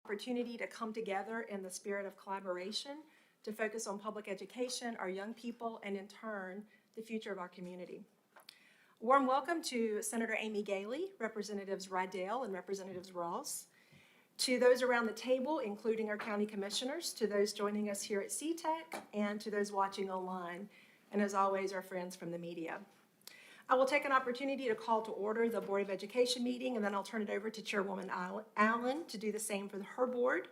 Opportunity to come together in the spirit of collaboration to focus on public education, our young people, and in turn, the future of our community. A warm welcome to Senator Amy Galey, Representatives Rydell and Representatives Ross, to those around the table, including our county commissioners, to those joining us here at CTEC, and to those watching online, and as always, our friends from the media. I will take an opportunity to call to order the Board of Education meeting, and then I'll turn it over to Chairwoman Allen to do the same for her board.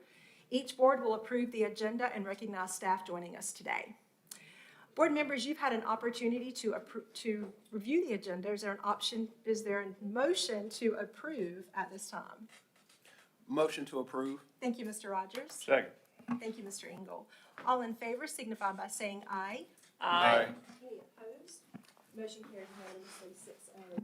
Each board will approve the agenda and recognize staff joining us today. Board members, you've had an opportunity to review the agenda. Is there a motion to approve at this time? Motion to approve. Thank you, Mr. Rogers. Second. Thank you, Mr. Engel. All in favor signify by saying aye. Aye. Any opposed? Motion carries unanimously 6-0.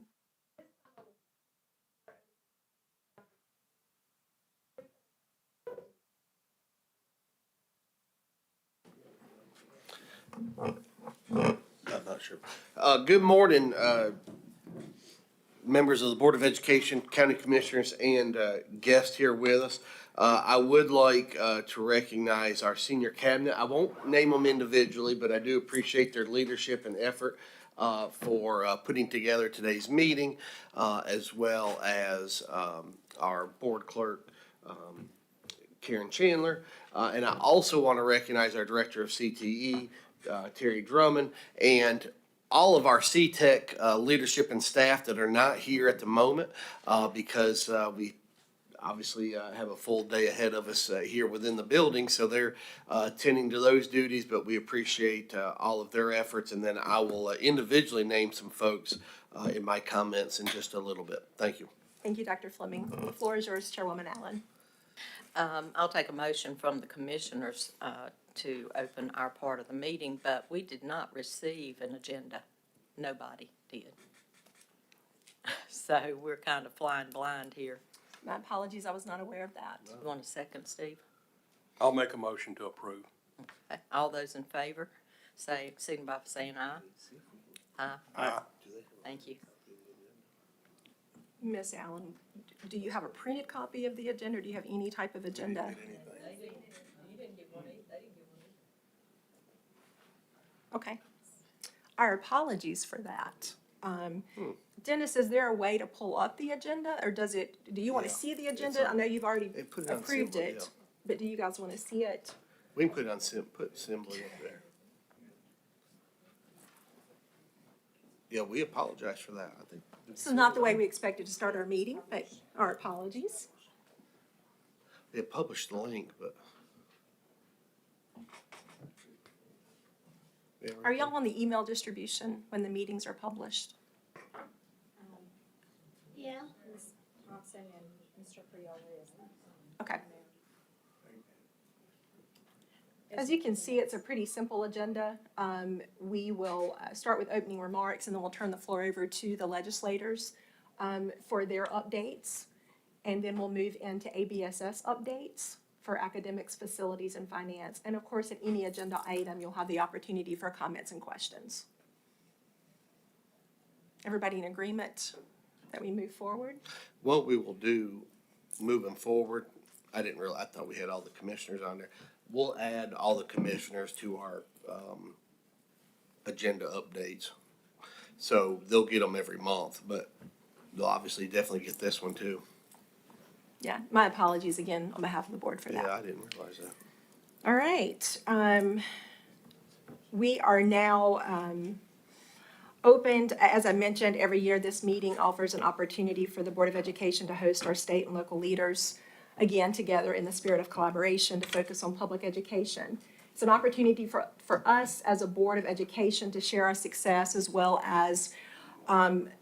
I'm not sure. Good morning, members of the Board of Education, county commissioners, and guests here with us. I would like to recognize our senior cabinet. I won't name them individually, but I do appreciate their leadership and effort for putting together today's meeting, as well as our board clerk, Karen Chandler. And I also want to recognize our director of CTE, Terry Drummond, and all of our CTEC leadership and staff that are not here at the moment because we obviously have a full day ahead of us here within the building, so they're attending to those duties, but we appreciate all of their efforts, and then I will individually name some folks in my comments in just a little bit. Thank you. Thank you, Dr. Fleming. The floor is yours, Chairwoman Allen. I'll take a motion from the commissioners to open our part of the meeting, but we did not receive an agenda. Nobody did. So we're kind of flying blind here. My apologies, I was not aware of that. You want a second, Steve? I'll make a motion to approve. Okay. All those in favor, signify by saying aye. Aye. Aye. Thank you. Ms. Allen, do you have a printed copy of the agenda, or do you have any type of agenda? Okay. Our apologies for that. Dennis, is there a way to pull up the agenda, or do you want to see the agenda? I know you've already put it on approved Symbol, it, yeah. but do you guys want to see it? We can put it on put Assembly up there. Yeah, we apologize for that. I think This is not the way we expected to start our meeting, but our apologies. they published the link, but. Yeah, Are y'all on the email distribution when the meetings are published? Yeah. Ms. Thompson and Mr. Prioli is. Okay. As you can see, it's a pretty simple agenda. We will start with opening remarks, and then we'll turn the floor over to the legislators for their updates. And then we'll move into ABSS updates for academics, facilities, and finance. And of course, at any agenda item, you'll have the opportunity for comments and questions. Everybody in agreement that we move forward? What we will do moving forward, I thought we had all the commissioners on there. We'll add all the commissioners to our agenda updates. So they'll get them every month, but they'll obviously definitely get this one too. Yeah, my apologies again on behalf of the board for that. Yeah, I didn't realize that. All right. We are now opened. As I mentioned, every year this meeting offers an opportunity for the Board of Education to host our state and local leaders, again, together in the spirit of collaboration to focus on public education. It's an opportunity for us as a Board of Education to share our success, as well as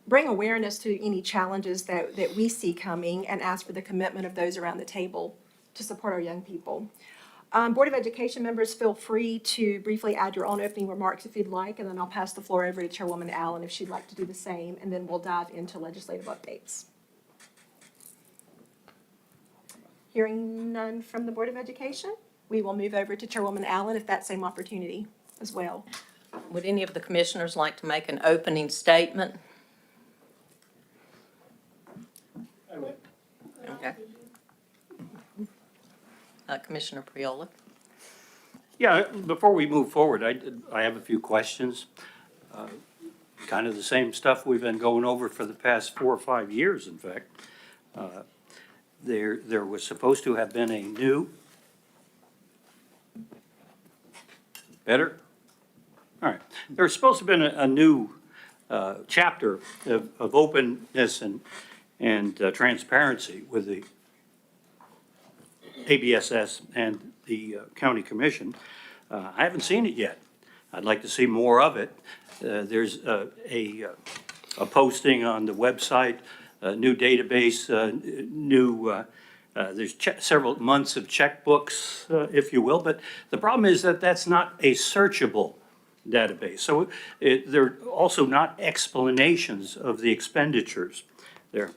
bring awareness to any challenges that we see coming, and ask for the commitment of those around the table to support our young people. Board of Education members, feel free to briefly add your own opening remarks if you'd like, and then I'll pass the floor over to Chairwoman Allen if she'd like to do the same, and then we'll dive into legislative updates. Hearing none from the Board of Education, we will move over to Chairwoman Allen if that same opportunity as well. Would any of the commissioners like to make an opening statement? Okay. Commissioner Priola. Yeah, before we move forward, I have a few questions. Kind of the same stuff we've been going over for the past 4 or 5 years, in fact. There was supposed to have been a new. Better? All right. There was supposed to have been a new chapter of openness and transparency with the ABSS and the county commission. I haven't seen it yet. I'd like to see more of it. There's a posting on the website, a new database, there's several months of checkbooks, if you will, but the problem is that that's not a searchable database. So there are also not explanations of the expenditures there.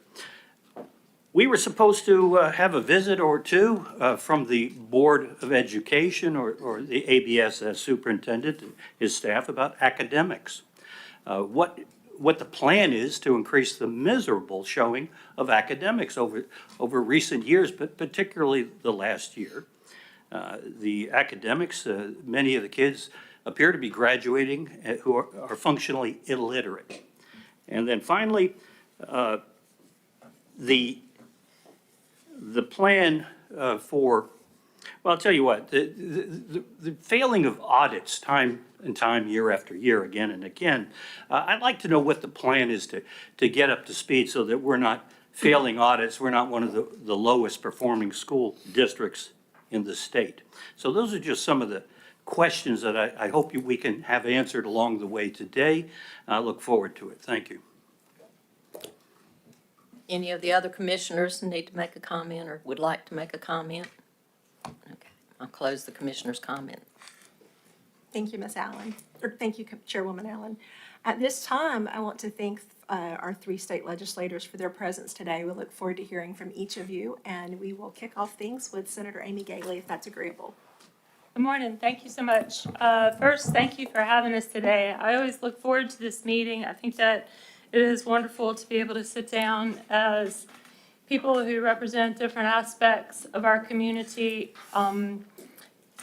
We were supposed to have a visit or two from the Board of Education or the ABSS superintendent and his staff about academics. What the plan is to increase the miserable showing of academics over recent years, but particularly the last year. The academics, many of the kids appear to be graduating who are functionally illiterate. And then finally, the plan well, I'll tell you what, the failing of audits time and time, year after year, again and again, I'd like to know what the plan is to get up to speed so that we're not failing audits. We're not one of the lowest performing school districts in the state. So those are just some of the questions that I hope we can have answered along the way today. I look forward to it. Thank you. Any of the other commissioners need to make a comment or would like to make a comment? Okay, I'll close the commissioner's comment. Thank you, Ms. Allen, or thank you, Chairwoman Allen. At this time, I want to thank our 3 state legislators for their presence today. We look forward to hearing from each of you, and we will kick off things with Senator Amy Galey, if that's agreeable. Good morning. Thank you so much. First, thank you for having us today. I always look forward to this meeting. I think that it is wonderful to be able to sit down as people who represent different aspects of our community.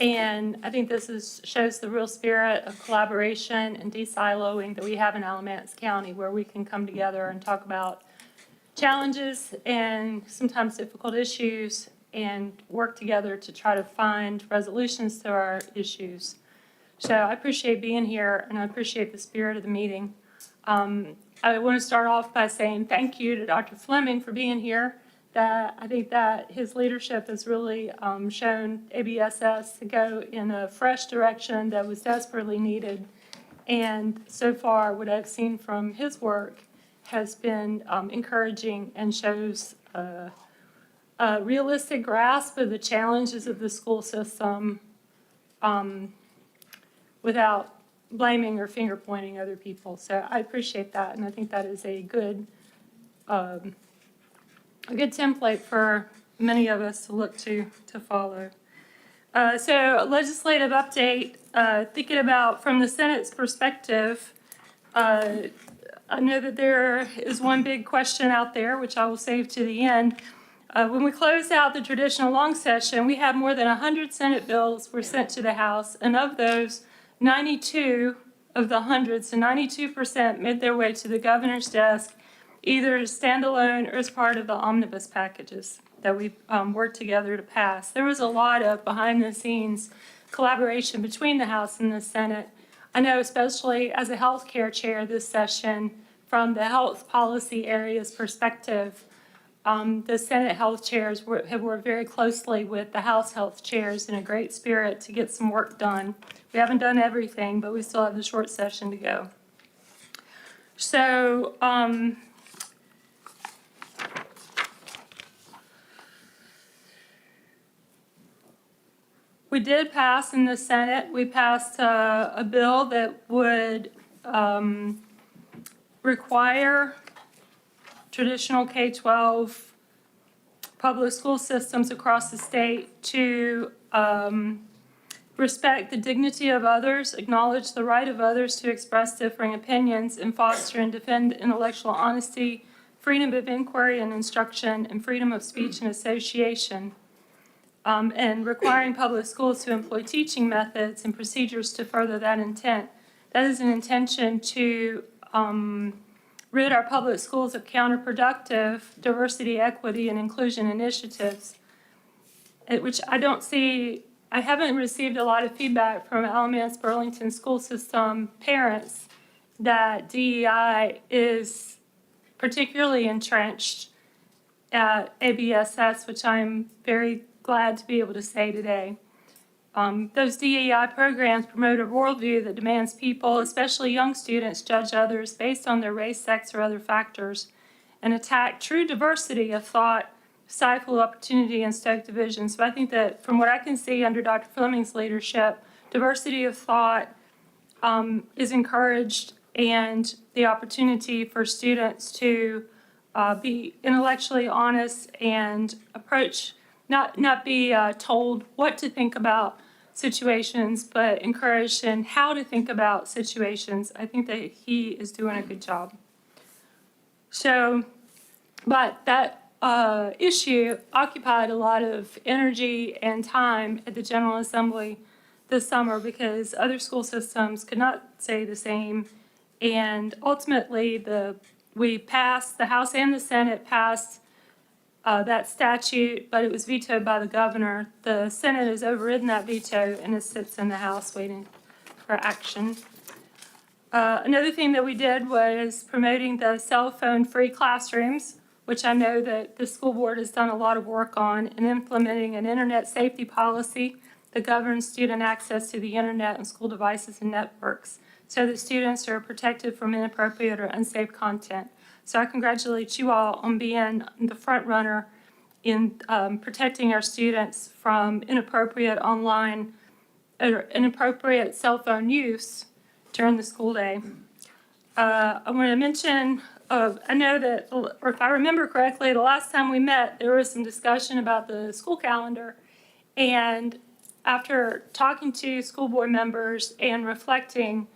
And I think this shows the real spirit of collaboration and de-siloing that we have in Alamance County, where we can come together and talk about challenges and sometimes difficult issues and work together to try to find resolutions to our issues. So I appreciate being here, and I appreciate the spirit of the meeting. I want to start off by saying thank you to Dr. Fleming for being here. I think that his leadership has really shown ABSS to go in a fresh direction that was desperately needed. And so far, what I've seen from his work has been encouraging and shows a realistic grasp of the challenges of the school system without blaming or finger pointing other people. So I appreciate that, and I think that is a good template for many of us to look to follow. So a legislative update, thinking about from the Senate's perspective, I know that there is one big question out there, which I will save to the end. When we closed out the traditional long session, we had more than 100 Senate bills were sent to the House, and of those, 92 of the 100, so 92% made their way to the governor's desk, either as standalone or as part of the omnibus packages that we worked together to pass. There was a lot of behind-the-scenes collaboration between the House and the Senate. I know, especially as a healthcare chair this session, from the health policy area's perspective, the Senate health chairs have worked very closely with the House health chairs in a great spirit to get some work done. We haven't done everything, but we still have the short session to go. So, we did pass in the Senate, we passed a bill that would require traditional K-12 public school systems across the state to respect the dignity of others, acknowledge the right of others to express differing opinions, and foster and defend intellectual honesty, freedom of inquiry and instruction, and freedom of speech and association. and requiring public schools to employ teaching methods and procedures to further that intent. That is an intention to rid our public schools of counterproductive diversity, equity, and inclusion initiatives, which I haven't received a lot of feedback from Alamance Burlington school system parents that DEI is particularly entrenched at ABSS, which I'm very glad to be able to say today. Those DEI programs promote a worldview that demands people, especially young students, judge others based on their race, sex, or other factors, and attack true diversity of thought, stifle opportunity, and stoke division. So I think that from what I can see under Dr. Fleming's leadership, diversity of thought is encouraged, and the opportunity for students to be intellectually honest and approach, not be told what to think about situations, but encouraged in how to think about situations. I think that he is doing a good job. So, but that issue occupied a lot of energy and time at the General Assembly this summer because other school systems could not say the same. And ultimately, the House and the Senate passed that statute, but it was vetoed by the governor. The Senate has overridden that veto and it sits in the House waiting for action. Another thing that we did was promoting the cell phone-free classrooms, which I know that the school board has done a lot of work on, and implementing an internet safety policy that governs student access to the internet and school devices and networks, so that students are protected from inappropriate or unsafe content. So I congratulate you all on being the front runner in protecting our students from inappropriate online or inappropriate cell phone use during the school day. I want to mention, I know that, or if I remember correctly, the last time we met, there was some discussion about the school calendar. And after talking to school board members and reflecting,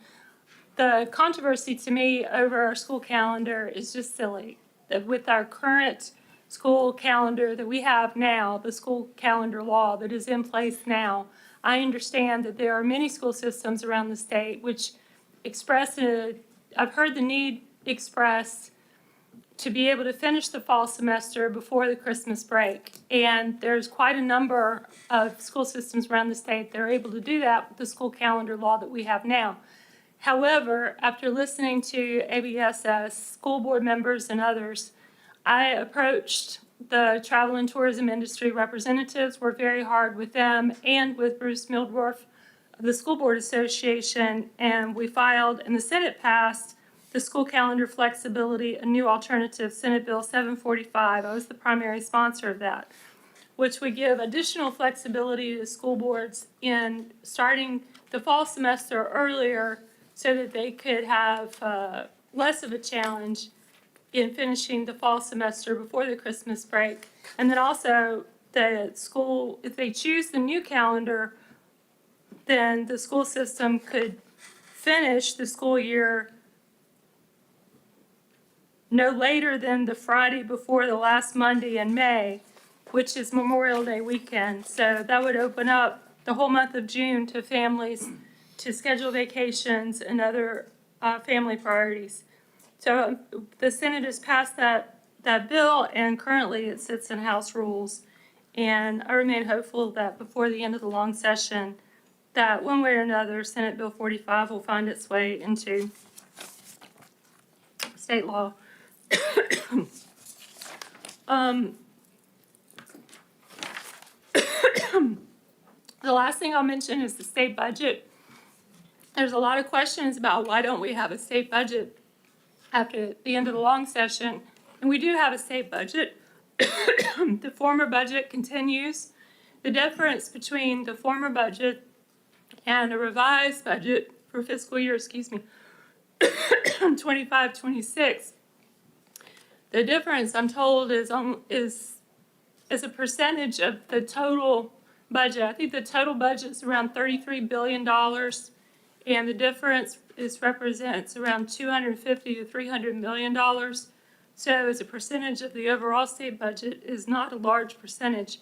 the controversy to me over our school calendar is just silly. That with our current school calendar that we have now, the school calendar law that is in place now, I understand that there are many school systems around the state which I've heard the need expressed to be able to finish the fall semester before the Christmas break. And there's quite a number of school systems around the state that are able to do that with the school calendar law that we have now. However, after listening to ABSS, school board members, and others, I approached the travel and tourism industry representatives, worked very hard with them and with Bruce Mildorf of the School Board Association, and we filed, and the Senate passed, the school calendar flexibility, a new alternative, Senate Bill 745. I was the primary sponsor of that, which would give additional flexibility to school boards in starting the fall semester earlier so that they could have less of a challenge in finishing the fall semester before the Christmas break. And then also the school, if they choose the new calendar, then the school system could finish the school year no later than the Friday before the last Monday in May, which is Memorial Day weekend. So that would open up the whole month of June to families to schedule vacations and other family priorities. So the Senate has passed that bill, and currently it sits in House rules. And I remain hopeful that before the end of the long session, that one way or another, Senate Bill 45 will find its way into state law. The last thing I'll mention is the state budget. There's a lot of questions about why don't we have a state budget after the end of the long session. And we do have a state budget. The former budget continues. The difference between the former budget and a revised budget for fiscal year, 25-26, the difference, I'm told, is a percentage of the total budget. I think the total budget is around $33 billion, and the difference represents around $250 to $300 million. So as a percentage of the overall state budget is not a large percentage.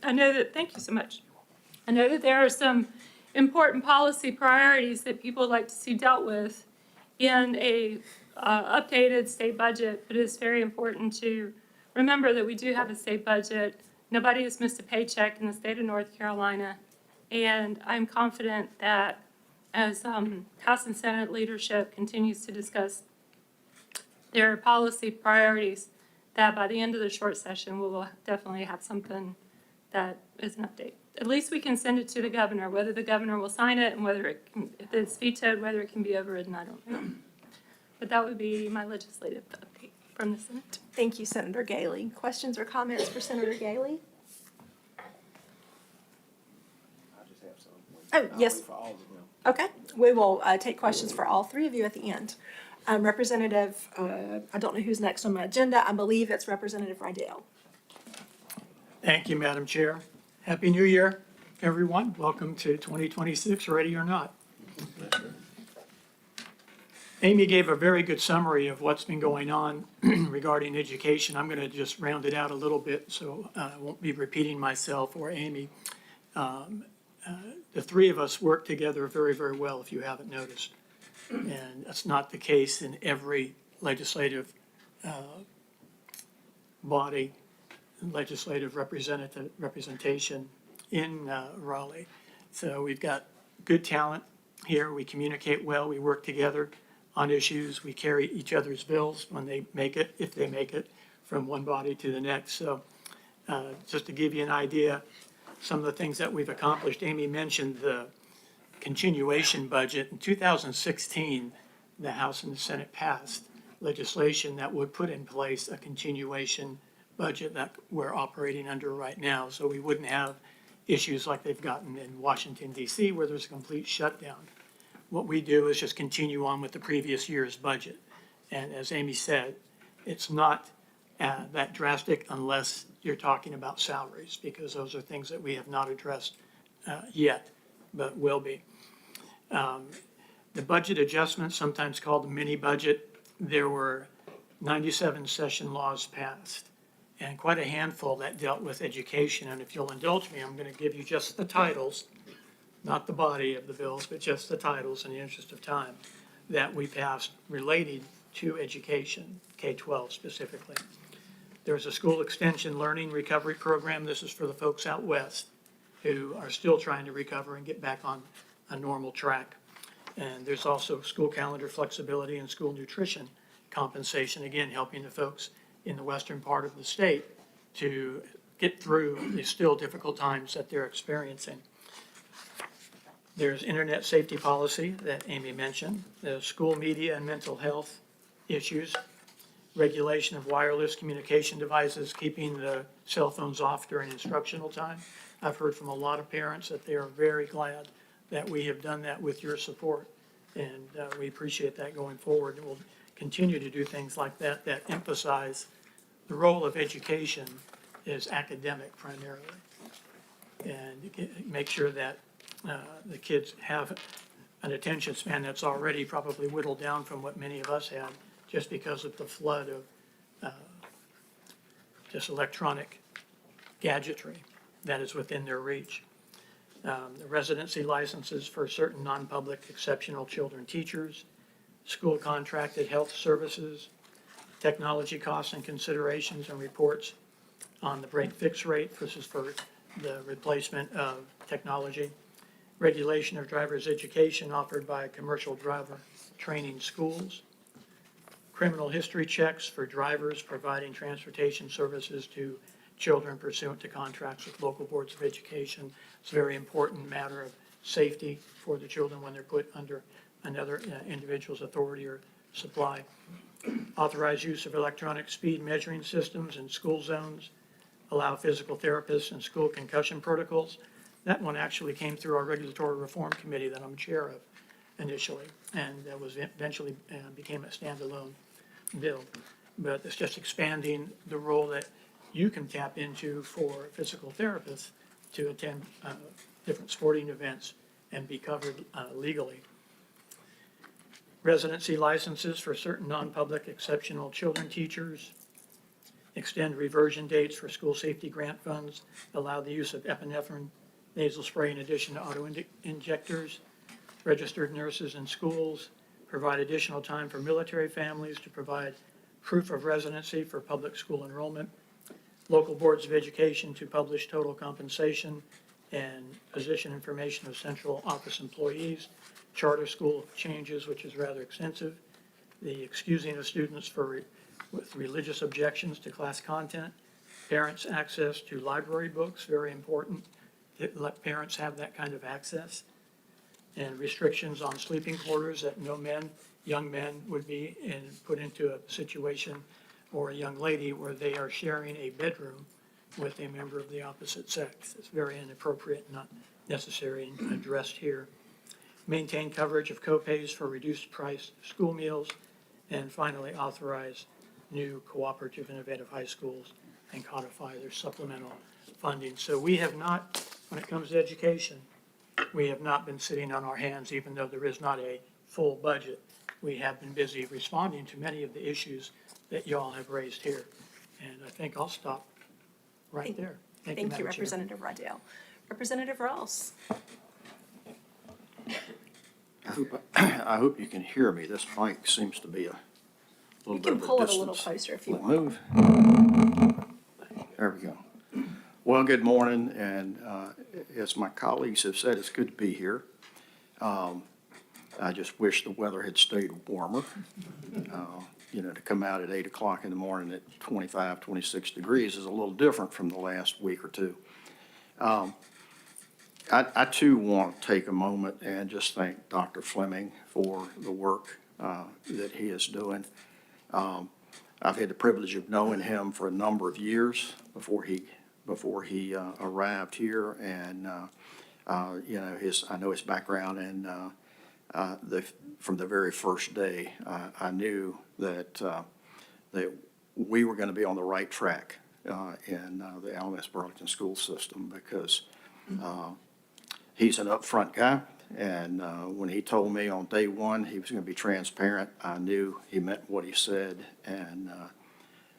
I know that, thank you so much. I know that there are some important policy priorities that people would like to see dealt with in a updated state budget, but it's very important to remember that we do have a state budget. Nobody has missed a paycheck in the state of North Carolina. And I'm confident that as House and Senate leadership continues to discuss their policy priorities, that by the end of the short session, we will definitely have something that is an update. At least we can send it to the governor. Whether the governor will sign it and whether it can, if it's vetoed, whether it can be overridden, I don't know. But that would be my legislative update from the Senate. Thank you, Senator Gailey. Questions or comments for Senator Gailey? Oh, yes. Okay, we will take questions for all three of you at the end. Representative, I don't know who's next on my agenda. I believe it's Representative Rydell. Thank you, Madam Chair. Happy New Year, everyone. Welcome to 2026, ready or not. Amy gave a very good summary of what's been going on regarding education. I'm going to just round it out a little bit, so I won't be repeating myself or Amy. The three of us work together very, very well, if you haven't noticed. And that's not the case in every legislative body, legislative representation in Raleigh. So we've got good talent here. We communicate well. We work together on issues. We carry each other's bills when they make it, if they make it, from one body to the next. So just to give you an idea, some of the things that we've accomplished, Amy mentioned the continuation budget. In 2016, the House and the Senate passed legislation that would put in place a continuation budget that we're operating under right now. So we wouldn't have issues like they've gotten in Washington, D.C., where there's a complete shutdown. What we do is just continue on with the previous year's budget. And as Amy said, it's not that drastic unless you're talking about salaries, because those are things that we have not addressed yet, but will be. The budget adjustment, sometimes called the mini budget, there were 97 session laws passed, and quite a handful that dealt with education. And if you'll indulge me, I'm going to give you just the titles, not the body of the bills, but just the titles in the interest of time, that we passed related to education, K-12 specifically. There's a school extension learning recovery program. This is for the folks out west who are still trying to recover and get back on a normal track. And there's also school calendar flexibility and school nutrition compensation, again, helping the folks in the western part of the state to get through the still difficult times that they're experiencing. There's internet safety policy that Amy mentioned, the school media and mental health issues, regulation of wireless communication devices, keeping the cell phones off during instructional time. I've heard from a lot of parents that they are very glad that we have done that with your support. And we appreciate that going forward. And we'll continue to do things like that that emphasize the role of education is academic primarily. And make sure that the kids have an attention span that's already probably whittled down from what many of us had just because of the flood of just electronic gadgetry that is within their reach. The residency licenses for certain non-public exceptional children teachers, school contracted health services, technology costs and considerations and reports on the break-fix rate. This is for the replacement of technology. Regulation of driver's education offered by commercial driver training schools. Criminal history checks for drivers providing transportation services to children pursuant to contracts with local boards of education. It's a very important matter of safety for the children when they're put under another individual's authority or supply. Authorize use of electronic speed measuring systems in school zones. Allow physical therapists and school concussion protocols. That one actually came through our regulatory reform committee that I'm chair of initially, and that was eventually became a standalone bill. But it's just expanding the role that you can tap into for physical therapists to attend different sporting events and be covered legally. Residency licenses for certain non-public exceptional children teachers. extend reversion dates for school safety grant funds, allow the use of epinephrine nasal spray in addition to auto injectors, registered nurses in schools, provide additional time for military families to provide proof of residency for public school enrollment, local boards of education to publish total compensation and position information of central office employees, charter school changes, which is rather extensive, the excusing of students with religious objections to class content, parents' access to library books, very important, that let parents have that kind of access, and restrictions on sleeping quarters that no men, young men would be put into a situation, or a young lady where they are sharing a bedroom with a member of the opposite sex. It's very inappropriate, not necessary and addressed here. Maintain coverage of co-pays for reduced price school meals, and finally authorize new cooperative innovative high schools and codify their supplemental funding. So we have not, when it comes to education, we have not been sitting on our hands, even though there is not a full budget. We have been busy responding to many of the issues that you all have raised here. And I think I'll stop right there. Thank you, Madam Chair. Representative Rydell. Representative Ross. I hope you can hear me. This mic seems to be a little You bit can of a pull it a little distance. closer if you Will want. it move? There we go. Well, good morning, and as my colleagues have said, it's good to be here. I just wish the weather had stayed warmer. To come out at 8 o'clock in the morning at 25, 26 degrees is a little different from the last week or two. I too want to take a moment and just thank Dr. Fleming for the work that he is doing. I've had the privilege of knowing him for a number of years before he arrived here, and I know his background, and from the very first day, I knew that we were going to be on the right track in the LMS Burlington school system, because he's an upfront guy, and when he told me on day one he was going to be transparent, I knew he meant what he said, and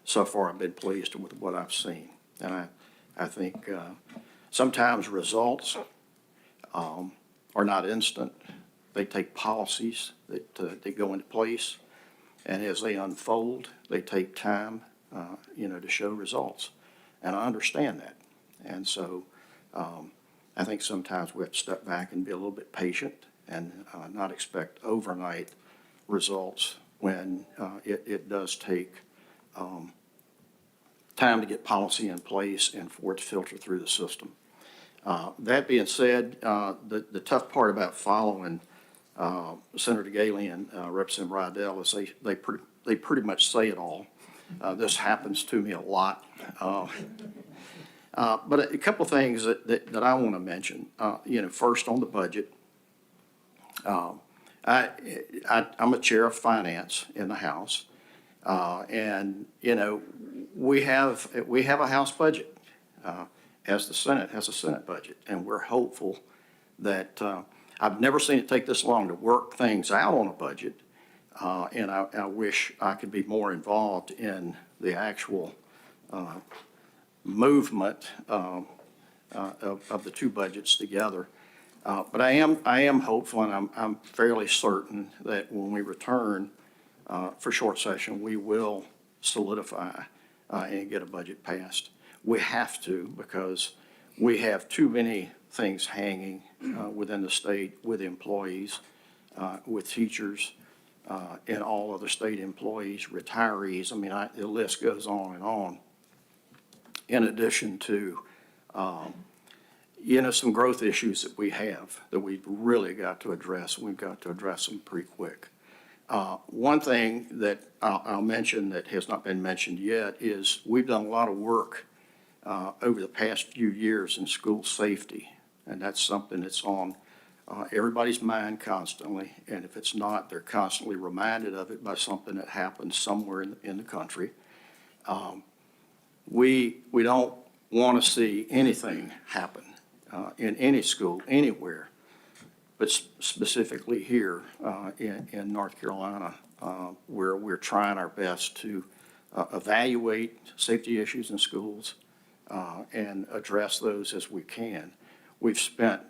so far I've been pleased with what I've seen. And I think sometimes results are not instant. They take policies that go into place, and as they unfold, they take time, to show results. And I understand that. And so I think sometimes we have to step back and be a little bit patient and not expect overnight results when it does take time to get policy in place and for it to filter through the system. That being said, the tough part about following Senator Galey and Representative Rydell is they pretty much say it all. This happens to me a lot. But a couple of things that I want to mention. First on the budget, I'm a chair of finance in the House, and we have a House budget, as the Senate has a Senate budget, and we're hopeful that I've never seen it take this long to work things out on a budget, and I wish I could be more involved in the actual movement of the two budgets together. But I am hopeful, and I'm fairly certain that when we return for short session, we will solidify and get a budget passed. We have to, because we have too many things hanging within the state with employees, with teachers, and all other state employees, retirees. I mean, the list goes on and on. In addition to, some growth issues that we have that we've really got to address. We've got to address them pretty quick. One thing that I'll mention that has not been mentioned yet is we've done a lot of work over the past few years in school safety, and that's something that's on everybody's mind constantly, and if it's not, they're constantly reminded of it by something that happens somewhere in the country. We don't want to see anything happen in any school, anywhere, but specifically here in North Carolina, where we're trying our best to evaluate safety issues in schools and address those as we can. We've spent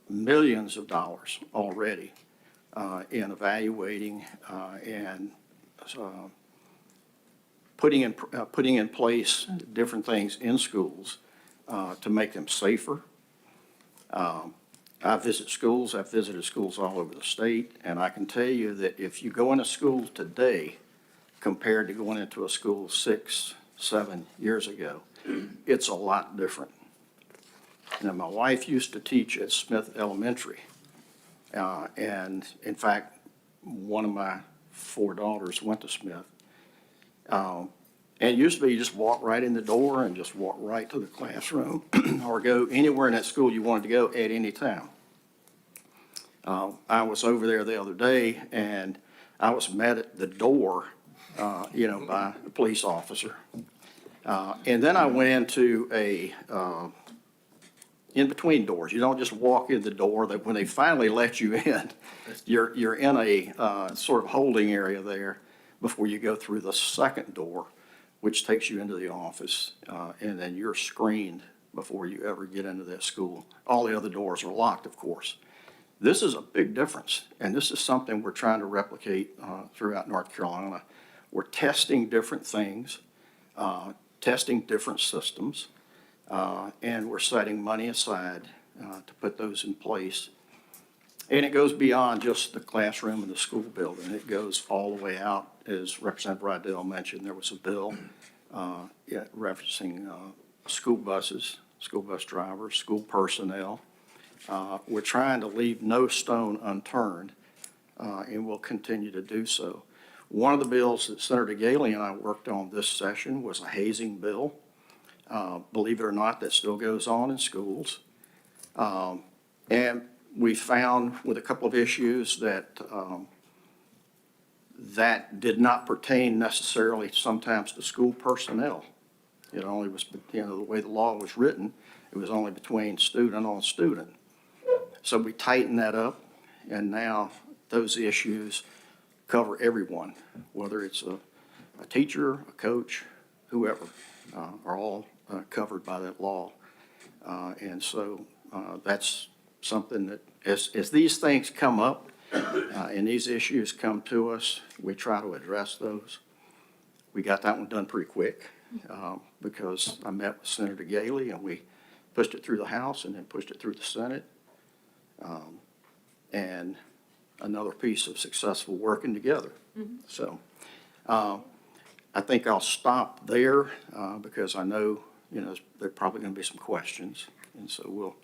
millions of dollars already in evaluating and putting in place different things in schools to make them safer. I visit schools. I've visited schools all over the state, and I can tell you that if you go into school today compared to going into a school 6, 7 years ago, it's a lot different. Now, my wife used to teach at Smith Elementary, and in fact, one of my 4 daughters went to Smith. And it used to be you just walk right in the door and just walk right to the classroom or go anywhere in that school you wanted to go at any time. I was over there the other day and I was met at the door, by a police officer. And then I went into in between doors. You don't just walk in the door. That when they finally let you in, you're in a sort of holding area there before you go through the second door, which takes you into the office, and then you're screened before you ever get into that school. All the other doors are locked, of course. This is a big difference, and this is something we're trying to replicate throughout North Carolina. We're testing different things, testing different systems, and we're setting money aside to put those in place. And it goes beyond just the classroom and the school building. It goes all the way out. As Representative Rydell mentioned, there was a bill referencing school buses, school bus drivers, school personnel. We're trying to leave no stone unturned, and we'll continue to do so. One of the bills that Senator Galey and I worked on this session was a hazing bill. Believe it or not, that still goes on in schools. And we found with a couple of issues that that did not pertain necessarily sometimes to school personnel. It only was, the way the law was written, it was only between student on student. So we tightened that up, and now those issues cover everyone, whether it's a teacher, a coach, whoever, are all covered by that law. And so that's something that as these things come up and these issues come to us, we try to address those. We got that one done pretty quick because I met with Senator Galey and we pushed it through the House and then pushed it through the Senate. And another piece of successful working together. So I think I'll stop there because I know, there are probably going to be some questions. And so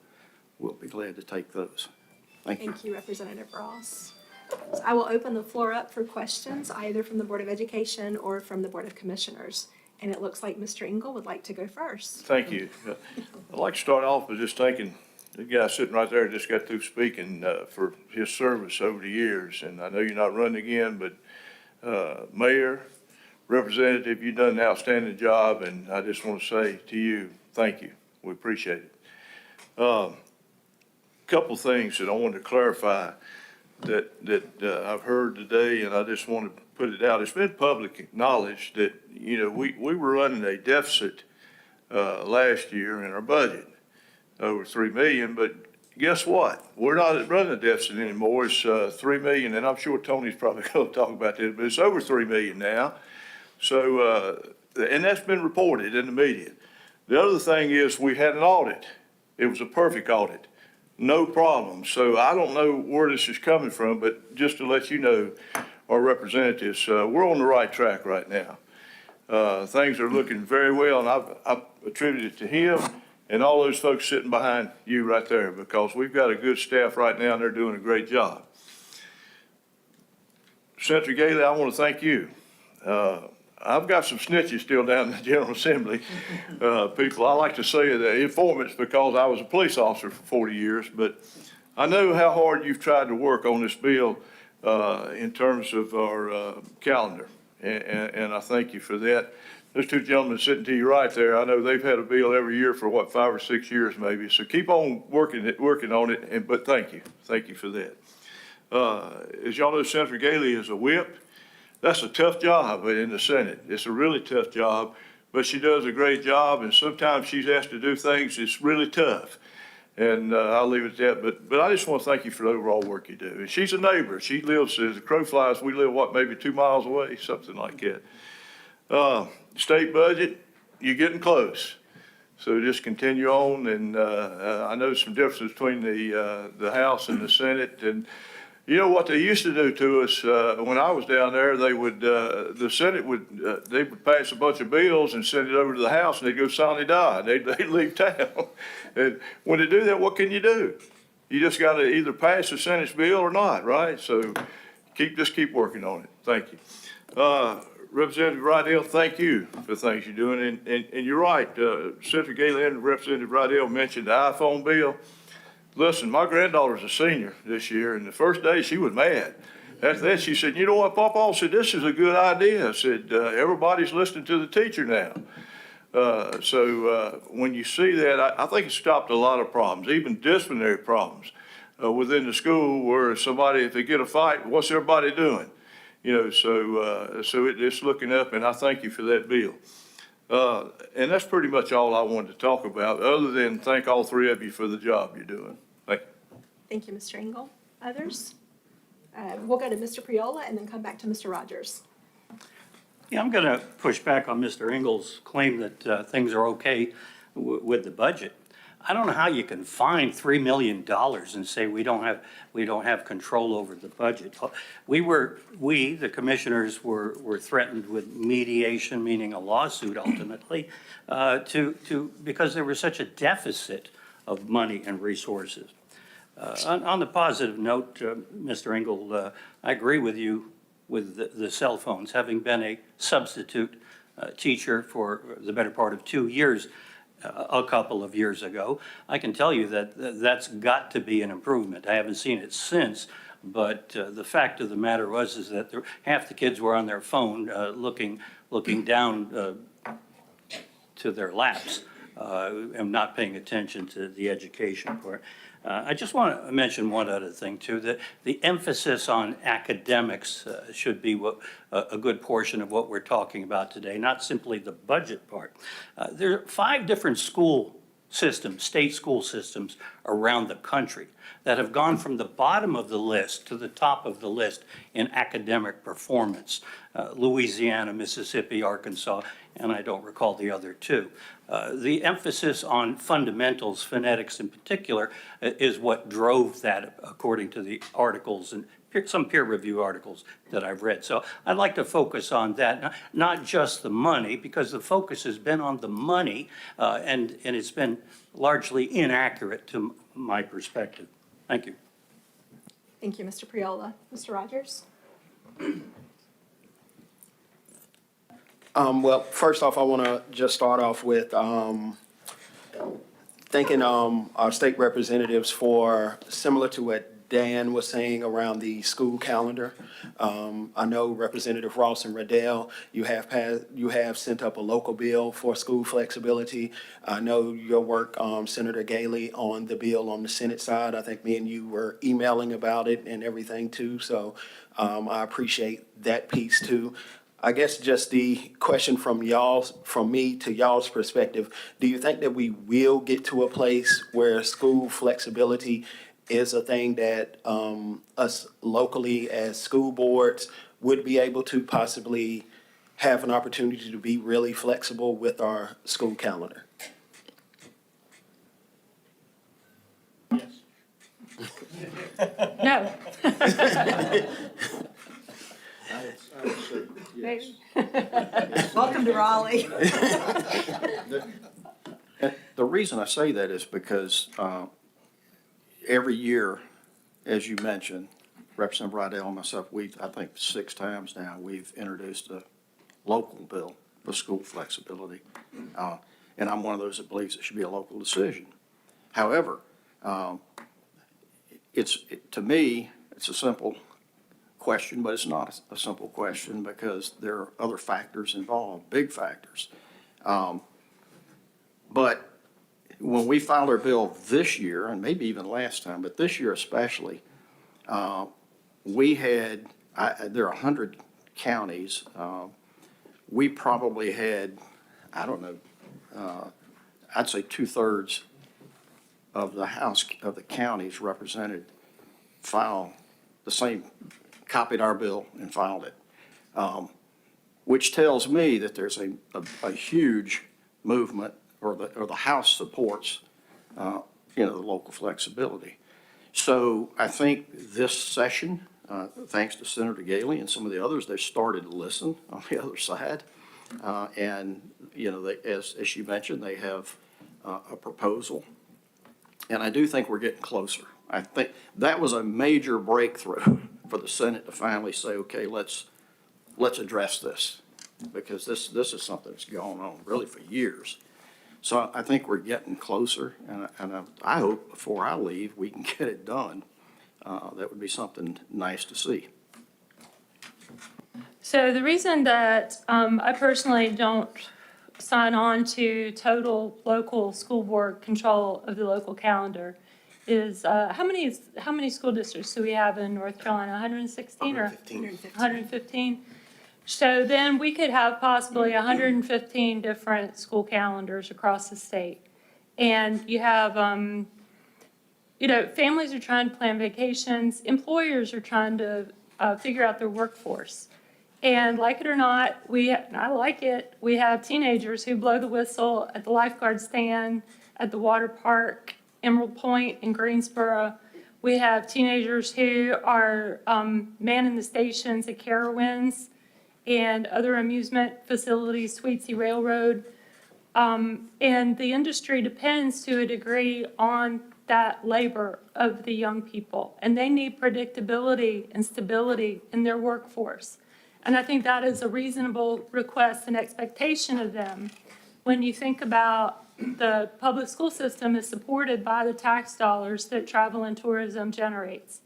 we'll be glad to take those. Thank you. Thank you, Representative Ross. So I will open the floor up for questions, either from the Board of Education or from the Board of Commissioners. And it looks like Mr. Engel would like to go first. Thank you. I'd like to start off with just thanking the guy sitting right there just got through speaking for his service over the years. And I know you're not running again, but Mayor, Representative, you've done an outstanding job, and I just want to say to you, thank you. We appreciate it. Couple things that I wanted to clarify that I've heard today, and I just want to put it out. It's been public knowledge that, we were running a deficit last year in our budget, over $3 million, but guess what? We're not running a deficit anymore. It's $3 million, and I'm sure Tony's probably going to talk about this, but it's over $3 million now. So, and that's been reported in the media. The other thing is we had an audit. It was a perfect audit. No problem. So I don't know where this is coming from, but just to let you know, our representatives, we're on the right track right now. Things are looking very well, and I've attributed it to him and all those folks sitting behind you right there, because we've got a good staff right now, and they're doing a great job. Senator Galey, I want to thank you. I've got some snitches still down in the General Assembly. People, I like to say the informants, because I was a police officer for 40 years, but I know how hard you've tried to work on this bill in terms of our calendar, and I thank you for that. Those two gentlemen sitting to your right there, I know they've had a bill every year for 5 or 6 years maybe, so keep on working on it, but thank you for that. As y'all know, Senator Galey is a whip. That's a tough job in the Senate. It's a really tough job, but she does a great job, and sometimes she's asked to do things that's really tough. And I'll leave it at that, but I just want to thank you for the overall work you do. And she's a neighbor. She lives, as the crow flies, we live, maybe 2 miles away, something like that. State budget, you're getting close. So just continue on, and I know some differences between the House and the Senate. And you know what they used to do to us when I was down there? They would, the Senate would, they would pass a bunch of bills and send it over to the House, and they'd go silently die. They'd leave town. And when they do that, what can you do? You just got to either pass the Senate's bill or not, right? So just keep working on it. Thank you. Representative Rydell, thank you for the things you're doing. And you're right, Senator Gailey and Representative Rydell mentioned the iPhone bill. Listen, my granddaughter's a senior this year, and the first day she was mad. After that, she said, you know what, Papa? I said, this is a good idea. I said, everybody's listening to the teacher now. So when you see that, I think it stopped a lot of problems, even disciplinary problems within the school where somebody, if they get a fight, what's everybody doing? You know, so it's looking up, and I thank you for that bill. And that's pretty much all I wanted to talk about, other than thank all three of you for the job you're doing. Thank you. Thank you, Mr. Engel. Others? We'll go to Mr. Priola and then come back to Mr. Rogers. Yeah, I'm going to push back on Mr. Engel's claim that things are okay with the budget. I don't know how you can find $3 million and say we don't have control over the budget. We, the commissioners, were threatened with mediation, meaning a lawsuit ultimately, because there was such a deficit of money and resources. On the positive note, Mr. Engel, I agree with you with the cell phones. Having been a substitute teacher for the better part of 2 years, a couple of years ago, I can tell you that that's got to be an improvement. I haven't seen it since, but the fact of the matter is that half the kids were on their phone looking down to their laps and not paying attention to the education part. I just want to mention one other thing too, that the emphasis on academics should be a good portion of what we're talking about today, not simply the budget part. There are 5 different school systems, state school systems around the country that have gone from the bottom of the list to the top of the list in academic performance. Louisiana, Mississippi, Arkansas, and I don't recall the other 2. The emphasis on fundamentals, phonetics in particular, is what drove that, according to the articles and some peer review articles that I've read. So I'd like to focus on that, not just the money, because the focus has been on the money, and it's been largely inaccurate to my perspective. Thank you. Thank you, Mr. Priola. Mr. Rogers? Well, first off, I want to just start off with thanking our state representatives for, similar to what Dan was saying around the school calendar. I know Representative Ross and Riddell, you have sent up a local bill for school flexibility. I know your work, Senator Gailey, on the bill on the Senate side. I think me and you were emailing about it and everything too. So I appreciate that piece too. I guess just the question from me to y'all's perspective, do you think that we will get to a place where school flexibility is a thing that us locally as school boards would be able to possibly have an opportunity to be really flexible with our school calendar? No. Welcome to Raleigh. The reason I say that is because every year, as you mentioned, Representative Rydell and myself, I think 6 times now, we've introduced a local bill for school flexibility. And I'm one of those that believes it should be a local decision. However, to me, it's a simple question, but it's not a simple question because there are other factors involved, big factors. But when we filed our bill this year, and maybe even last time, but this year especially, there are 100 counties, we probably had, I don't know, I'd say 2/3 of the House, of the counties represented file the same, copied our bill and filed it. Which tells me that there's a huge movement, or the House supports, the local flexibility. So I think this session, thanks to Senator Galey and some of the others, they started to listen on the other side. And, as you mentioned, they have a proposal. And I do think we're getting closer. I think that was a major breakthrough for the Senate to finally say, okay, let's address this, because this is something that's gone on really for years. So I think we're getting closer, and I hope before I leave, we can get it done. That would be something nice to see. So the reason that I personally don't sign on to total local school board control of the local calendar is, how many school districts do we have in North Carolina? 116 or 115? So then we could have possibly 115 different school calendars across the state. And you have, families are trying to plan vacations, employers are trying to figure out their workforce. And like it or not, I like it, we have teenagers who blow the whistle at the lifeguard stand, at the water park, Emerald Point in Greensboro. We have teenagers who are manning the stations at Carowinds and other amusement facilities, Sweetsy Railroad. And the industry depends to a degree on that labor of the young people. And they need predictability and stability in their workforce. And I think that is a reasonable request and expectation of them. When you think about the public school system is supported by the tax dollars that travel and tourism generates.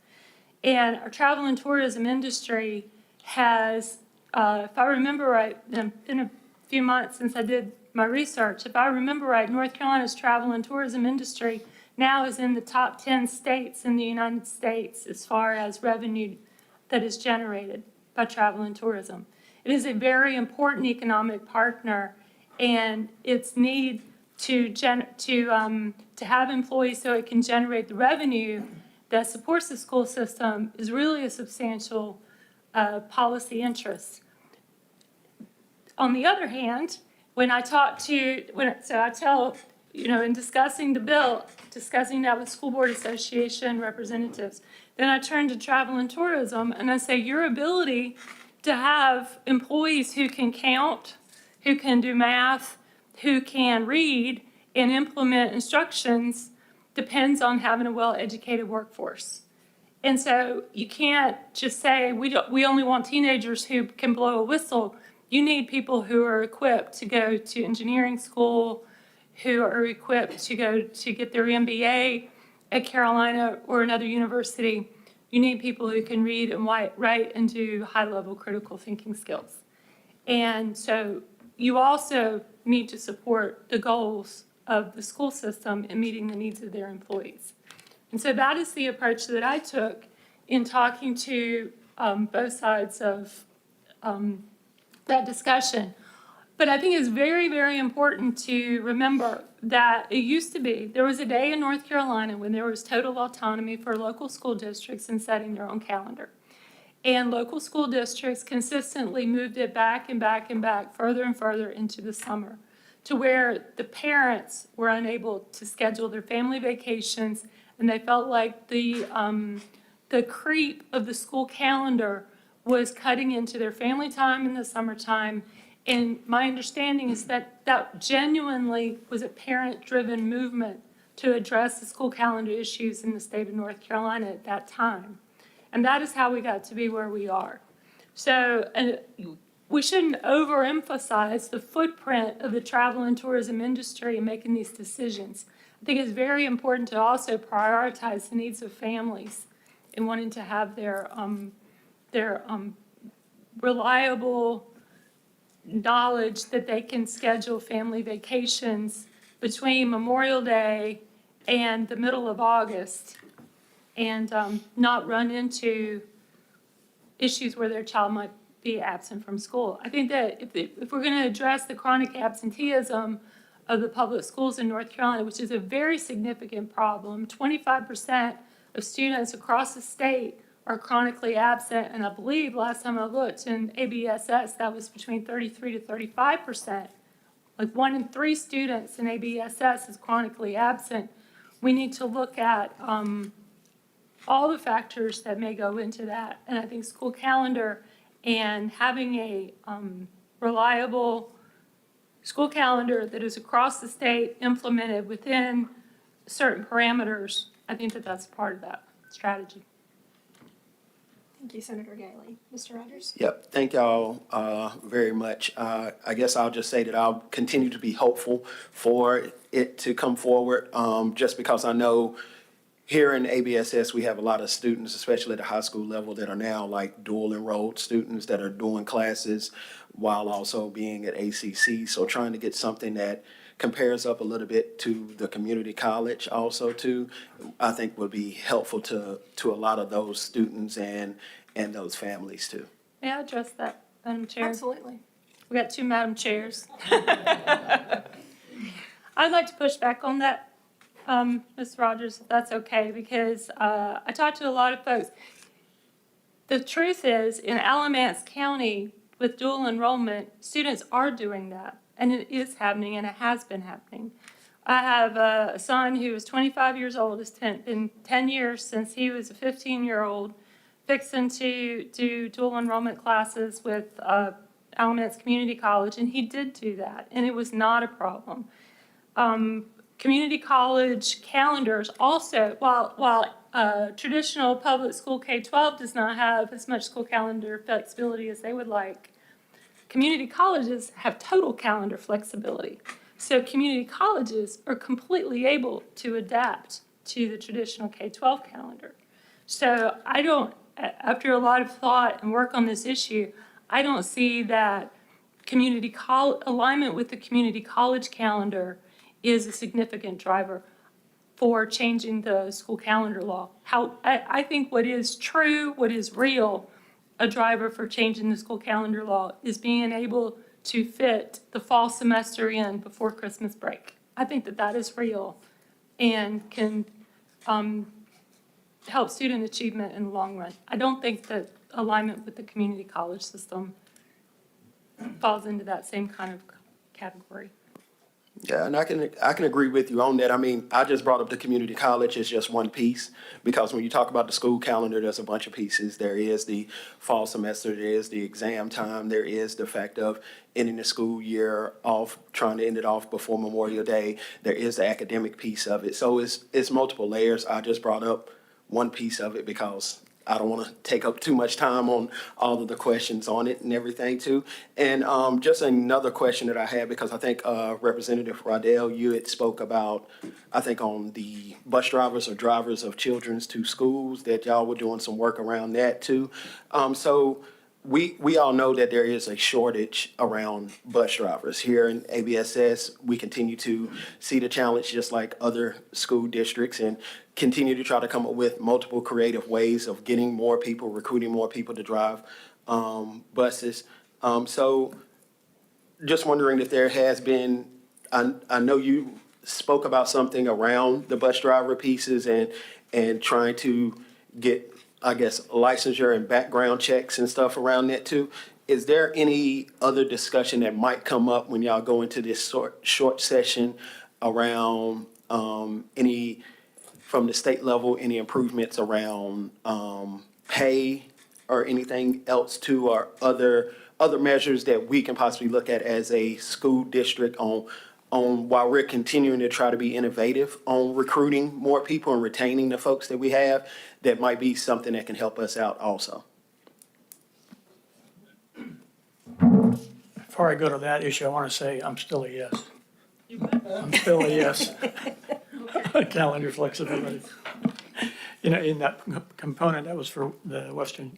And our travel and tourism industry has, if I remember right, it's been a few months since I did my research, if I remember right, North Carolina's travel and tourism industry now is in the top 10 states in the United States as far as revenue that is generated by travel and tourism. It is a very important economic partner, and its need to have employees so it can generate the revenue that supports the school system is really a substantial policy interest. On the other hand, when I tell, in discussing the bill, discussing that with school board association representatives, then I turn to travel and tourism and I say, your ability to have employees who can count, who can do math, who can read and implement instructions depends on having a well-educated workforce. And so you can't just say, we only want teenagers who can blow a whistle. You need people who are equipped to go to engineering school, who are equipped to go to get their MBA at Carolina or another university. You need people who can read and write and do high-level critical thinking skills. And so you also need to support the goals of the school system in meeting the needs of their employees. And so that is the approach that I took in talking to both sides of that discussion. But I think it's very, very important to remember that it used to be, there was a day in North Carolina when there was total autonomy for local school districts in setting their own calendar. And local school districts consistently moved it back and back and back, further and further into the summer, to where the parents were unable to schedule their family vacations, and they felt like the creep of the school calendar was cutting into their family time in the summertime. And my understanding is that that genuinely was a parent-driven movement to address the school calendar issues in the state of North Carolina at that time. And that is how we got to be where we are. So we shouldn't overemphasize the footprint of the travel and tourism industry in making these decisions. I think it's very important to also prioritize the needs of families in wanting to have their reliable knowledge that they can schedule family vacations between Memorial Day and the middle of August and not run into issues where their child might be absent from school. I think that if we're going to address the chronic absenteeism of the public schools in North Carolina, which is a very significant problem, 25% of students across the state are chronically absent, and I believe last time I looked in ABSS, that was between 33 to 35%. Like 1 in 3 students in ABSS is chronically absent. We need to look at all the factors that may go into that. And I think school calendar and having a reliable school calendar that is across the state, implemented within certain parameters, I think that that's part of that strategy. Thank you, Senator Gailey. Mr. Rogers? Yep, thank y'all very much. I guess I'll just say that I'll continue to be hopeful for it to come forward, just because I know here in ABSS, we have a lot of students, especially at the high school level, that are now like dual enrolled students that are doing classes while also being at ACC. So trying to get something that compares up a little bit to the community college also too, I think would be helpful to a lot of those students and those families too. May I address that, Madam Chair? Absolutely. We got 2 Madam Chairs. I'd like to push back on that, Ms. Rogers, if that's okay, because I talked to a lot of folks. The truth is, in Alamance County, with dual enrollment, students are doing that, and it is happening, and it has been happening. I have a son who is 25 years old. It's been 10 years since he was a 15-year-old, fixing to do dual enrollment classes with Alamance Community College, and he did do that, and it was not a problem. Community college calendars also, while traditional public school K-12 does not have as much school calendar flexibility as they would like, community colleges have total calendar flexibility. So community colleges are completely able to adapt to the traditional K-12 calendar. So I don't, after a lot of thought and work on this issue, I don't see that alignment with the community college calendar is a significant driver for changing the school calendar law. I think what is true, what is real, a driver for changing the school calendar law is being able to fit the fall semester in before Christmas break. I think that that is real and can help student achievement in the long run. I don't think that alignment with the community college system falls into that same kind of category. Yeah, and I can agree with you on that. I mean, I just brought up the community college as just one piece, because when you talk about the school calendar, there's a bunch of pieces. There is the fall semester, there is the exam time, there is the fact of ending the school year off, trying to end it off before Memorial Day. There is the academic piece of it. So it's multiple layers. I just brought up one piece of it because I don't want to take up too much time on all of the questions on it and everything too. And just another question that I had, because I think Representative Riddell, you had spoke about, I think on the bus drivers or drivers of children's to schools, that y'all were doing some work around that too. So we all know that there is a shortage around bus drivers. Here in ABSS, we continue to see the challenge just like other school districts, and continue to try to come up with multiple creative ways of getting more people, recruiting more people to drive buses. So just wondering if there has been, I know you spoke about something around the bus driver pieces and trying to get, I guess, licensure and background checks and stuff around that too. Is there any other discussion that might come up when y'all go into this short session around any, from the state level, any improvements around pay or anything else too, or other measures that we can possibly look at as a school district on while we're continuing to try to be innovative on recruiting more people and retaining the folks that we have, that might be something that can help us out also? Before I go to that issue, I want to say I'm still a yes. I'm still a yes. Calendar flexibility. You know, in that component that was for the western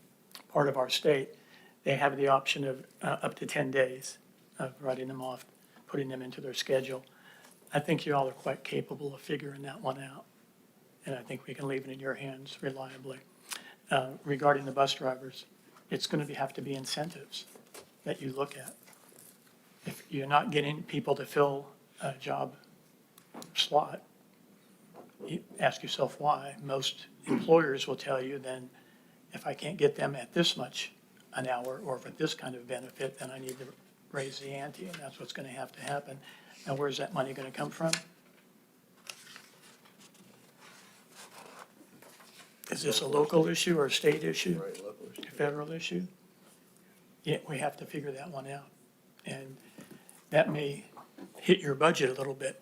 part of our state, they have the option of up to 10 days of writing them off, putting them into their schedule. I think you all are quite capable of figuring that one out, and I think we can leave it in your hands reliably. Regarding the bus drivers, it's gonna have to be incentives that you look at. If you're not getting people to fill a job slot, you ask yourself why. Most employers will tell you, then if I can't get them at this much an hour or for this kind of benefit, then I need to raise the ante, and that's what's gonna have to happen. Now, where's that money gonna come from? Is this a local issue or a state issue? A federal issue? Yeah, we have to figure that one out. And that may hit your budget a little bit,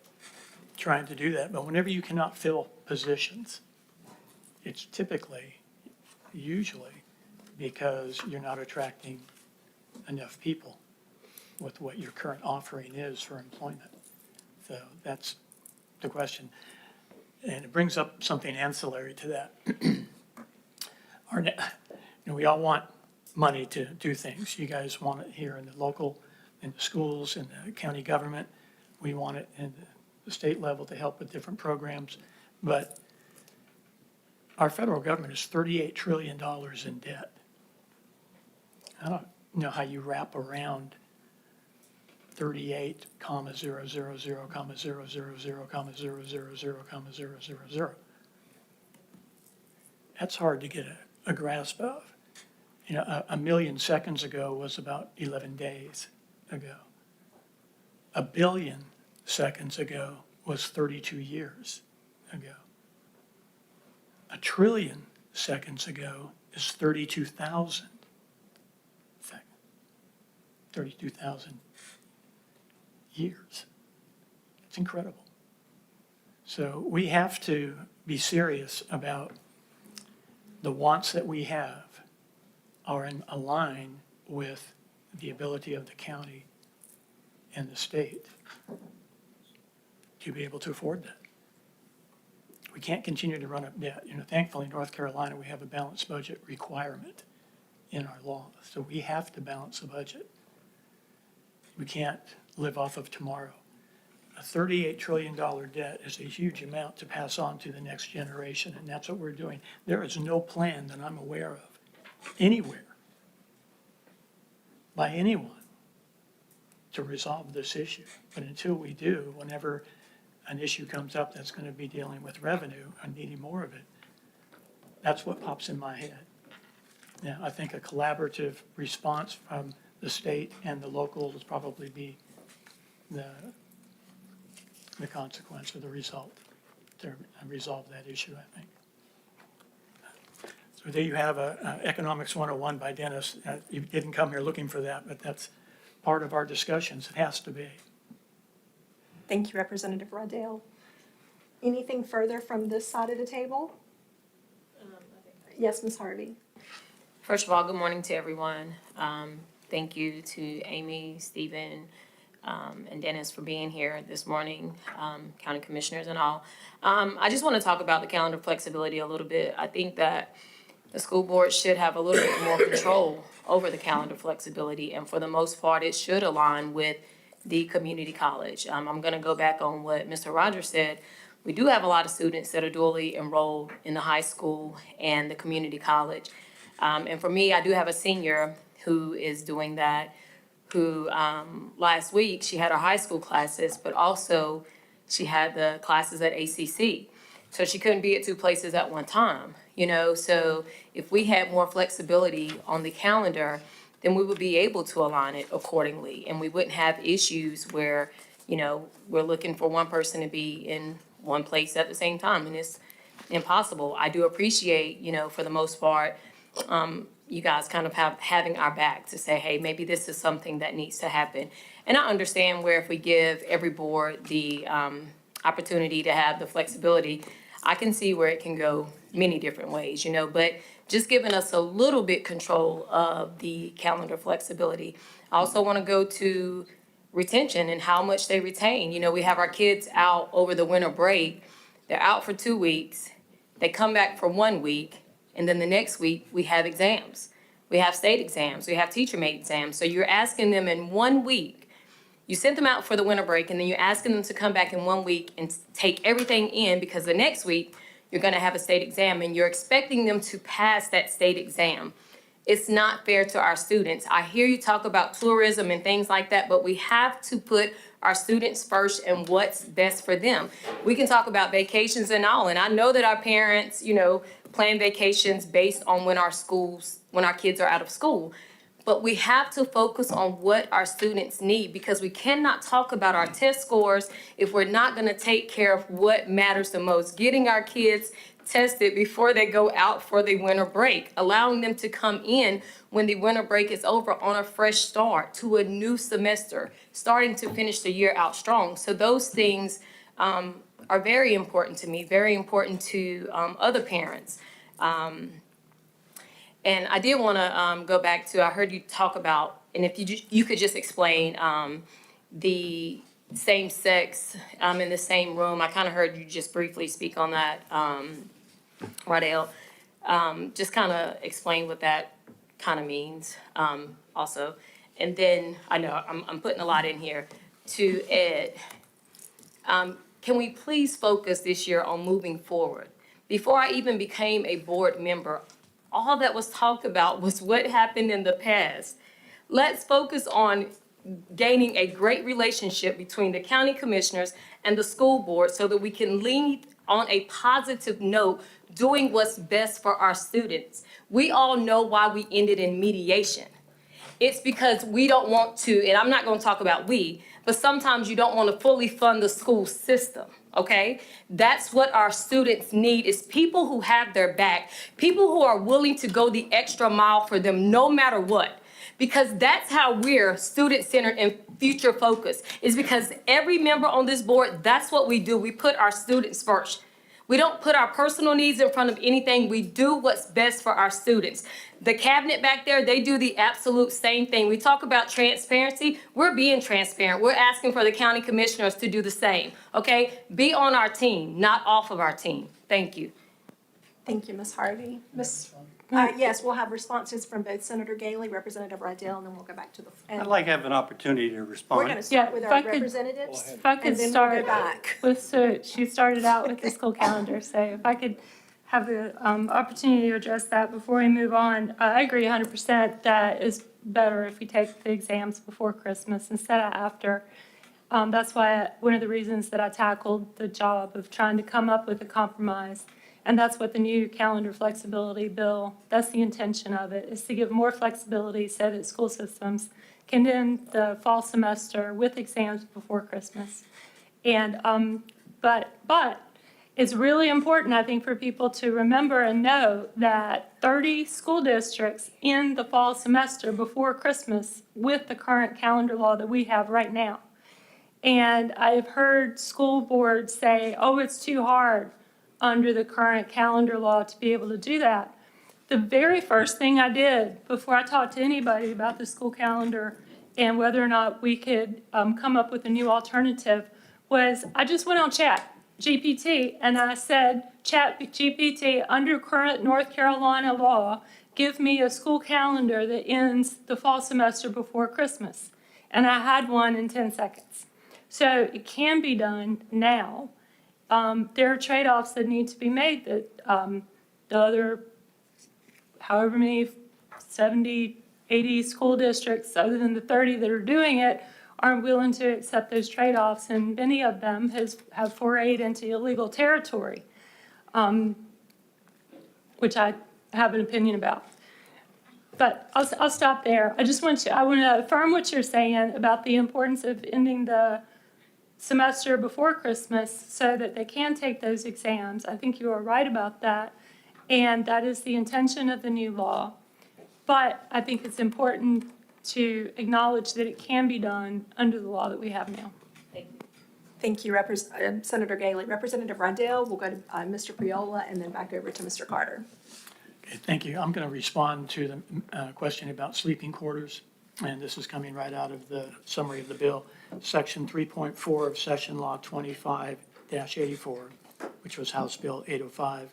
trying to do that. But whenever you cannot fill positions, it's typically, usually, because you're not attracting enough people with what your current offering is for employment. So that's the question. And it brings up something ancillary to that. We all want money to do things. You guys want it here in the local, in the schools, in the county government. We want it in the state level to help with different programs. But our federal government is $38 trillion in debt. I don't know how you wrap around 38,000,000,000,000,000,000,000. That's hard to get a grasp of. You know, a million seconds ago was about 11 days ago. A billion seconds ago was 32 years ago. A trillion seconds ago is 32,000 seconds. 32,000 years. It's incredible. So we have to be serious about the wants that we have are in line with the ability of the county and the state to be able to afford that. We can't continue to run up debt. You know, thankfully, in North Carolina, we have a balanced budget requirement in our law. So we have to balance the budget. We can't live off of tomorrow. A $38 trillion debt is a huge amount to pass on to the next generation, and that's what we're doing. There is no plan that I'm aware of anywhere by anyone to resolve this issue. But until we do, whenever an issue comes up that's going to be dealing with revenue and needing more of it, that's what pops in my head. Now, I think a collaborative response from the state and the local will probably be the consequence or the result to resolve that issue, I think. So there you have Economics 101 by Dennis. You didn't come here looking for that, but that's part of our discussions. It has to be. Thank you, Representative Waddell. Anything further from this side of the table? Yes, Ms. Harvey. First of all, good morning to everyone. Thank you to Amy, Stephen, and Dennis for being here this morning, county commissioners and all. I just want to talk about the calendar flexibility a little bit. I think that the school board should have a little bit more control over the calendar flexibility, and for the most part, it should align with the community college. I'm going to go back on what Mr. Rogers said. We do have a lot of students that are dually enrolled in the high school and the community college. And for me, I do have a senior who is doing that, who last week, she had her high school classes, but also she had the classes at ACC. So she couldn't be at two places at one time, you know? So if we had more flexibility on the calendar, then we would be able to align it accordingly. And we wouldn't have issues where, you know, we're looking for one person to be in one place at the same time, and it's impossible. I do appreciate, you know, for the most part, you guys kind of having our back to say, hey, maybe this is something that needs to happen. And I understand where if we give every board the opportunity to have the flexibility, I can see where it can go many different ways, you know, but just giving us a little bit control of the calendar flexibility. I also want to go to retention and how much they retain. You know, we have our kids out over the winter break. They're out for 2 weeks. They come back for 1 week. And then the next week, we have exams. We have state exams. We have teacher-made exams. So you're asking them in 1 week. You sent them out for the winter break, and then you're asking them to come back in 1 week and take everything in, because the next week, you're going to have a state exam, and you're expecting them to pass that state exam. It's not fair to our students. I hear you talk about tourism and things like that, but we have to put our students first and what's best for them. We can talk about vacations and all, and I know that our parents, plan vacations based on when our kids are out of school. But we have to focus on what our students need, because we cannot talk about our test scores if we're not gonna take care of what matters the most. Getting our kids tested before they go out for the winter break, allowing them to come in when the winter break is over on a fresh start to a new semester, starting to finish the year out strong. So those things are very important to me, very important to other parents. And I did want to go back to, I heard you talk about, and if you could just explain the same sex in the same room. I kind of heard you just briefly speak on that, Radell. Just kind of explain what that kind of means also. And then, I know I'm putting a lot in here, to Ed. Can we please focus this year on moving forward? Before I even became a board member, all that was talked about was what happened in the past. Let's focus on gaining a great relationship between the county commissioners and the school board so that we can lead on a positive note, doing what's best for our students. We all know why we ended in mediation. It's because we don't want to, and I'm not gonna talk about we, but sometimes you don't want to fully fund the school system, okay? That's what our students need, is people who have their back, people who are willing to go the extra mile for them no matter what. Because that's how we're student-centered and future-focused, is because every member on this board, that's what we do. We put our students first. We don't put our personal needs in front of anything. We do what's best for our students. The cabinet back there, they do the absolute same thing. We talk about transparency. We're being transparent. We're asking for the county commissioners to do the same, okay? Be on our team, not off of our team. Thank you. Thank you, Ms. Harvey. Yes, we'll have responses from both Senator Gailey, Representative Rydell, and then we'll go back to the. I'd like to have an opportunity to We're respond. going to start with if our I could- representatives, If I could and then we'll start go back. so she started out with the school calendar, so if I could have the opportunity to address that before we move on. I agree 100% that it's better if we take the exams before Christmas instead of after. That's why, one of the reasons that I tackled the job of trying to come up with a compromise. And that's what the new calendar flexibility bill, that's the intention of it, is to give more flexibility so that school systems can end the fall semester with exams before Christmas. And, but it's really important, I think, for people to remember and know that 30 school districts end the fall semester before Christmas with the current calendar law that we have right now. And I've heard school boards say, oh, it's too hard under the current calendar law to be able to do that. The very first thing I did before I talked to anybody about the school calendar and whether or not we could come up with a new alternative was I just went on ChatGPT and I said, ChatGPT, under current North Carolina law, give me a school calendar that ends the fall semester before Christmas. And I had one in 10 seconds. So it can be done now. There are trade-offs that need to be made that the other, however many, 70, 80 school districts, other than the 30 that are doing it, aren't willing to accept those trade-offs, and many of them have forayed into illegal territory, which I have an opinion about. But I'll stop there. I want to affirm what you're saying about the importance of ending the semester before Christmas so that they can take those exams. I think you are right about that, and that is the intention of the new law. But I think it's important to acknowledge that it can be done under the law that we have now. Thank you, Senator Gailey. Representative Rydell, we'll go to Mr. Priola, and then back over to Mr. Carter. Okay, thank you. I'm going to respond to the question about sleeping quarters, and this is coming right out of the summary of the bill. Section 3.4 of Session Law 25-84, which was House Bill 805,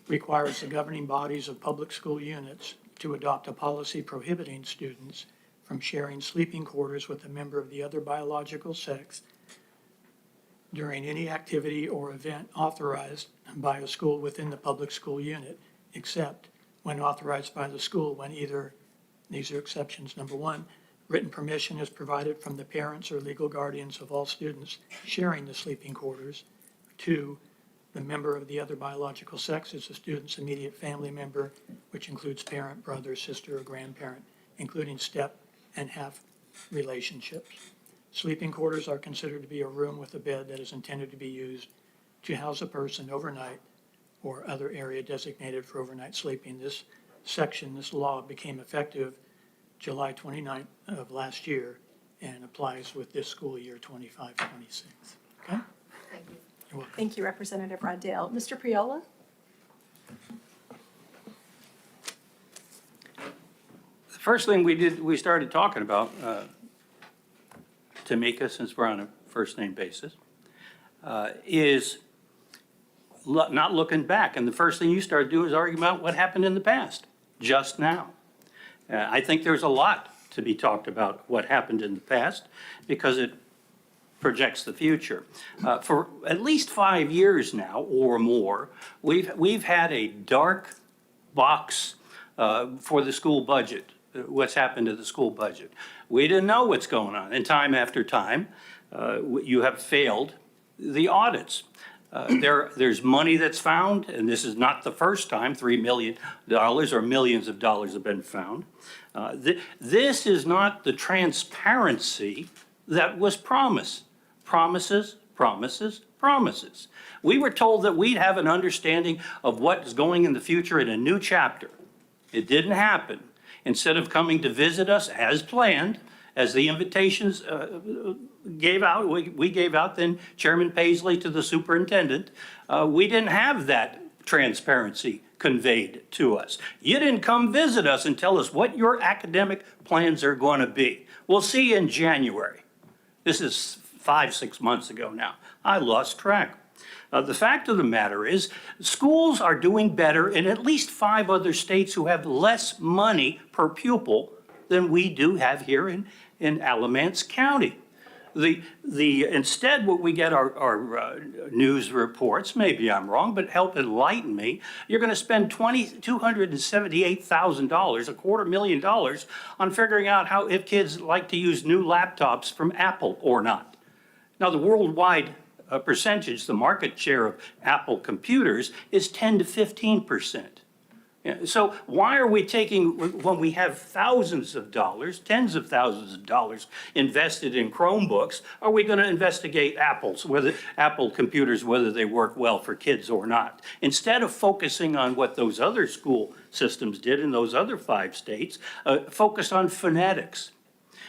requires the governing bodies of public school units to adopt a policy prohibiting students from sharing sleeping quarters with a member of the other biological sex during any activity or event authorized by a school within the public school unit, except when authorized by the school, when either, these are exceptions, number one, written permission is provided from the parents or legal guardians of all students sharing the sleeping quarters. Two, the member of the other biological sex is the student's immediate family member, which includes parent, brother, sister, or grandparent, including step and half relationships. Sleeping quarters are considered to be a room with a bed that is intended to be used to house a person overnight or other area designated for overnight sleeping. This section, this law became effective July 29th of last year and applies with this school year 25-26. Okay? You're welcome. Thank you, Representative Rydell. Mr. Priola? The first thing we started talking about, Tamika, since we're on a first name basis, is not looking back. And the first thing you started doing is arguing about what happened in the past, just now. I think there's a lot to be talked about what happened in the past because it projects the future. For at least 5 years now or more, we've had a dark box for the school budget, what's happened to the school budget. We didn't know what's going on, and time after time, you have failed the audits. There's money that's found, and this is not the first time $3 million or millions of dollars have been found. This is not the transparency that was promised. Promises, promises, promises. We were told that we'd have an understanding of what is going in the future in a new chapter. It didn't happen. Instead of coming to visit us as planned, as the invitations gave out, we gave out, then Chairman Paisley to the superintendent, we didn't have that transparency conveyed to us. You didn't come visit us and tell us what your academic plans are going to be. We'll see you in January. This is 5-6 months ago now. I lost track. The fact of the matter is, schools are doing better in at least 5 other states who have less money per pupil than we do have here in Alamance County. Instead, what we get our news reports, maybe I'm wrong, but help enlighten me, you're going to spend $278,000, $250,000, on figuring out if kids like to use new laptops from Apple or not. Now, the worldwide percentage, the market share of Apple computers is 10 to 15%. Yeah, so why are we taking, when we have thousands of dollars, tens of thousands of dollars invested in Chromebooks, are we going to investigate Apple computers, whether they work well for kids or not? Instead of focusing on what those other school systems did in those other 5 states, focus on phonetics.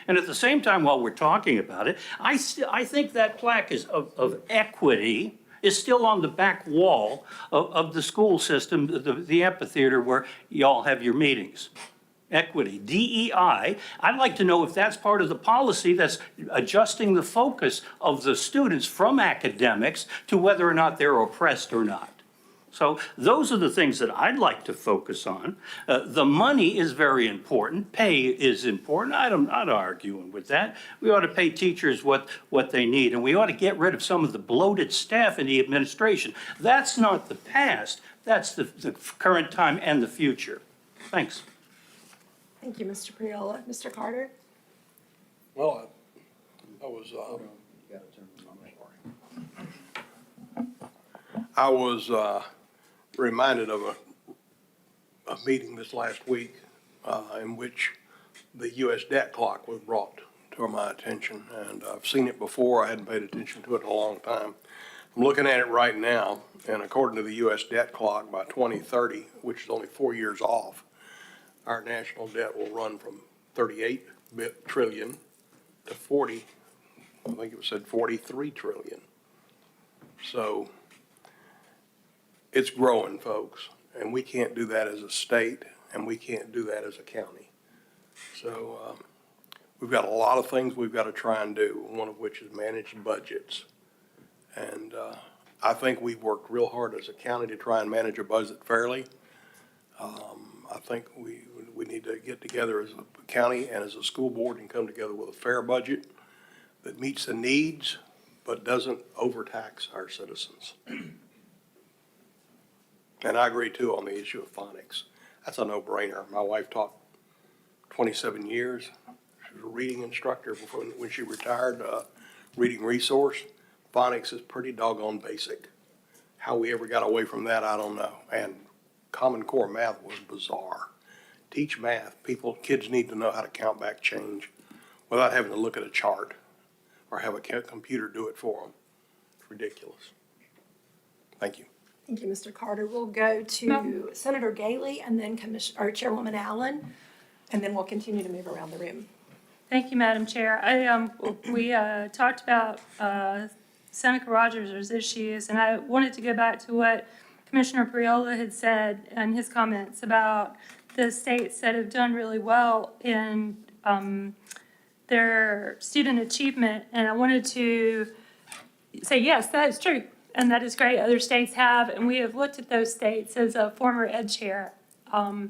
And at the same time, while we're talking about it, I think that plaque of equity is still on the back wall of the school system, the amphitheater where y'all have your meetings. Equity, DEI. I'd like to know if that's part of the policy that's adjusting the focus of the students from academics to whether or not they're oppressed or not. So those are the things that I'd like to focus on. The money is very important. Pay is important. I'm not arguing with that. We ought to pay teachers what they need, and we ought to get rid of some of the bloated staff in the administration. That's not the past. That's the current time and the future. Thanks. Thank you, Mr. Priola. Mr. Carter? Well, I was reminded of a meeting this last week in which the U.S. debt clock was brought to my attention, and I've seen it before. I hadn't paid attention to it in a long time. I'm looking at it right now, and according to the U.S. debt clock, by 2030, which is only 4 years off, our national debt will run from 38 trillion to 40, I think it was said 43 trillion. So it's growing, folks, and we can't do that as a state, and we can't do that as a county. So we've got a lot of things we've got to try and do, one of which is manage budgets. And I think we've worked real hard as a county to try and manage a budget fairly. I think we need to get together as a county and as a school board and come together with a fair budget that meets the needs but doesn't overtax our citizens. And I agree too on the issue of phonics. That's a no-brainer. My wife taught 27 years. She was a reading instructor before, when she retired, reading resource. Phonics is pretty doggone basic. How we ever got away from that, I don't know. And Common Core math was bizarre. Teach math. Kids need to know how to count back change without having to look at a chart or have a computer do it for them. It's ridiculous. Thank you. Thank you, Mr. Carter. We'll go to Senator Gailey and then Chairwoman Allen, and then we'll continue to move around the room. Thank you, Madam Chair. We talked about Seneca Rogers' issues, and I wanted to go back to what Commissioner Priola had said in his comments about the states that have done really well in their student achievement. And I wanted to say, yes, that is true, and that is great. Other states have, and we have looked at those states. As a former ed chair, I've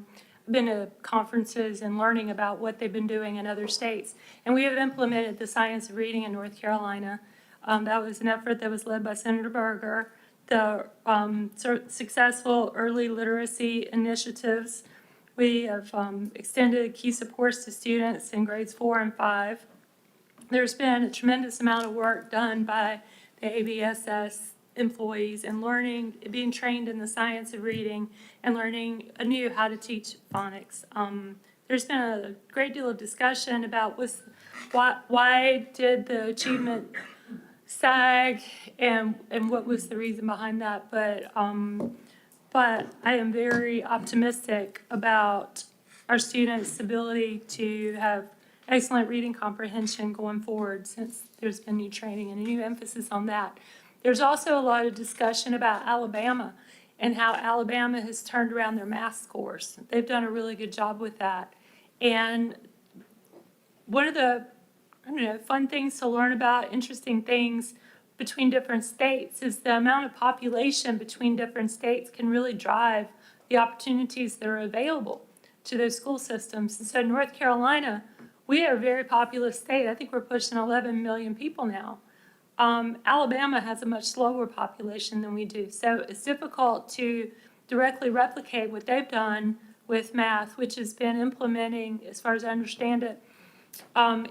been to conferences and learning about what they've been doing in other states. And we have implemented the science of reading in North Carolina. That was an effort that was led by Senator Berger. The successful early literacy initiatives. We have extended key supports to students in grades 4 and 5. There's been a tremendous amount of work done by the ABSS employees in learning, being trained in the science of reading and learning anew how to teach phonics. There's been a great deal of discussion about why did the achievement sag and what was the reason behind that. But I am very optimistic about our students' ability to have excellent reading comprehension going forward, since there's been new training and a new emphasis on that. There's also a lot of discussion about Alabama and how Alabama has turned around their math scores. They've done a really good job with that. And one of the, fun things to learn about, interesting things between different states, is the amount of population between different states can really drive the opportunities that are available to those school systems. And so North Carolina, we are a very populous state. I think we're pushing 11 million people now. Alabama has a much slower population than we do. So it's difficult to directly replicate what they've done with math, which has been implementing, as far as I understand it,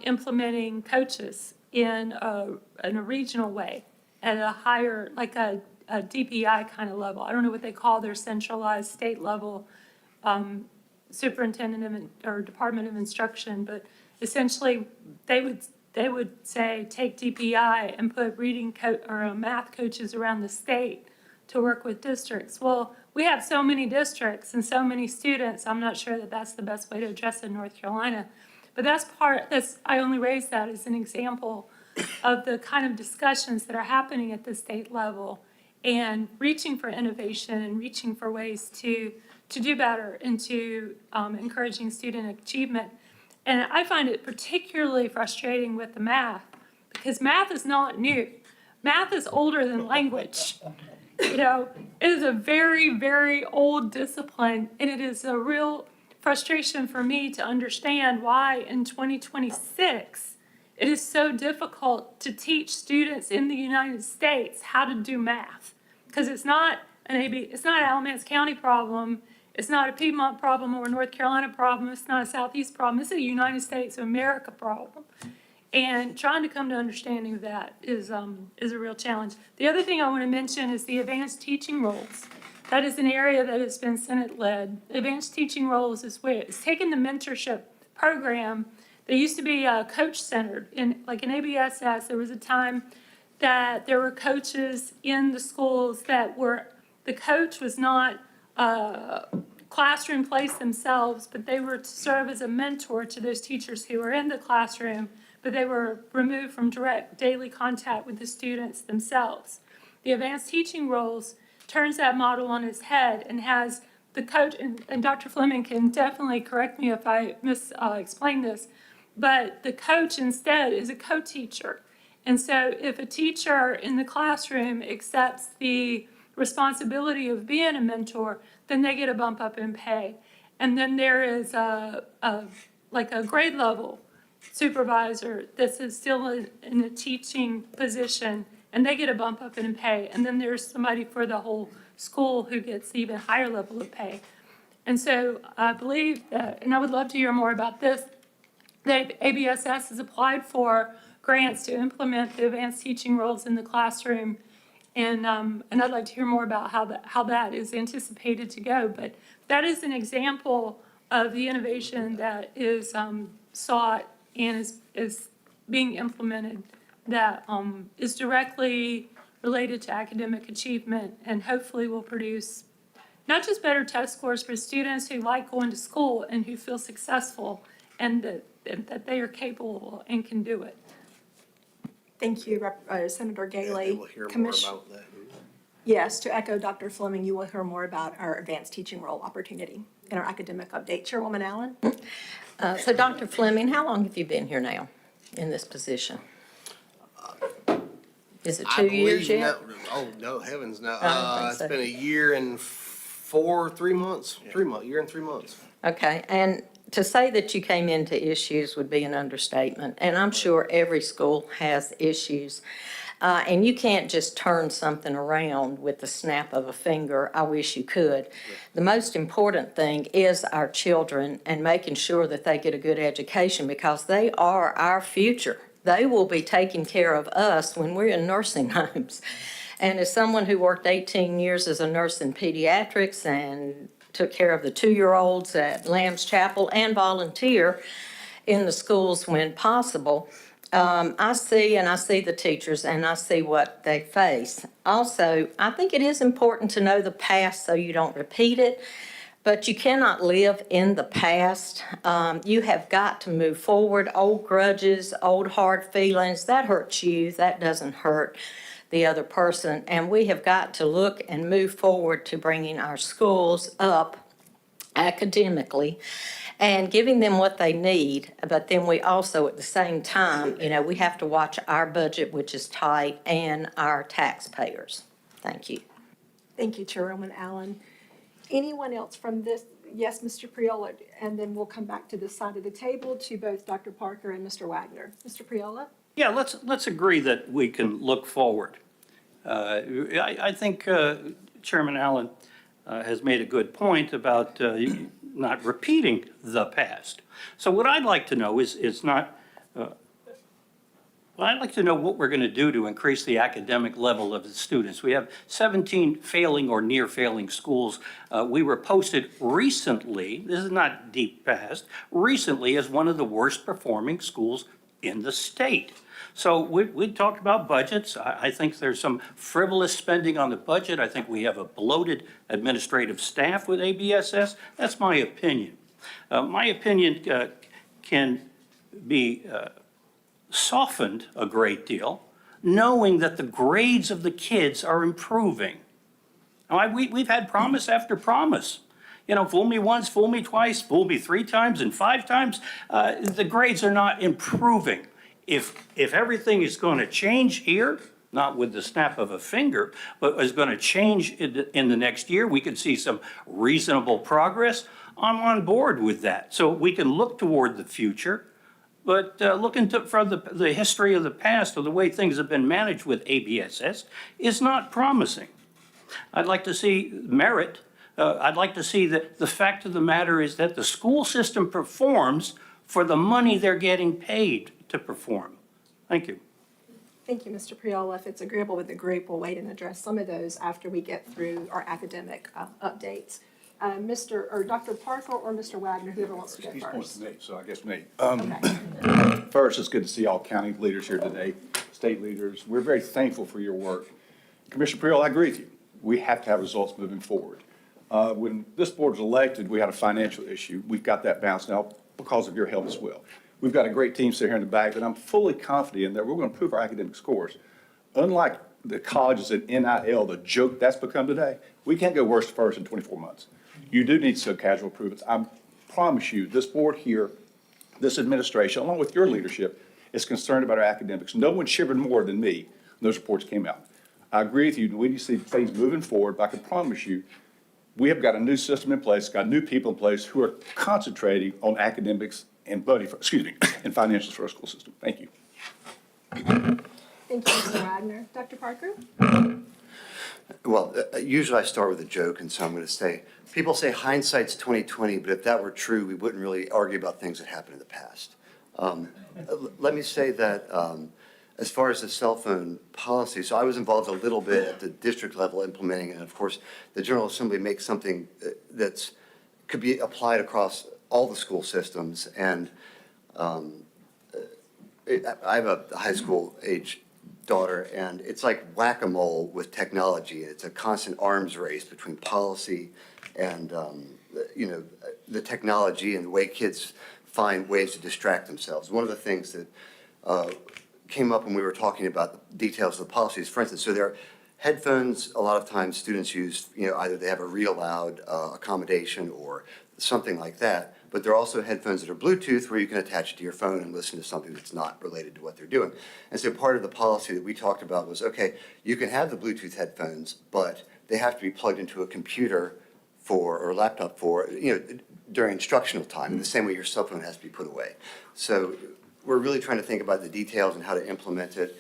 implementing coaches in a regional way at a higher, like a DPI kind of level. I don't know what they call their centralized state level superintendent or Department of Instruction, but essentially they would say take DPI and put reading or math coaches around the state to work with districts. Well, we have so many districts and so many students. I'm not sure that that's the best way to address it in North Carolina. But I only raise that as an example of the kind of discussions that are happening at the state level and reaching for innovation and reaching for ways to do better and to encouraging student achievement. And I find it particularly frustrating with the math, because math is not new. Math is older than language. It is a very, very old discipline, and it is a real frustration for me to understand why in 2026 it is so difficult to teach students in the United States how to do math. Because it's not an Alamance County problem. It's not a Piedmont problem or a North Carolina problem. It's not a Southeast problem. It's a United States of America problem. And trying to come to understanding of that is a real challenge. The other thing I want to mention is the advanced teaching roles. That is an area that has been Senate-led. Advanced teaching roles is where it's taken the mentorship program that used to be coach-centered. Like in ABSS, there was a time that there were coaches in the schools the coach was not classroom placed themselves, but they were to serve as a mentor to those teachers who were in the classroom, but they were removed from direct daily contact with the students themselves. The advanced teaching roles turns that model on its head and has the coach, and Dr. Fleming can definitely correct me if I explain this, but the coach instead is a co-teacher. And so if a teacher in the classroom accepts the responsibility of being a mentor, then they get a bump up in pay. And then there is like a grade level supervisor that's still in a teaching position, and they get a bump up in pay. And then there's somebody for the whole school who gets even higher level of pay. And so I believe that, and I would love to hear more about this, that ABSS has applied for grants to implement the advanced teaching roles in the classroom. And I'd like to hear more about how that is anticipated to go. But that is an example of the innovation that is sought and is being implemented that is directly related to academic achievement and hopefully will produce not just better test scores for students who like going to school and who feel successful and that they are capable and can do it. Thank you, Senator Gailey. We'll hear more Commission- about that. Yes, to echo Dr. Fleming, you will hear more about our advanced teaching role opportunity in our academic update. Chairwoman Allen? So Dr. Fleming, how long have you been here now in this position? Is it I 2 years believe yet? Oh, no, heavens, no. I don't think It's so. been a year and 3 months, year and 3 months. Okay, and to say that you came into issues would be an understatement, and I'm sure every school has issues. And you can't just turn something around with the snap of a finger. I wish you could. The most important thing is our children and making sure that they get a good education because they are our future. They will be taking care of us when we're in nursing homes. And as someone who worked 18 years as a nurse in pediatrics and took care of the 2-year-olds at Lamb's Chapel and volunteer in the schools when possible, I see the teachers and I see what they face. Also, I think it is important to know the past so you don't repeat it, but you cannot live in the past. You have got to move forward. Old grudges, old hard feelings, that hurts you, that doesn't hurt the other person. And we have got to look and move forward to bringing our schools up academically and giving them what they need. But then we also, at the same time, we have to watch our budget, which is tight, and our taxpayers. Thank you. Thank you, Chairwoman Allen. Anyone else from this? Yes, Mr. Priola, and then we'll come back to this side of the table to both Dr. Parker and Mr. Wagner. Mr. Priola? Yeah, let's agree that we can look forward. I think Chairman Allen has made a good point about not repeating the past. So what I'd like to know is not, I'd like to know what we're going to do to increase the academic level of the students. We have 17 failing or near failing schools. We were posted recently, this is not deep past, recently as one of the worst performing schools in the state. So we talked about budgets. I think there's some frivolous spending on the budget. I think we have a bloated administrative staff with ABSS. That's my opinion. My opinion can be softened a great deal, knowing that the grades of the kids are improving. Now, we've had promise after promise. Fool me once, fool me twice, fool me 3 times and 5 times. The grades are not improving. If everything is going to change here, not with the snap of a finger, but is going to change in the next year, we could see some reasonable progress. I'm on board with that. So we can look toward the future, but looking from the history of the past or the way things have been managed with ABSS is not promising. I'd like to see merit. I'd like to see that the fact of the matter is that the school system performs for the money they're getting paid to perform. Thank you. Thank you, Mr. Priola. If it's agreeable with the group, we'll wait and address some of those after we get through our academic updates. Dr. Parker or Mr. Wagner, whoever wants to go He's pointing first. to me, so I guess me. Okay. First, it's good to see all county leaders here today, state leaders. We're very thankful for your work. Commissioner Priol, I agree with you. We have to have results moving forward. When this board was elected, we had a financial issue. We've got that balanced now because of your help as well. We've got a great team sitting here in the back, but I'm fully confident that we're going to improve our academic scores. Unlike the colleges at NIL, the joke that's become today, we can't go worse to first in 24 months. You do need some casual improvements. I promise you, this board here, this administration, along with your leadership, is concerned about our academics. No one shivered more than me when those reports came out. I agree with you. We need to see things moving forward, but I can promise you, we have got a new system in place, got new people in place who are concentrating on academics and and financials for our school system. Thank you. Thank you, Mr. Wagner. Dr. Parker? Well, usually I start with a joke, and so I'm going to say, people say hindsight's 20/20, but if that were true, we wouldn't really argue about things that happened in the past. Let me say that as far as the cell phone policy, so I was involved a little bit at the district level implementing, and of course, the General Assembly makes something that's could be applied across all the school systems, and I have a high school age daughter, and it's like whack-a-mole with technology. It's a constant arms race between policy and, the technology and the way kids find ways to distract themselves. One of the things that came up when we were talking about the details of the policies, for instance, so there are headphones, a lot of times students use, either they have a read aloud accommodation or something like that, but there are also headphones that are Bluetooth where you can attach it to your phone and listen to something that's not related to what they're doing. And so part of the policy that we talked about was, okay, you can have the Bluetooth headphones, but they have to be plugged into a computer or laptop during instructional time, in the same way your cell phone has to be put away. So we're really trying to think about the details and how to implement it.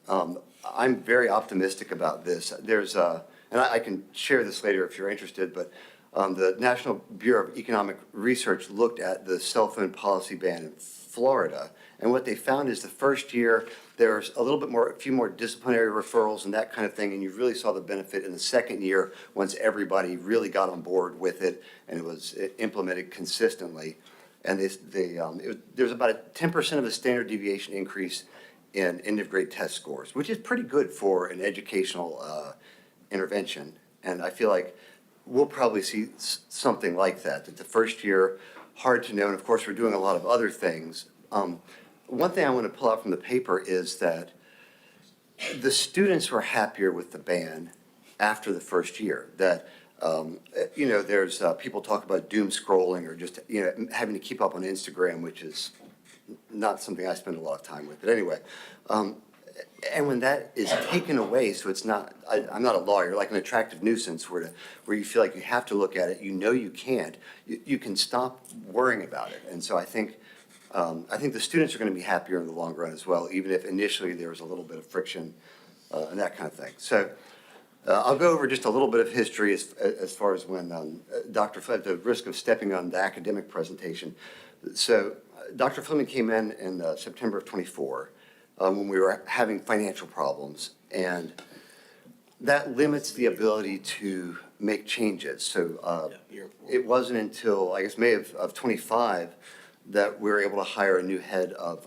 I'm very optimistic about this. And I can share this later if you're interested, but the National Bureau of Economic Research looked at the cell phone policy ban in Florida, and what they found is the first year there's a few more disciplinary referrals and that kind of thing, and you really saw the benefit in the second year once everybody really got on board with it and it was implemented consistently. And there's about a 10% of a standard deviation increase in end of grade test scores, which is pretty good for an educational intervention. And I feel like we'll probably see something like that the first year, hard to know, and of course, we're doing a lot of other things. One thing I want to pull out from the paper is that the students were happier with the ban after the first year. That, there's, people talk about doom scrolling or just, having to keep up on Instagram, which is not something I spend a lot of time with, but anyway. And when that is taken away, so it's not, I'm not a lawyer, like an attractive nuisance where you feel like you have to look at it, you can't, you can stop worrying about it. And so I think the students are going to be happier in the long run as well, even if initially there was a little bit of friction and that kind of thing. So I'll go over just a little bit of history as far as when Dr. Fleming, at the risk of stepping on the academic presentation. So Dr. Fleming came in September of '24. When we were having financial problems, and that limits the ability to make changes. So it wasn't until, I guess, May of '25 that we were able to hire a new head of,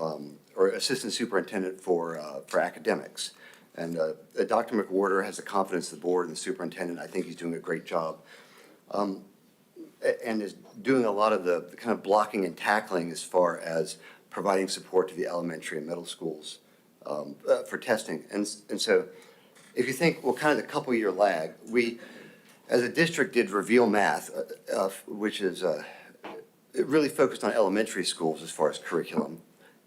or assistant superintendent for academics. And Dr. McWhorter has the confidence of the board and the superintendent. I think he's doing a great job. And is doing a lot of the kind of blocking and tackling as far as providing support to the elementary and middle schools for testing. And so if you think, well, kind of the couple-year lag, we, as a district, did Reveal Math, which is it really focused on elementary schools as far as curriculum.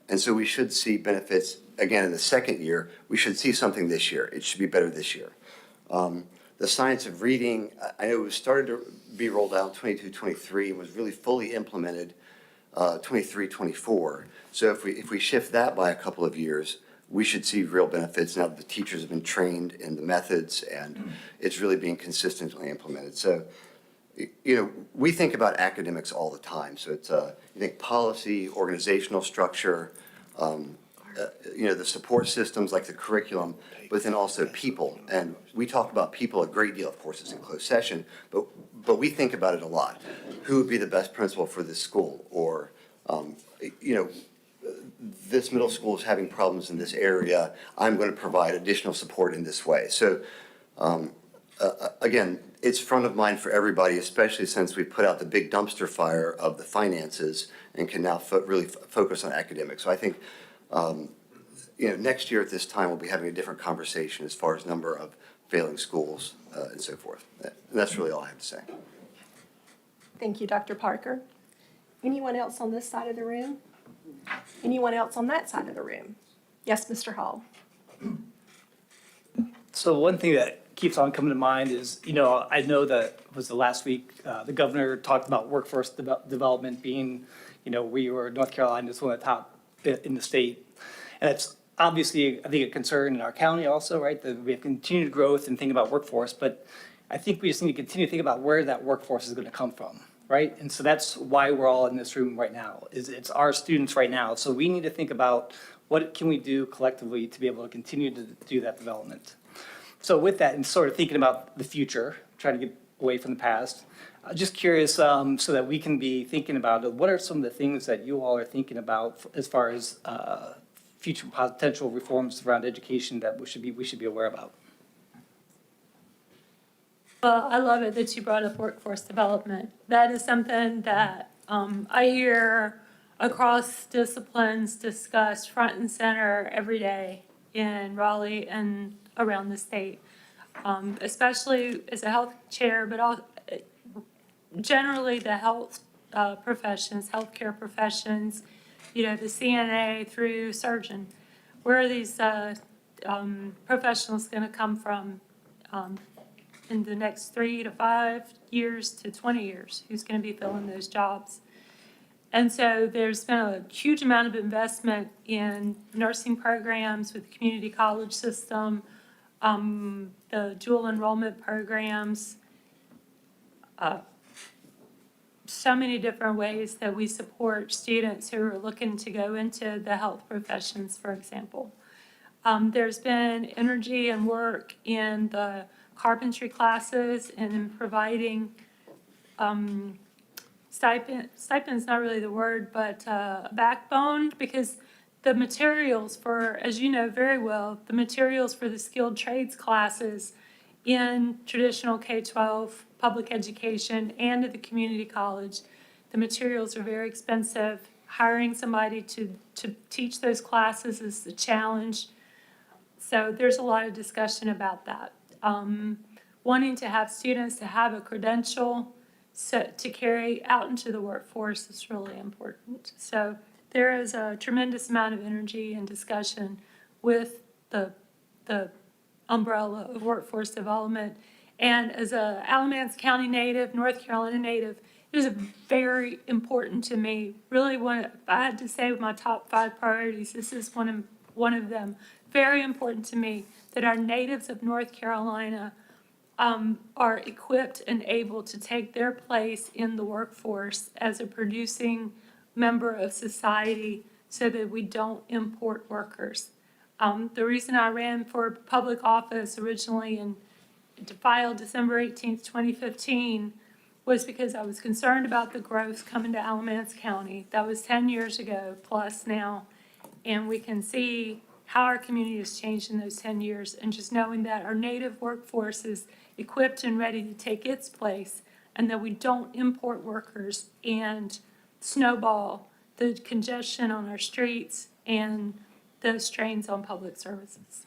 And so we should see benefits, again, in the second year. We should see something this year. It should be better this year. The science of reading, I know it was started to be rolled out in '22-23 and was really fully implemented '23-24. So if we shift that by a couple of years, we should see real benefits now that the teachers have been trained in the methods and it's really being consistently implemented. So, we think about academics all the time. So it's, you think policy, organizational structure, the support systems like the curriculum, but then also people. And we talk about people a great deal, of course, it's in closed session, but we think about it a lot. Who would be the best principal for this school? Or, this middle school is having problems in this area. I'm going to provide additional support in this way. So, again, it's front of mind for everybody, especially since we put out the big dumpster fire of the finances and can now really focus on academics. So I think, next year at this time, we'll be having a different conversation as far as number of failing schools and so forth. And that's really all I have to say. Thank you, Dr. Parker. Anyone else on this side of the room? Anyone else on that side of the room? Yes, Mr. Hall. So one thing that keeps on coming to mind is, I know that was the last week, the governor talked about workforce development being, we were North Carolina is one of the top in the state. And it's obviously, I think a concern in our county also, right, that we have continued growth and think about workforce, but I think we just need to continue to think about where that workforce is gonna come from, right? And so that's why we're all in this room right now, is it's our students right now. So we need to think about what can we do collectively to be able to continue to do that development. So with that, and sort of thinking about the future, trying to get away from the past, just curious, so that we can be thinking about what are some of the things that you all are thinking about as far as future potential reforms around education that we should be aware about? Well, I love it that you brought up workforce development. That is something that I hear across disciplines discussed front and center every day in Raleigh and around the state, especially as a health chair, but also generally the health professions, healthcare professions, the CNA through surgeon. Where are these professionals going to come from in the next 3 to 5 years to 20 years? Who's going to be filling those jobs? And so there's been a huge amount of investment in nursing programs with the community college system, the dual enrollment programs, so many different ways that we support students who are looking to go into the health professions, for example. There's been energy and work in the carpentry classes and in providing stipend's not really the word, but backbone, because the materials for, as you know very well, the materials for the skilled trades classes in traditional K-12 public education and at the community college, the materials are very expensive. Hiring somebody to teach those classes is the challenge. So there's a lot of discussion about that. Wanting to have students to have a credential to carry out into the workforce is really important. So there is a tremendous amount of energy and discussion with the umbrella of workforce development. And as a Alamance County native, North Carolina native, it is very important to me. Really, if I had to say my top 5 priorities, this is one of them. Very important to me that our natives of North Carolina are equipped and able to take their place in the workforce as a producing member of society so that we don't import workers. The reason I ran for public office originally and filed December 18th, 2015 was because I was concerned about the growth coming to Alamance County. That was 10 years ago plus now. And we can see how our community has changed in those 10 years. And just knowing that our native workforce is equipped and ready to take its place and that we don't import workers and snowball the congestion on our streets and the strains on public services.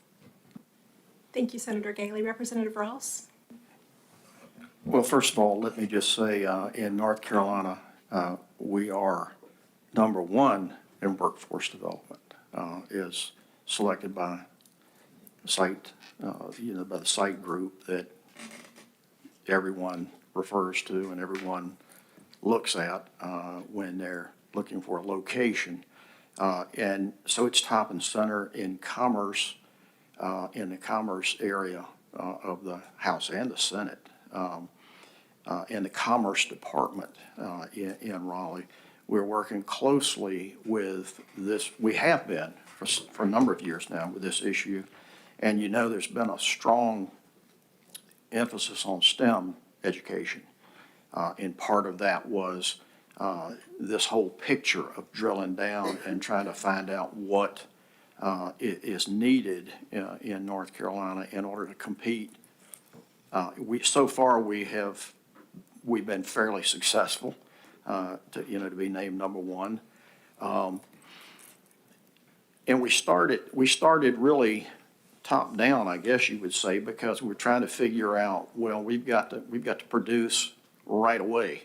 Thank you, Senator Gailey. Representative Ross? Well, first of all, let me just say, in North Carolina, we are number 1 in workforce development, is selected by site, by the site group that everyone refers to and everyone looks at when they're looking for a location. And so it's top and center in commerce, in the commerce area of the House and the Senate, and the Commerce Department in Raleigh. We're working closely with this, we have been for a number of years now with this issue. And there's been a strong emphasis on STEM education. And part of that was this whole picture of drilling down and trying to find out what is needed in North Carolina in order to compete. So far we've been fairly successful to be named number 1. And we started really top down, I guess you would say, because we're trying to figure out, well, we've got to produce right away.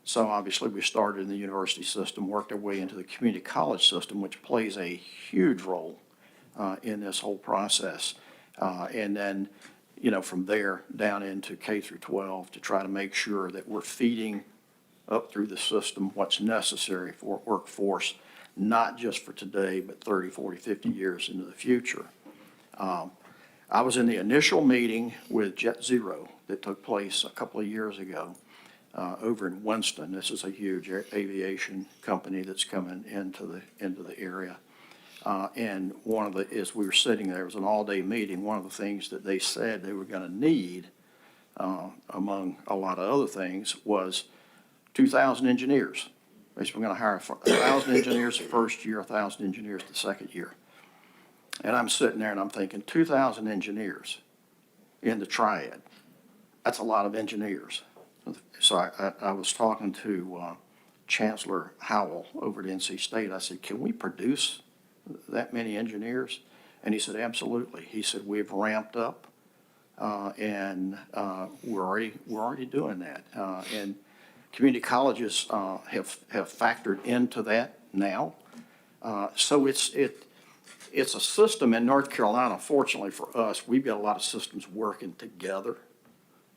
So obviously we started in the university system, worked our way into the community college system, which plays a huge role in this whole process. And then, from there down into K through 12 to try to make sure that we're feeding up through the system what's necessary for workforce not just for today, but 30, 40, 50 years into the future. I was in the initial meeting with Jet Zero that took place a couple of years ago over in Winston. This is a huge aviation company that's coming into the area. And as we were sitting there, it was an all-day meeting, one of the things that they said they were going to need, among a lot of other things, was 2,000 engineers. They said we're going to hire 1,000 engineers the first year, 1,000 engineers the second year. And I'm sitting there and I'm thinking, 2,000 engineers in the triad, that's a lot of engineers. So I was talking to Chancellor Howell over at NC State. I said, can we produce that many engineers? And he said, absolutely. He said, we've ramped up and we're already doing that. And community colleges have factored into that now. So it's a system in North Carolina. Fortunately for us, we've got a lot of systems working together.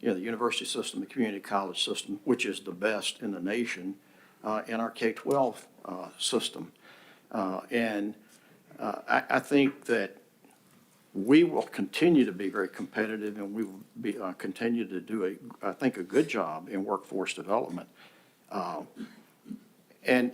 You know, the university system, the community college system, which is the best in the nation, and our K-12 system. I think that we will continue to be very competitive, and we will be, continue to do I think, a good job in workforce development. And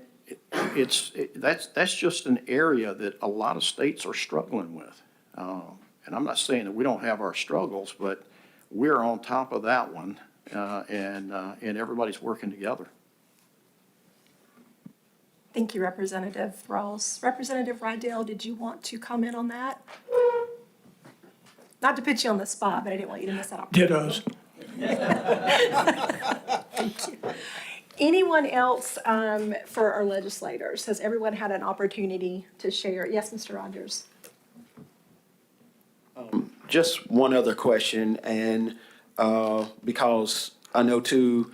that's just an area that a lot of states are struggling with. And I'm not saying that we don't have our struggles, but we're on top of that one, and everybody's working together. Thank you, Representative Rawls. Representative Rydell, did you want to comment on that? Not to put you on the spot, but I didn't want you to miss that opportunity. Dittos. Thank you. Anyone else for our legislators? Has everyone had an opportunity to share? Yes, Mr. Rogers. Just one other question, and because I know too,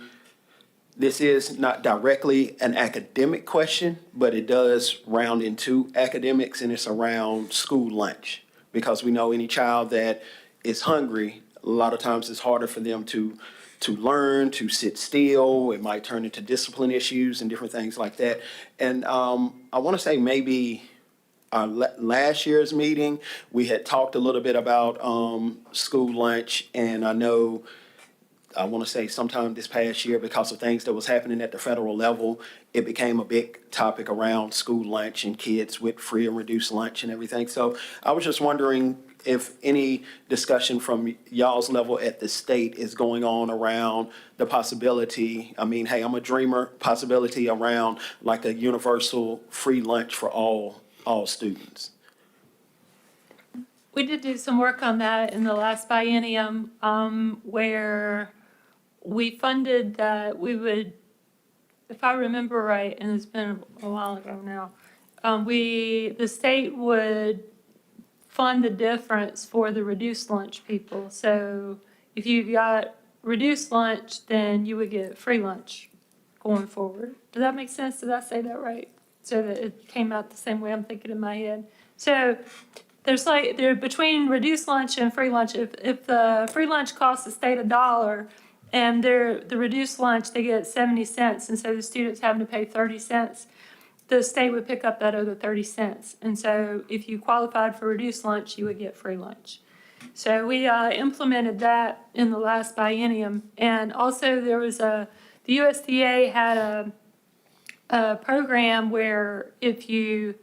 this is not directly an academic question, but it does round into academics, and it's around school lunch. Because we know any child that is hungry, a lot of times it's harder for them to learn, to sit still. It might turn into discipline issues and different things like that. And I want to say maybe our last year's meeting, we had talked a little bit about school lunch, and I want to say sometime this past year, because of things that was happening at the federal level, it became a big topic around school lunch and kids with free and reduced lunch and everything. So I was just wondering if any discussion from y'all's level at the state is going on around the possibility, I mean, hey, I'm a dreamer, possibility around like a universal free lunch for all students. We did do some work on that in the last biennium, where we funded that we would, if I remember right, and it's been a while ago now, the state would fund the difference for the reduced lunch people. So if you got reduced lunch, then you would get free lunch going forward. Does that make sense? Did I say that right? So that it came out the same way I'm thinking in my head. So there between reduced lunch and free lunch, if the free lunch costs the state $1 and the reduced lunch, they get 70 cents, and so the student's having to pay 30 cents, the state would pick up that other 30 cents. And so if you qualified for reduced lunch, you would get free lunch. So we implemented that in the last biennium. And also there was the USDA had a program where if you,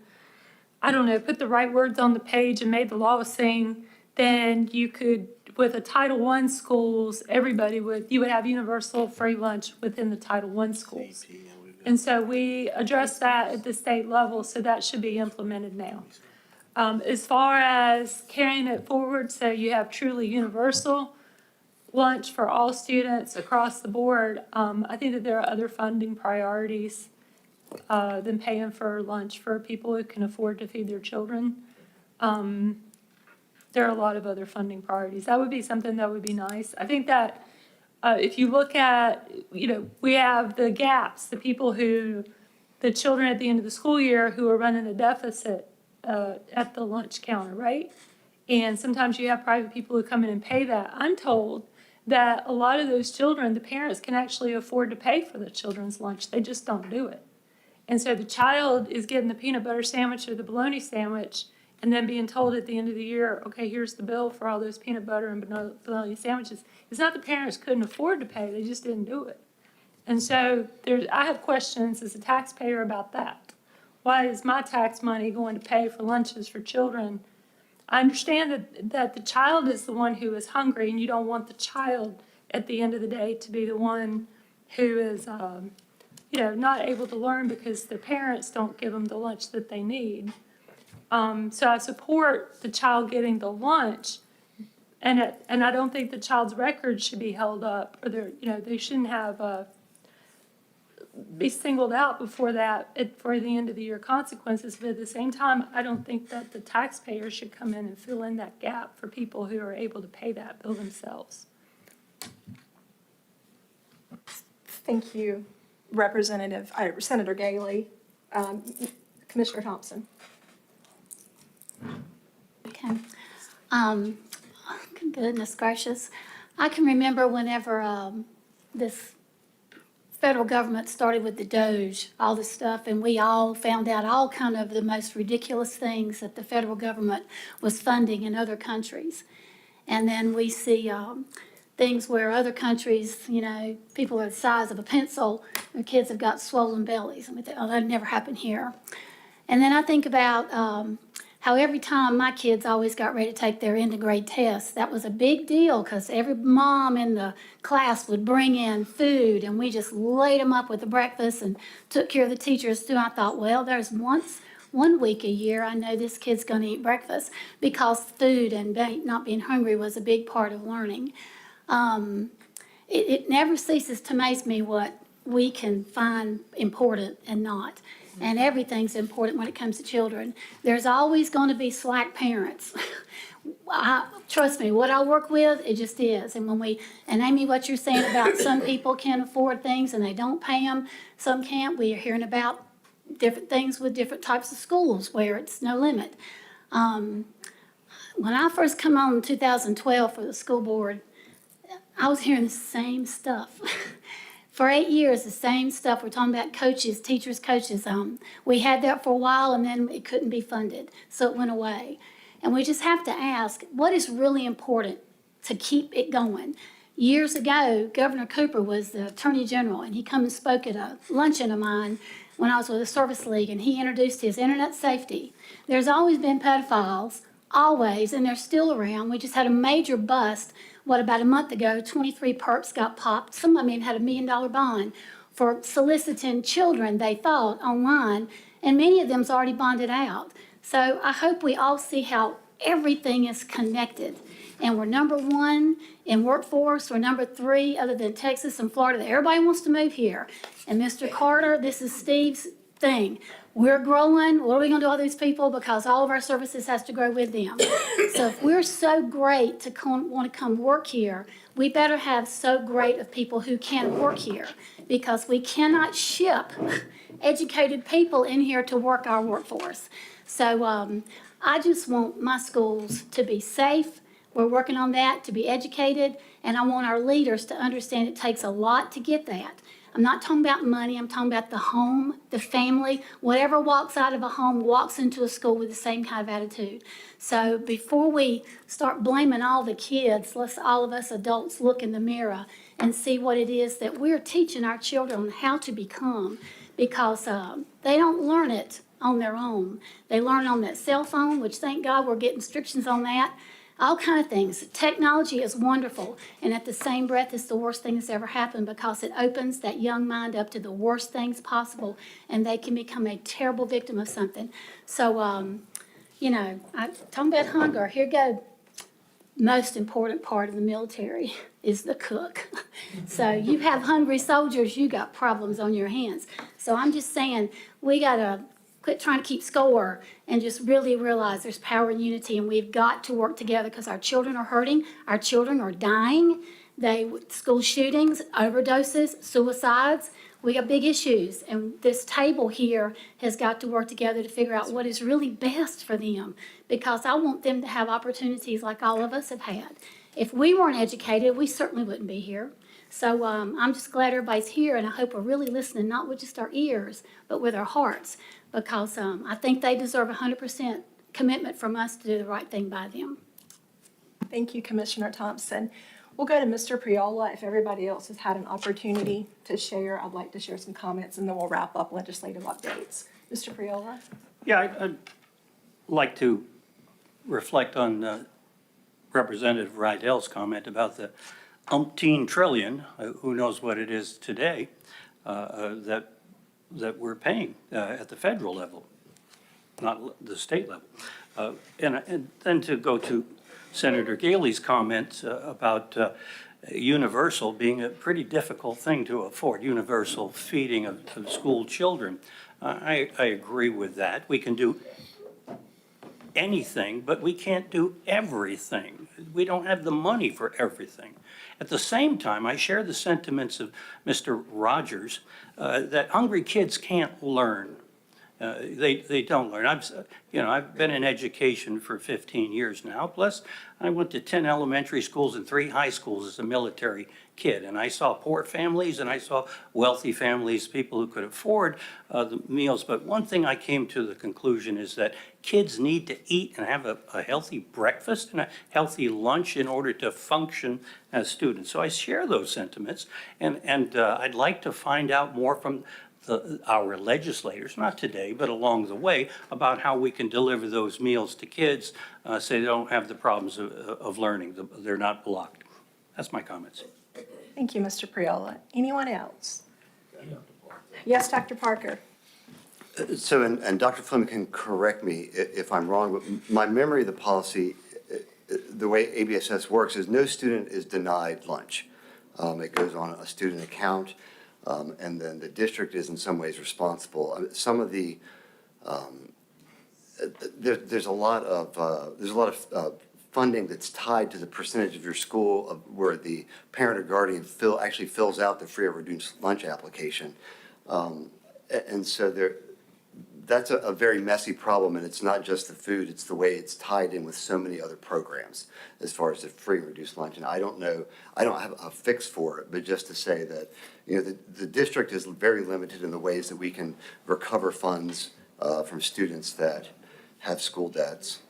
I don't know, put the right words on the page and made the law sing, then you could, with the Title I schools, you would have universal free lunch within the Title I schools. And so we addressed that at the state level, so that should be implemented now. As far as carrying it forward, so you have truly universal lunch for all students across the board, I think that there are other funding priorities than paying for lunch for people who can afford to feed their children. There are a lot of other funding priorities. That would be something that would be nice. I think that if you look at, we have the gaps, the children at the end of the school year who are running a deficit at the lunch counter, right? And sometimes you have private people who come in and pay that. I'm told that a lot of those children, the parents can actually afford to pay for the children's lunch. They just don't do it. And so the child is getting the peanut butter sandwich or the bologna sandwich and then being told at the end of the year, okay, here's the bill for all those peanut butter and bologna sandwiches. It's not the parents couldn't afford to pay, they just didn't do it. And so I have questions as a taxpayer about that. Why is my tax money going to pay for lunches for children? I understand that the child is the one who is hungry, and you don't want the child at the end of the day to be the one who is, not able to learn because the parents don't give them the lunch that they need. So I support the child getting the lunch, and I don't think the child's record should be held up, or they shouldn't have be singled out before for the end of the year consequences. But at the same time, I don't think that the taxpayer should come in and fill in that gap for people who are able to pay that bill themselves. Thank you, Senator Gailey. Commissioner Thompson. Okay. Goodness gracious. I can remember whenever this federal government started with the Doge, all this stuff, and we all found out all kind of the most ridiculous things that the federal government was funding in other countries. And then we see things where other countries, people are the size of a pencil, their kids have got swollen bellies. And we think, oh, that'd never happen here. And then I think about how every time my kids always got ready to take their end of grade tests, that was a big deal because every mom in the class would bring in food and we just laid them up with the breakfast and took care of the teachers too. I thought, well, there's one week a year I know this kid's going to eat breakfast because food and not being hungry was a big part of learning. It never ceases to amaze me what we can find important and not. And everything's important when it comes to children. There's always going to be slack parents. Trust me, what I work with, it just is. And Amy, what you're saying about some people can't afford things and they don't pay them, some can't. We are hearing about different things with different types of schools where it's no limit. When I first come on in 2012 for the school board, I was hearing the same stuff. For 8 years, the same stuff. We're talking about coaches, teachers, coaches. We had that for a while, and then it couldn't be funded, so it went away. And we just have to ask, what is really important to keep it going? Years ago, Governor Cooper was the Attorney General, and he come and spoke at a luncheon of mine when I was with the Service League, and he introduced his internet safety. There's always been pedophiles, always, and they're still around. We just had a major bust. About a month ago, 23 perps got popped. Some of them even had $1 million bond for soliciting children, they thought, online, and many of them's already bonded out. So I hope we all see how everything is connected. And we're number one in workforce. We're number 3, other than Texas and Florida. Everybody wants to move here. And Mr. Carter, this is Steve's thing. We're growing. What are we going to do with all these people? Because all of our services has to grow with them. So if we're so great to want to come work here, we better have so great of people who can work here, because we cannot ship educated people in here to work our workforce. So I just want my schools to be safe. We're working on that, to be educated, and I want our leaders to understand it takes a lot to get that. I'm not talking about money, I'm talking about the home, the family. Whatever walks out of a home walks into a school with the same kind of attitude. So before we start blaming all the kids, let's all of us adults look in the mirror and see what it is that we're teaching our children on how to become, because they don't learn it on their own. They learn on that cell phone, which thank God we're getting restrictions on that. All kind of things. Technology is wonderful, and at the same breath, it's the worst thing that's ever happened, because it opens that young mind up to the worst things possible, and they can become a terrible victim of something. So, I'm talking about hunger. Here you go. Most important part of the military is the cook. So you have hungry soldiers, you got problems on your hands. So I'm just saying, we got to quit trying to keep score and just really realize there's power in unity, and we've got to work together, because our children are hurting, our children are dying. School shootings, overdoses, suicides, we got big issues, and this table here has got to work together to figure out what is really best for them, because I want them to have opportunities like all of us have had. If we weren't educated, we certainly wouldn't be here. So I'm just glad everybody's here, and I hope we're really listening, not with just our ears, but with our hearts, because I think they deserve 100% commitment from us to do the right thing by them. Thank you, Commissioner Thompson. We'll go to Mr. Priola. If everybody else has had an opportunity to share, I'd like to share some comments, and then we'll wrap up legislative updates. Mr. Priola? Yeah, I'd like to reflect on Representative Rydell's comment about the umpteen trillion, who knows what it is today, that we're paying at the federal level, not the state level. And then to go to Senator Galey's comments about universal being a pretty difficult thing to afford, universal feeding of school children. I agree with that. We can do anything, but we can't do everything. We don't have the money for everything. At the same time, I share the sentiments of Mr. Rogers that hungry kids can't learn. They don't learn. I've been in education for 15 years now. Plus, I went to 10 elementary schools and 3 high schools as a military kid. And I saw poor families and I saw wealthy families, people who could afford the meals. But one thing I came to the conclusion is that kids need to eat and have a healthy breakfast and a healthy lunch in order to function as students. So I share those sentiments. And I'd like to find out more from our legislators, not today, but along the way, about how we can deliver those meals to kids so they don't have the problems of learning. They're not blocked. That's my comments. Thank you, Mr. Priola. Anyone else? Yes, Dr. Parker? So, and Dr. Fleming can correct me if I'm wrong, but my memory of the policy, the way ABSS works is no student is denied lunch. It goes on a student account. And then the district is in some ways responsible. Some of the there's a lot of funding that's tied to the percentage of your school where the parent or guardian actually fills out the free or reduced lunch application, and so that's a very messy problem, and it's not just the food, it's the way it's tied in with so many other programs as far as the free and reduced lunch. And I don't have a fix for it, but just to say that, the district is very limited in the ways that we can recover funds from students that have school debts,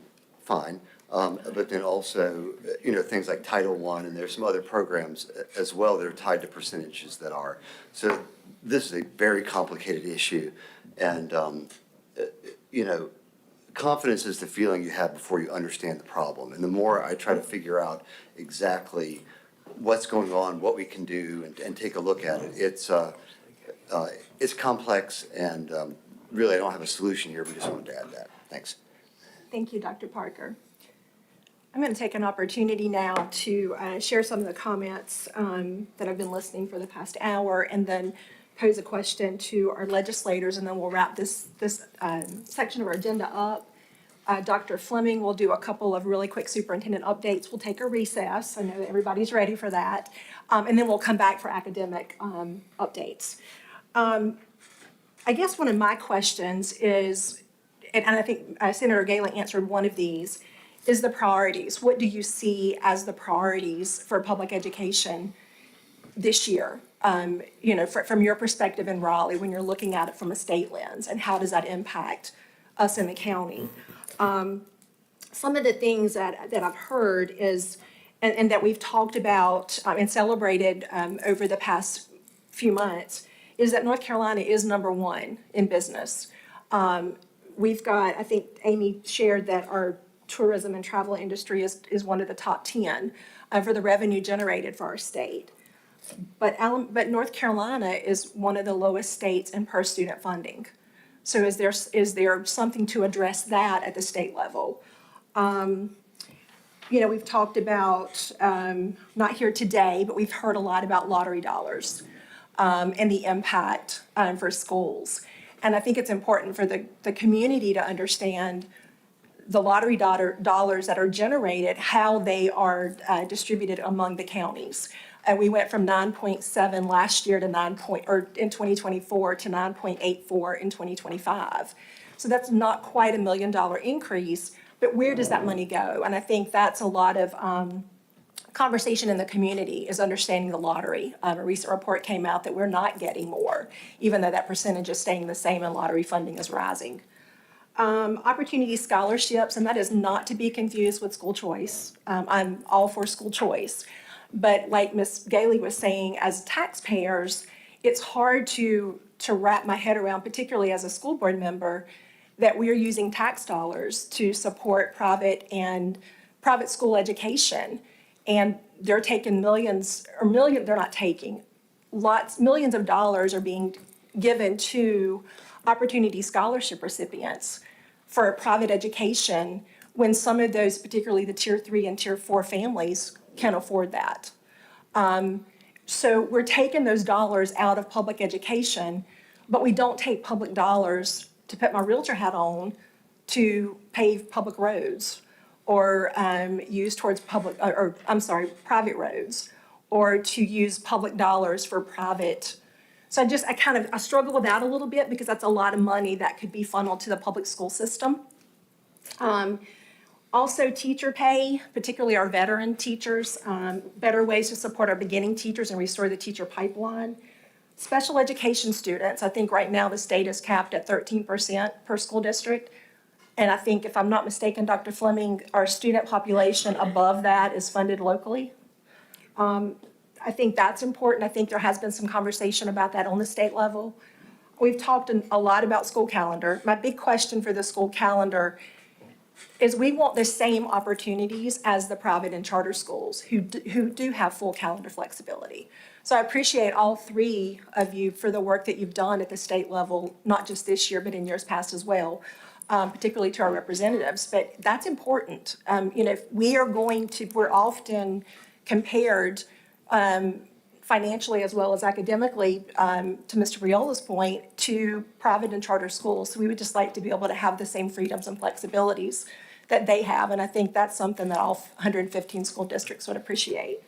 fine. But then also, things like Title I, and there's some other programs as well that are tied to percentages that are. So this is a very complicated issue. And, confidence is the feeling you have before you understand the problem. And the more I try to figure out exactly what's going on, what we can do, and take a look at it, it's complex, and really I don't have a solution here, but just wanted to add that. Thanks. Thank you, Dr. Parker. I'm going to take an opportunity now to share some of the comments that I've been listening for the past hour, and then pose a question to our legislators, and then we'll wrap this section of our agenda up. Dr. Fleming will do a couple of really quick superintendent updates. We'll take a recess. I know that everybody's ready for that. And then we'll come back for academic updates. I guess one of my questions is, and I think Senator Galey answered one of these, is the priorities. What do you see as the priorities for public education this year? From your perspective in Raleigh, when you're looking at it from a state lens, and how does that impact us in the county? Some of the things that I've heard is, and that we've talked about and celebrated over the past few months, is that North Carolina is #1 in business. We've got, I think Amy shared that our tourism and travel industry is one of the top 10 for the revenue generated for our state. But North Carolina is one of the lowest states in per student funding. So is there something to address that at the state level? We've talked about, not here today, but we've heard a lot about lottery dollars and the impact for schools. And I think it's important for the community to understand the lottery dollars that are generated, how they are distributed among the counties. We went from 9.7 last year to in 2024 to 9.84 in 2025. So that's not quite $1 million increase, but where does that money go? And I think that's a lot of conversation in the community is understanding the lottery. A recent report came out that we're not getting more, even though that percentage is staying the same and lottery funding is rising. Opportunity scholarships, and that is not to be confused with school choice. I'm all for school choice. But like Ms. Gailey was saying, as taxpayers, it's hard to wrap my head around, particularly as a school board member, that we are using tax dollars to support private school education. And they're taking they're not taking, millions of dollars are being given to opportunity scholarship recipients for private education when some of those, particularly the tier 3 and tier 4 families, can't afford that. So we're taking those dollars out of public education, but we don't take public dollars, to put my realtor hat on, to pave public roads or use towards private roads, or to use public dollars for private. So I struggle with that a little bit because that's a lot of money that could be funneled to the public school system. Also, teacher pay, particularly our veteran teachers, better ways to support our beginning teachers and restore the teacher pipeline. Special education students, I think right now the state is capped at 13% per school district. And I think, if I'm not mistaken, Dr. Fleming, our student population above that is funded locally. I think that's important. I think there has been some conversation about that on the state level. We've talked a lot about school calendar. My big question for the school calendar is we want the same opportunities as the private and charter schools who do have full calendar flexibility. So I appreciate all three of you for the work that you've done at the state level, not just this year, but in years past as well, particularly to our representatives. But that's important. We're often compared financially as well as academically, to Mr. Briola's point, to private and charter schools. So we would just like to be able to have the same freedoms and flexibilities that they have. And I think that's something that all 115 school districts would appreciate.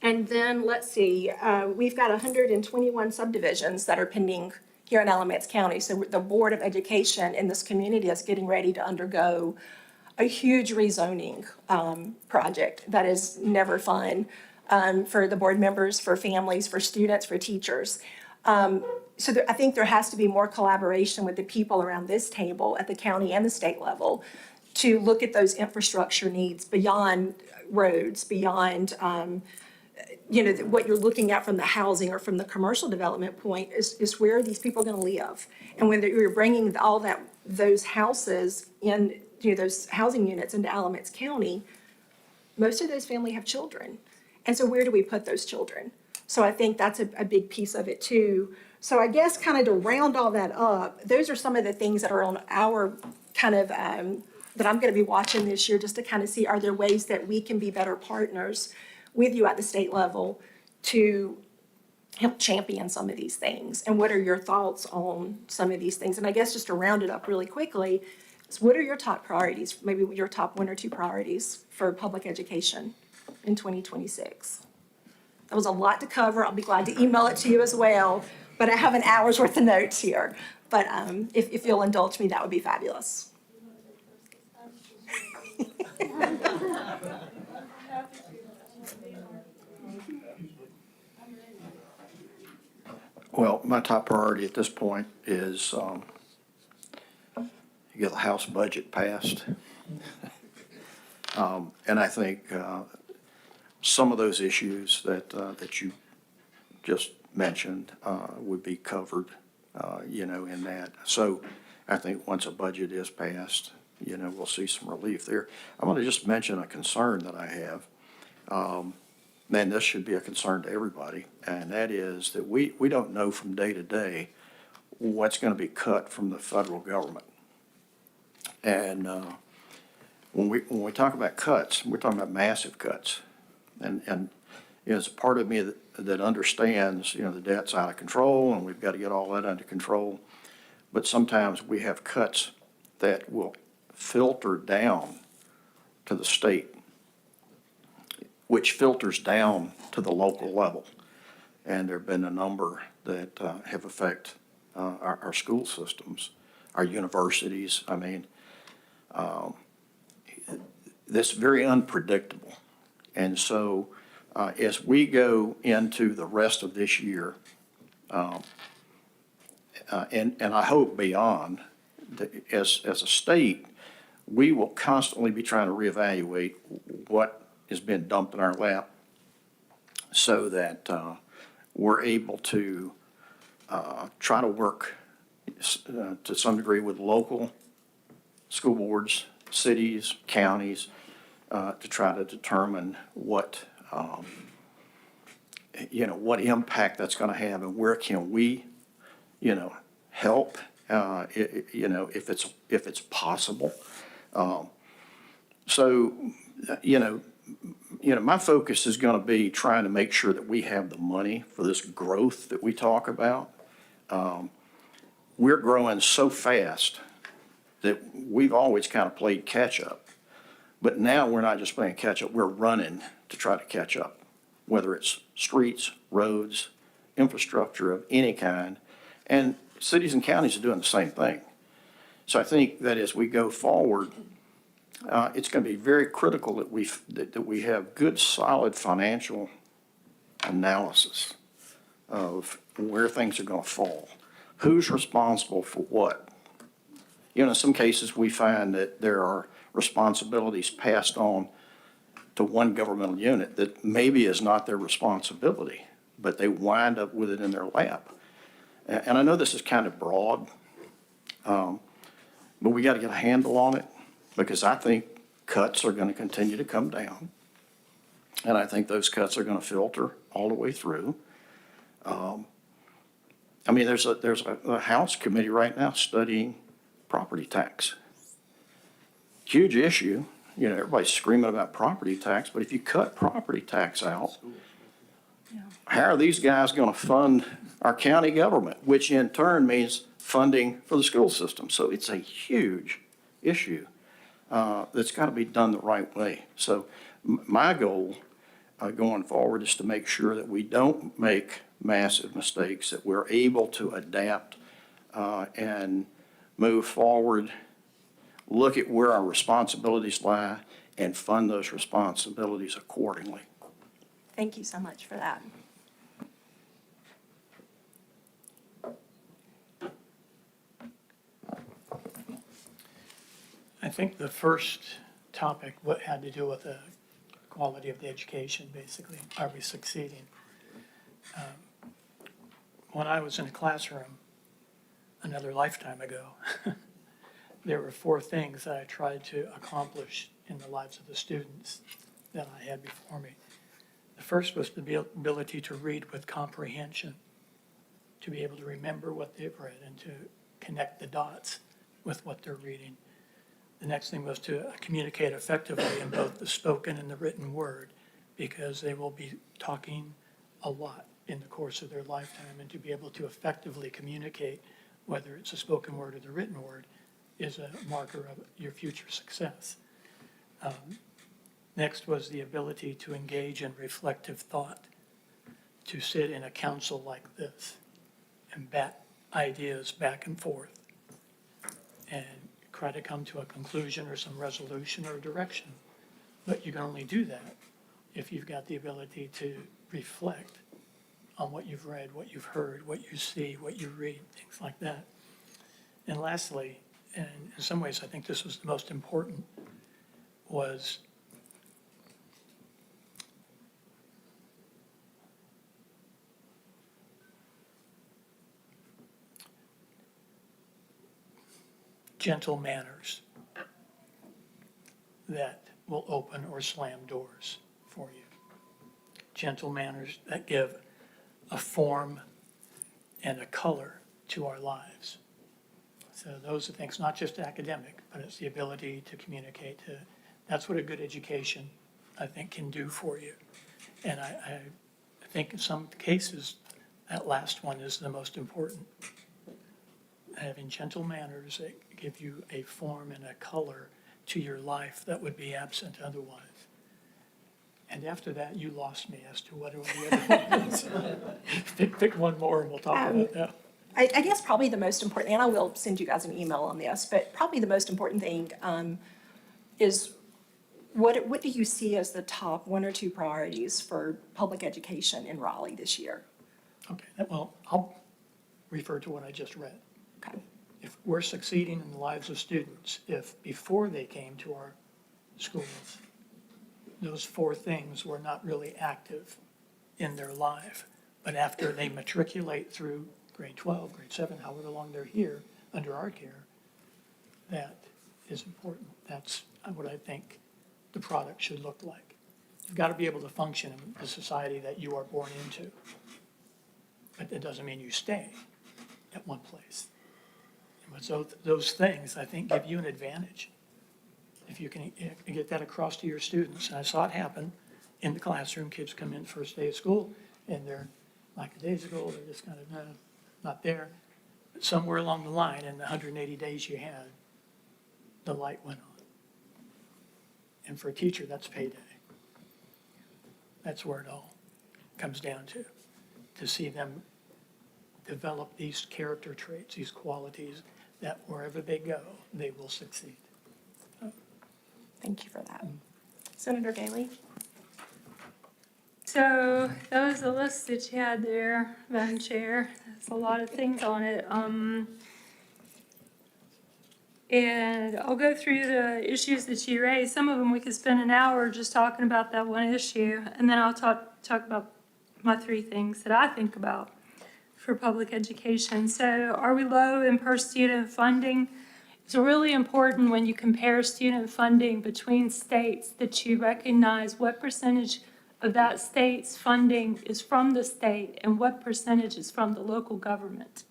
And then, let's see, we've got 121 subdivisions that are pending here in Alamance County. So the Board of Education in this community is getting ready to undergo a huge rezoning project that is never fun for the board members, for families, for students, for teachers. I think there has to be more collaboration with the people around this table at the county and the state level to look at those infrastructure needs beyond roads, beyond what you're looking at from the housing or from the commercial development point is where are these people going to live? And when you're bringing all those houses in, those housing units into Alamance County, most of those families have children. And so where do we put those children? So I think that's a big piece of it too. So I guess kind of to round all that up, those are some of the things that are on our kind of, that I'm going to be watching this year, just to kind of see, are there ways that we can be better partners with you at the state level to help champion some of these things? And what are your thoughts on some of these things? And I guess just to round it up really quickly, is what are your top priorities, maybe your top 1 or 2 priorities for public education in 2026? That was a lot to cover. I'll be glad to email it to you as well, but I have an hour's worth of notes here. But if you'll indulge me, that would be fabulous. Well, my top priority at this point is get the House budget passed. And I think some of those issues that you just mentioned would be covered, in that. So I think once a budget is passed, we'll see some relief there. I want to just mention a concern that I have. Man, this should be a concern to everybody, and that is that we don't know from day to day what's going to be cut from the federal government. And when we talk about cuts, we're talking about massive cuts. And there's a part of me that understands, the debt's out of control and we've got to get all that under control. But sometimes we have cuts that will filter down to the state, which filters down to the local level. And there have been a number that have affected our school systems, our universities. I mean, this is very unpredictable. And so as we go into the rest of this year, and I hope beyond, as a state, we will constantly be trying to reevaluate what has been dumped in our lap so that we're able to try to work to some degree with local school boards, cities, counties, to try to determine what, what impact that's going to have and where can we, help, if it's possible. So, my focus is going to be trying to make sure that we have the money for this growth that we talk about. We're growing so fast that we've always kind of played catch-up. But now we're not just playing catch-up, we're running to try to catch up, whether it's streets, roads, infrastructure of any kind. And cities and counties are doing the same thing. So I think that as we go forward, it's going to be very critical that we have good, solid financial analysis of where things are going to fall. Who's responsible for what? In some cases, we find that there are responsibilities passed on to one governmental unit that maybe is not their responsibility, but they wind up with it in their lap. And I know this is kind of broad, but we got to get a handle on it because I think cuts are going to continue to come down. And I think those cuts are going to filter all the way through. There's a House committee right now studying property tax. Huge issue. Everybody's screaming about property tax, but if you cut property tax out, how are these guys going to fund our county government, which in turn means funding for the school system? So it's a huge issue that's got to be done the right way. So my goal going forward is to make sure that we don't make massive mistakes, that we're able to adapt and move forward, look at where our responsibilities lie, and fund those responsibilities accordingly. Thank you so much for that. I think the first topic had to do with the quality of the education, basically. Are we succeeding? When I was in a classroom another lifetime ago, there were 4 things that I tried to accomplish in the lives of the students that I had before me. The first was the ability to read with comprehension, to be able to remember what they've read and to connect the dots with what they're reading. The next thing was to communicate effectively in both the spoken and the written word, because they will be talking a lot in the course of their lifetime, and to be able to effectively communicate, whether it's a spoken word or the written word, is a marker of your future success. Next was the ability to engage in reflective thought, to sit in a council like this and bat ideas back and forth and try to come to a conclusion or some resolution or direction. But you can only do that if you've got the ability to reflect on what you've read, what you've heard, what you see, what you read, things like that. And lastly, and in some ways I think this was the most important, was gentle manners that will open or slam doors for you. Gentle manners that give a form and a color to our lives. So those are things, not just academic, but it's the ability to communicate. That's what a good education, I think, can do for you. And I think in some cases, that last one is the most important. Having gentle manners that give you a form and a color to your life that would be absent otherwise. And after that, you lost me as to what are the other ones. Pick one more and we'll talk about that. I guess probably the most important, and I will send you guys an email on this, but probably the most important thing is what do you see as the top one or two priorities for public education in Raleigh this year? Okay, well, I'll refer to what I just read. Okay. If we're succeeding in the lives of students, if before they came to our schools, those four things were not really active in their life, but after they matriculate through grade 12, grade 7, however long they're here under our care, that is important. That's what I think the product should look like. You've got to be able to function in the society that you are born into. But that doesn't mean you stay at one place. But so those things, I think, give you an advantage. If you can get that across to your students. And I saw it happen in the classroom. Kids come in first day of school and they're lackadaisical, they're just kind of not there. But somewhere along the line in the 180 days you had, the light went on. And for a teacher, that's payday. That's where it all comes down to see them develop these character traits, these qualities, that wherever they go, they will succeed. Thank you for that. Senator Gailey? So that was the list that you had there, Madam Chair. There's a lot of things on it. And I'll go through the issues that you raised. Some of them we could spend an hour just talking about that one issue, and then I'll talk about my three things that I think about for public education. So are we low in per student funding? It's really important when you compare student funding between states that you recognize what percentage of that state's funding is from the state and what percentage is from the local government.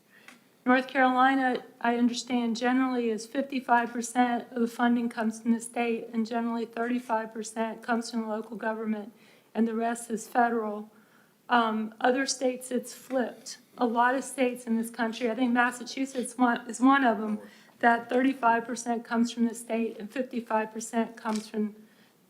North Carolina, I understand generally is 55% of the funding comes from the state and generally 35% comes from the local government and the rest is federal. Other states, it's flipped. A lot of states in this country, I think Massachusetts is one of them, that 35% comes from the state and 55% comes from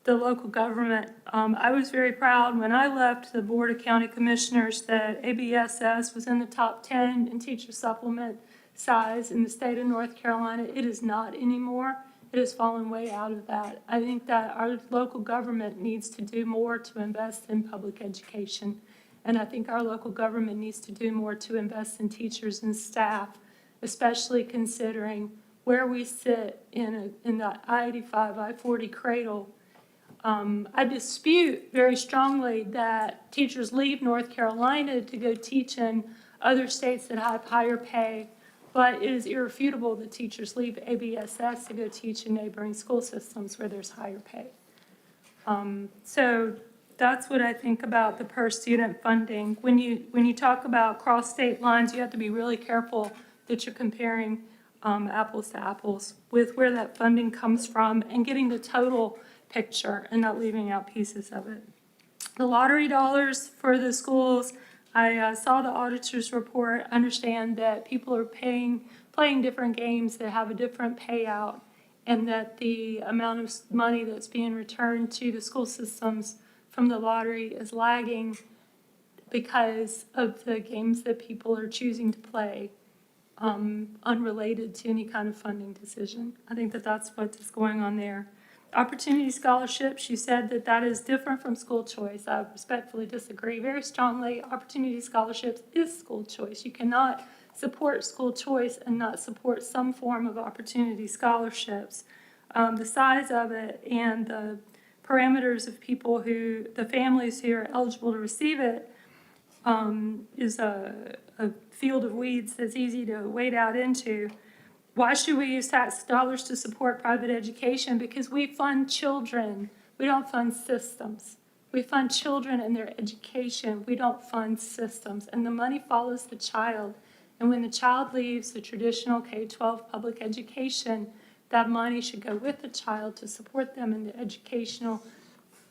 the local government. I was very proud when I left the Board of County Commissioners that ABSS was in the top 10 in teacher supplement size in the state of North Carolina. It is not anymore. It has fallen way out of that. I think that our local government needs to do more to invest in public education. And I think our local government needs to do more to invest in teachers and staff, especially considering where we sit in the I-85, I-40 cradle. I dispute very strongly that teachers leave North Carolina to go teach in other states that have higher pay, but it is irrefutable that teachers leave ABSS to go teach in neighboring school systems where there's higher pay. So that's what I think about the per student funding. When you talk about cross state lines, you have to be really careful that you're comparing apples to apples with where that funding comes from and getting the total picture and not leaving out pieces of it. The lottery dollars for the schools, I saw the auditor's report, understand that people are playing different games that have a different payout and that the amount of money that's being returned to the school systems from the lottery is lagging because of the games that people are choosing to play, unrelated to any kind of funding decision. I think that that's what's going on there. Opportunity scholarships, you said that that is different from school choice. I respectfully disagree very strongly. Opportunity scholarships is school choice. You cannot support school choice and not support some form of opportunity scholarships. The size of it and the parameters of people the families who are eligible to receive it is a field of weeds that's easy to wade out into. Why should we use tax dollars to support private education? Because we fund children. We don't fund systems. We fund children and their education. We don't fund systems. And the money follows the child. And when the child leaves the traditional K-12 public education, that money should go with the child to support them in the educational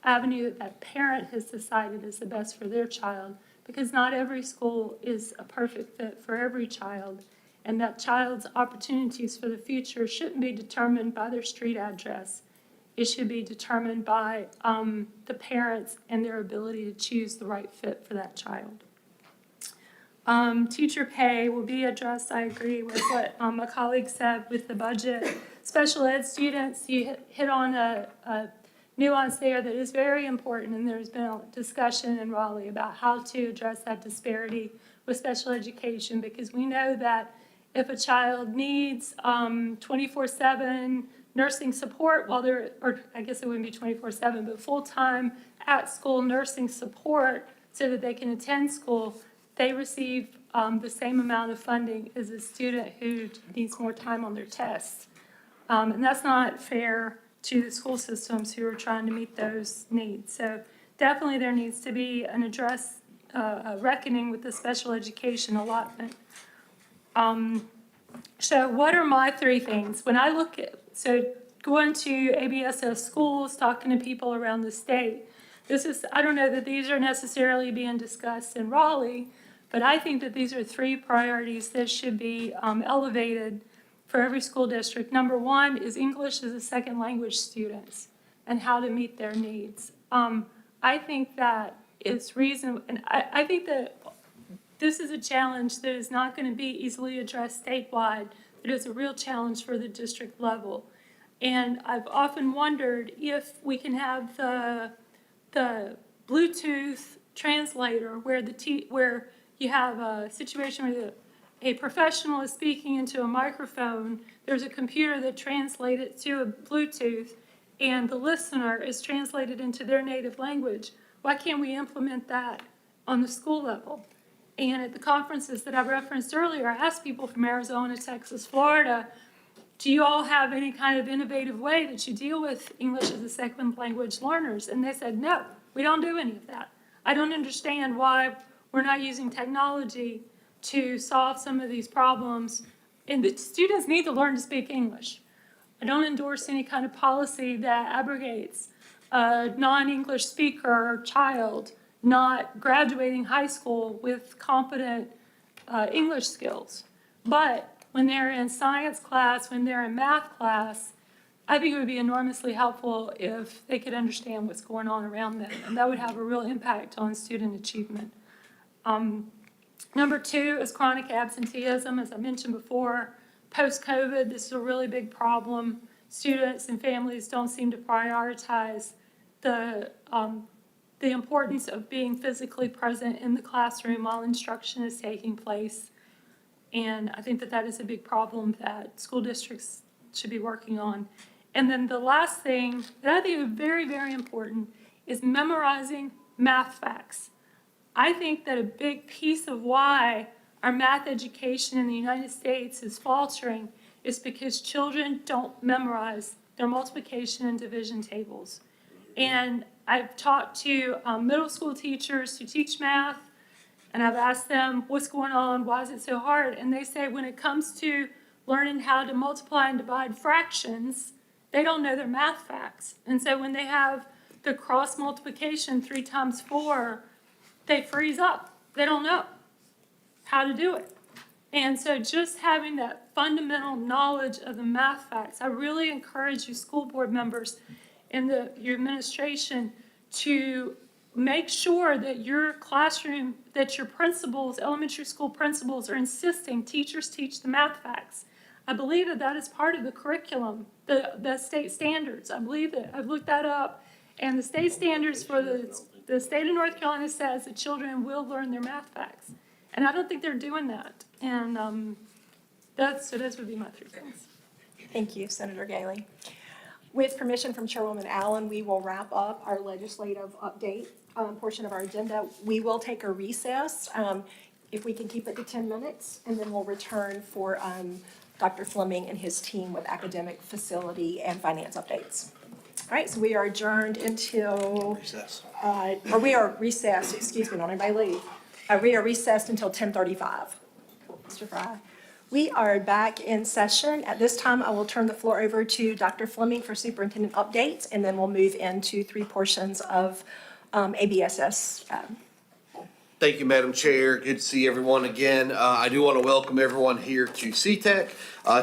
avenue that that parent has decided is the best for their child. Because not every school is a perfect fit for every child. And that child's opportunities for the future shouldn't be determined by their street address. It should be determined by the parents and their ability to choose the right fit for that child. Teacher pay will be addressed. I agree with what my colleague said with the budget. Special ed students, you hit on a nuance there that is very important, and there's been a discussion in Raleigh about how to address that disparity with special education, because we know that if a child needs 24/7 nursing support while they're, or I guess it wouldn't be 24/7, but full-time at-school nursing support so that they can attend school, they receive the same amount of funding as a student who needs more time on their tests. And that's not fair to the school systems who are trying to meet those needs. So definitely there needs to be an a reckoning with the special education allotment. So what are my three things? When I look at, so going to ABSS schools, talking to people around the state, I don't know that these are necessarily being discussed in Raleigh, but I think that these are three priorities that should be elevated for every school district. Number one is English as a second language students and how to meet their needs. I think that it's reasonable, and I think that this is a challenge that is not going to be easily addressed statewide. It is a real challenge for the district level. And I've often wondered if we can have the Bluetooth translator where where you have a situation where a professional is speaking into a microphone, there's a computer that translates it to a Bluetooth, and the listener is translated into their native language. Why can't we implement that on the school level? And at the conferences that I referenced earlier, I asked people from Arizona, Texas, Florida, do you all have any kind of innovative way that you deal with English as a second language learners? And they said, no, we don't do any of that. I don't understand why we're not using technology to solve some of these problems. And the students need to learn to speak English. I don't endorse any kind of policy that abrogates a non-English speaker child not graduating high school with competent English skills. But when they're in science class, when they're in math class, I think it would be enormously helpful if they could understand what's going on around them, and that would have a real impact on student achievement. Number two is chronic absenteeism. As I mentioned before, post-COVID, this is a really big problem. Students and families don't seem to prioritize the importance of being physically present in the classroom while instruction is taking place. And I think that that is a big problem that school districts should be working on. And then the last thing that I think is very, very important is memorizing math facts. I think that a big piece of why our math education in the United States is faltering is because children don't memorize their multiplication and division tables. And I've talked to middle school teachers who teach math, and I've asked them, what's going on? Why is it so hard? And they say when it comes to learning how to multiply and divide fractions, they don't know their math facts. And so when they have the cross multiplication 3 times 4, they freeze up. They don't know how to do it. And so just having that fundamental knowledge of the math facts, I really encourage you school board members and your administration to make sure that your classroom, that your principals, elementary school principals are insisting teachers teach the math facts. I believe that that is part of the curriculum, the state standards. I believe that, I've looked that up, and the state standards for the state of North Carolina says that children will learn their math facts. And I don't think they're doing that. And so those would be my 3 things. Thank you, Senator Gailey. With permission from Chairwoman Allen, we will wrap up our legislative update portion of our agenda. We will take a recess, if we can keep it to 10 minutes, and then we'll return for Dr. Fleming and his team with academic, facility, and finance updates. All right, so we are adjourned until... Recess. Or we are recessed, excuse me, don't anybody leave. We are recessed until 10:35. Mr. Fry. We are back in session. At this time, I will turn the floor over to Dr. Fleming for superintendent updates, and then we'll move into 3 portions of ABSS Thank you, Madam Chair. Good to see everyone again. I do want to welcome everyone here to CTEC.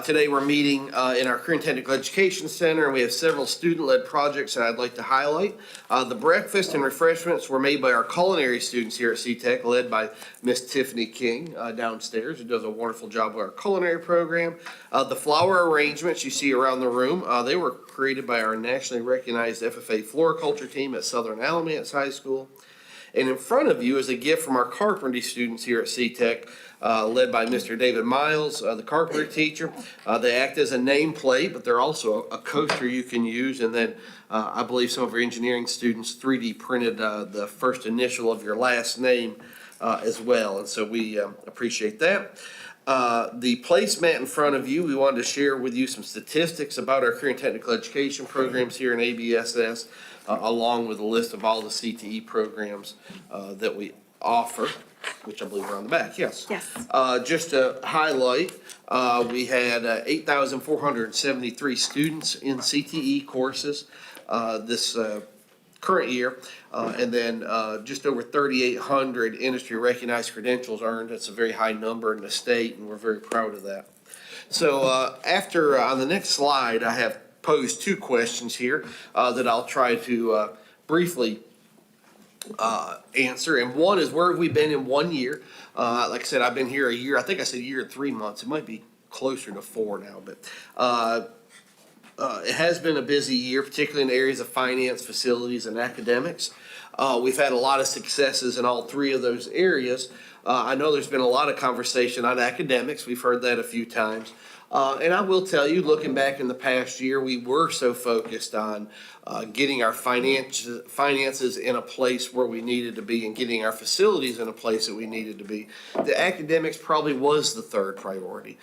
Today we're meeting in our Career and Technical Education Center, and we have several student-led projects that I'd like to highlight. The breakfast and refreshments were made by our culinary students here at CTEC, led by Miss Tiffany King downstairs, who does a wonderful job with our culinary program. The flower arrangements you see around the room, they were created by our nationally recognized FFA floriculture team at Southern Alamance High School. And in front of you is a gift from our carpentry students here at CTEC, led by Mr. David Miles, the carpentry teacher. They act as a nameplate, but they're also a coaster you can use. And then I believe some of our engineering students 3D printed the first initial of your last name as well. And so we appreciate that. The placemat in front of you, we wanted to share with you some statistics about our career and technical education programs here in ABSS, along with a list of all the CTE programs that we offer, which I believe are on the back, yes. Yes. Just to highlight, we had 8,473 students in CTE courses this current year, and then just over 3,800 industry-recognized credentials earned. That's a very high number in the state, and we're very proud of that. So on the next slide, I have posed two questions here that I'll try to briefly answer. And one is, where have we been in 1 year? Like I said, I've been here a year. I think I said a year and 3 months. It might be closer to 4 now, but it has been a busy year, particularly in the areas of finance, facilities, and academics. We've had a lot of successes in all three of those areas. I know there's been a lot of conversation on academics. We've heard that a few times. And I will tell you, looking back in the past year, we were so focused on getting our finances in a place where we needed to be and getting our facilities in a place that we needed to be. The academics probably was the third priority.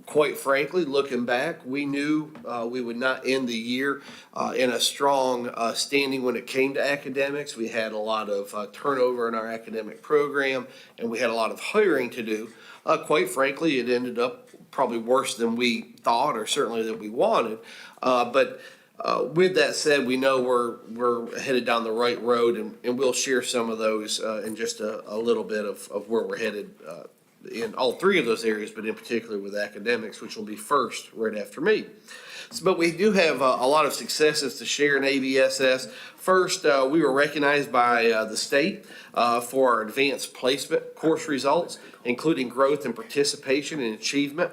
Quite frankly, looking back, we knew we would not end the year in a strong standing when it came to academics. We had a lot of turnover in our academic program, and we had a lot of hiring to do. Quite frankly, it ended up probably worse than we thought, or certainly that we wanted. But with that said, we know we're headed down the right road, and we'll share some of those in just a little bit of where we're headed in all three of those areas, but in particular with academics, which will be first right after me. But we do have a lot of successes to share in ABSS. First, we were recognized by the state for our advanced placement course results, including growth and participation and achievement.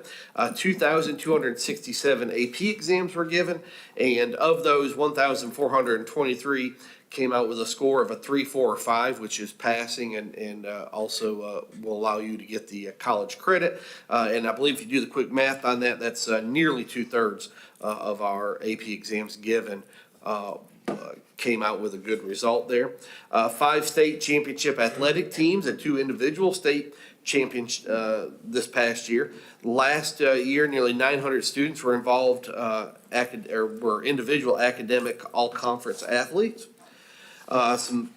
2,267 AP exams were given, and of those, 1,423 came out with a score of a 3, 4, or 5, which is passing, and also will allow you to get the college credit. And I believe if you do the quick math on that, that's nearly 2/3 of our AP exams given came out with a good result there. 5 state championship athletic teams and 2 individual state champions this past year. Last year, nearly 900 students were involved, were individual academic all-conference athletes. Some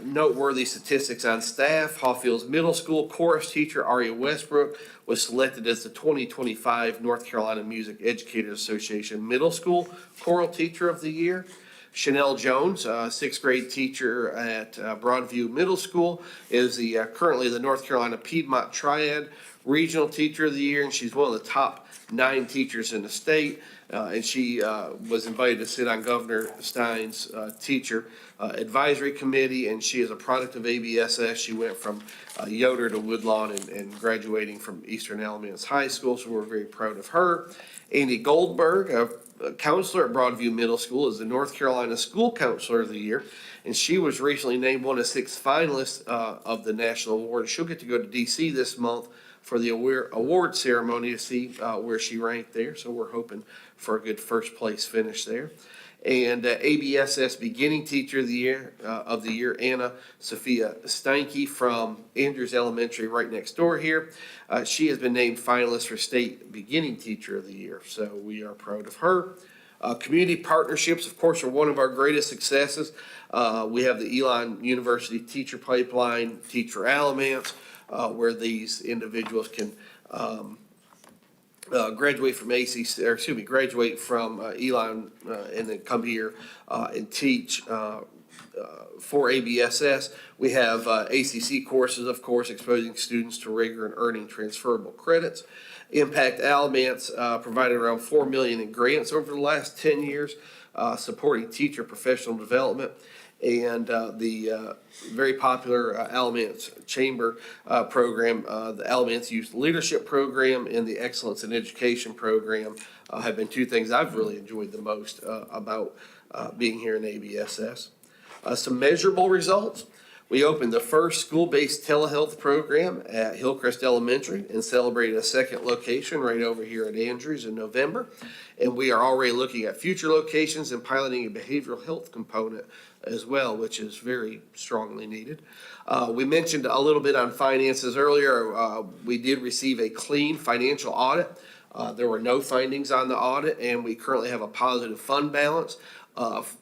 noteworthy statistics on staff. Hawfield's Middle School chorus teacher Aria Westbrook was selected as the 2025 North Carolina Music Educators Association Middle School Choral Teacher of the Year. Chanel Jones, 6th grade teacher at Broadview Middle School, is currently the North Carolina Piedmont Triad Regional Teacher of the Year, and she's one of the top 9 teachers in the state. And she was invited to sit on Governor Stein's teacher advisory committee, and she is a product of ABSS. She went from Yoder to Woodlawn and graduating from Eastern Alamance High School, so we're very proud of her. Andy Goldberg, a counselor at Broadview Middle School, is the North Carolina School Counselor of the Year, and she was recently named one of 6 finalists of the national award. She'll get to go to DC this month for the award ceremony to see where she ranked there, so we're hoping for a good first place finish there. And ABSS Beginning Teacher of the Year, Anna Sophia Steinke from Andrews Elementary right next door here. She has been named finalist for State Beginning Teacher of the Year, so we are proud of her. Community partnerships, of course, are one of our greatest successes. We have the Elon University Teacher Pipeline, Teacher Alamance, where these individuals can graduate from graduate from Elon and then come here and teach for ABSS. We have ACC courses, of course, exposing students to rigor and earning transferable credits. Impact Alamance provided around $4 million in grants over the last 10 years, supporting teacher professional development. And the very popular Alamance Chamber program, the Alamance Youth Leadership Program and the Excellence in Education Program have been two things I've really enjoyed the most about being here in ABSS. Some measurable results. We opened the first school-based telehealth program at Hillcrest Elementary and celebrated a second location right over here at Andrews in November. And we are already looking at future locations and piloting a behavioral health component as well, which is very strongly needed. We mentioned a little bit on finances earlier. We did receive a clean financial audit. There were no findings on the audit, and we currently have a positive fund balance.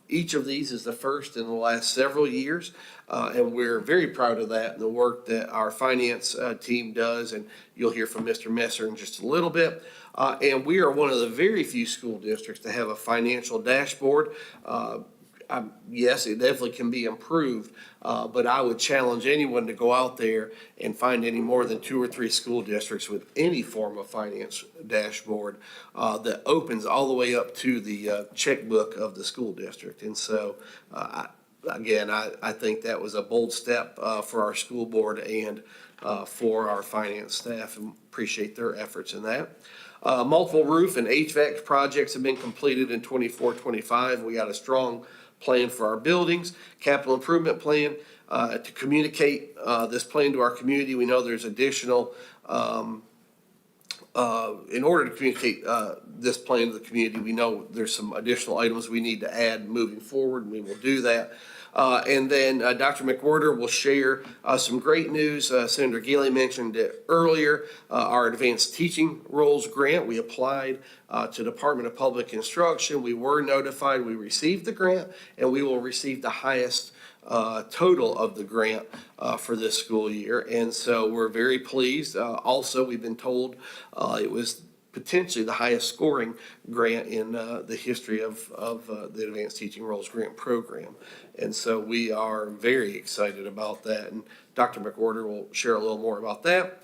Each of these is the first in the last several years, and we're very proud of that and the work that our finance team does, and you'll hear from Mr. Messer in just a little bit. And we are one of the very few school districts to have a financial dashboard. Yes, it definitely can be improved, but I would challenge anyone to go out there and find any more than 2 or 3 school districts with any form of finance dashboard that opens all the way up to the checkbook of the school district. And so, I think that was a bold step for our school board and for our finance staff, and appreciate their efforts in that. Multiple roof and HVAC projects have been completed in 24-25. We got a strong plan for our buildings, capital improvement plan, to communicate this plan to our community. We know there's additional, in order to communicate this plan to the community, we know there's some additional items we need to add moving forward, and we will do that. And then Dr. McWhorter will share some great news. Senator Gealy mentioned it earlier, our Advanced Teaching Roles Grant. We applied to Department of Public Instruction. We were notified, we received the grant, and we will receive the highest total of the grant for this school year. And so we're very pleased. Also, we've been told it was potentially the highest scoring grant in the history of the Advanced Teaching Roles Grant Program. And so we are very excited about that. And Dr. McWhorter will share a little more about that.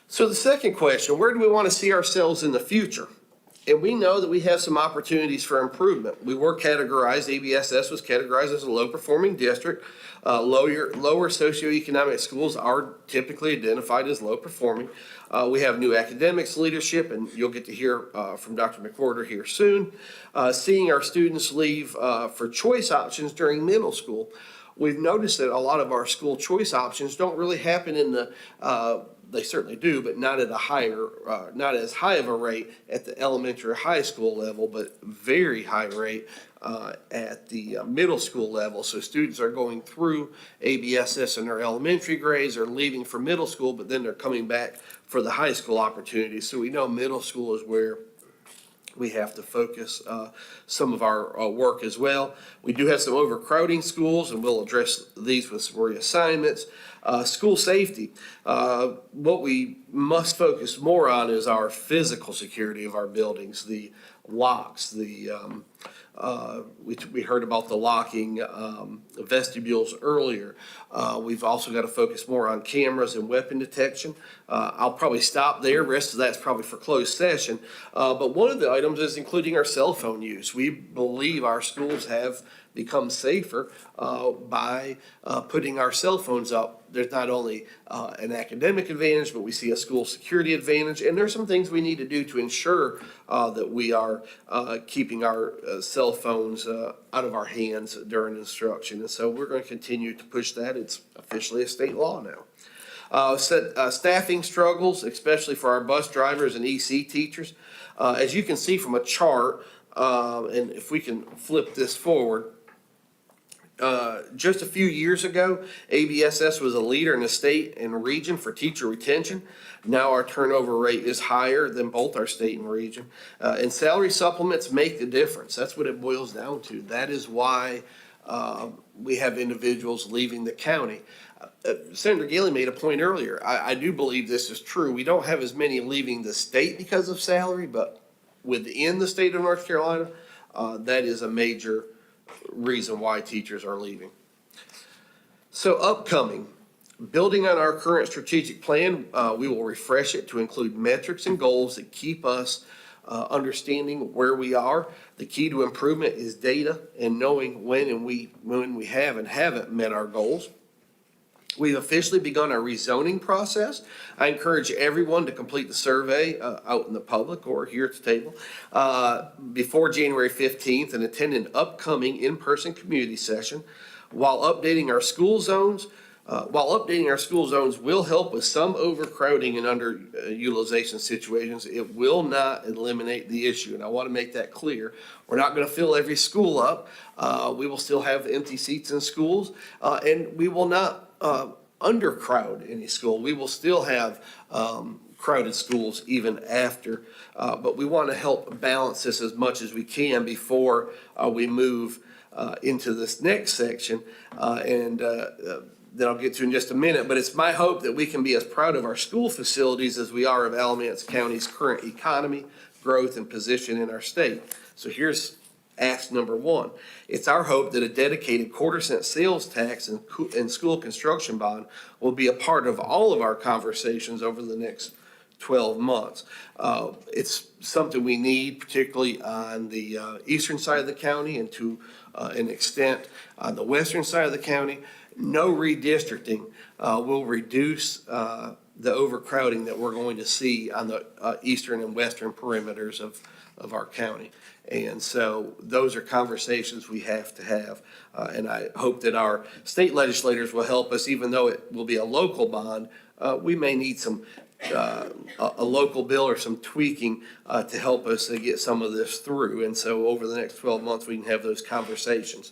So the second question, where do we want to see ourselves in the future? And we know that we have some opportunities for improvement. We were categorized, ABSS was categorized as a low-performing district. Lower socioeconomic schools are typically identified as low-performing. We have new academics leadership, and you'll get to hear from Dr. McWhorter here soon. Seeing our students leave for choice options during middle school. We've noticed that a lot of our school choice options don't really happen in the they certainly do, but not at a higher, not as high of a rate at the elementary or high school level, but very high rate at the middle school level. So students are going through ABSS in their elementary grades, are leaving for middle school, but then they're coming back for the high school opportunities. So we know middle school is where we have to focus some of our work as well. We do have some overcrowding schools, and we'll address these with some reassignments. School safety. What we must focus more on is our physical security of our buildings, the locks, we heard about the locking vestibules earlier. We've also got to focus more on cameras and weapon detection. I'll probably stop there. Rest of that's probably for closed session. But one of the items is including our cell phone use. We believe our schools have become safer by putting our cell phones up. There's not only an academic advantage, but we see a school security advantage. And there's some things we need to do to ensure that we are keeping our cell phones out of our hands during instruction. And so we're going to continue to push that. It's officially a state law now. Staffing struggles, especially for our bus drivers and EC teachers. As you can see from a chart, and if we can flip this forward, just a few years ago, ABSS was a leader in the state and region for teacher retention. Now our turnover rate is higher than both our state and region. And salary supplements make the difference. That's what it boils down to. That is why we have individuals leaving the county. Senator Gealy made a point earlier. I do believe this is true. We don't have as many leaving the state because of salary, but within the state of North Carolina, that is a major reason why teachers are leaving. So upcoming, building on our current strategic plan, we will refresh it to include metrics and goals that keep us understanding where we are. The key to improvement is data and knowing when we have and haven't met our goals. We've officially begun our rezoning process. I encourage everyone to complete the survey out in the public or here at the table before January 15th and attend an upcoming in-person community session. While updating our school zones will help with some overcrowding and underutilization situations, it will not eliminate the issue. And I want to make that clear. We're not going to fill every school up. We will still have empty seats in schools, and we will not undercrowd any school. We will still have crowded schools even after, but we want to help balance this as much as we can before we move into this next section, and that I'll get to in just a minute. But it's my hope that we can be as proud of our school facilities as we are of Alamance County's current economy, growth, and position in our state. So here's ask number one. It's our hope that a dedicated quarter-cent sales tax and school construction bond will be a part of all of our conversations over the next 12 months. It's something we need, particularly on the eastern side of the county and to an extent on the western side of the county. No redistricting will reduce the overcrowding that we're going to see on the eastern and western perimeters of our county. And so those are conversations we have to have. And I hope that our state legislators will help us, even though it will be a local bond. We may need some a local bill or some tweaking to help us get some of this through. And so over the next 12 months, we can have those conversations.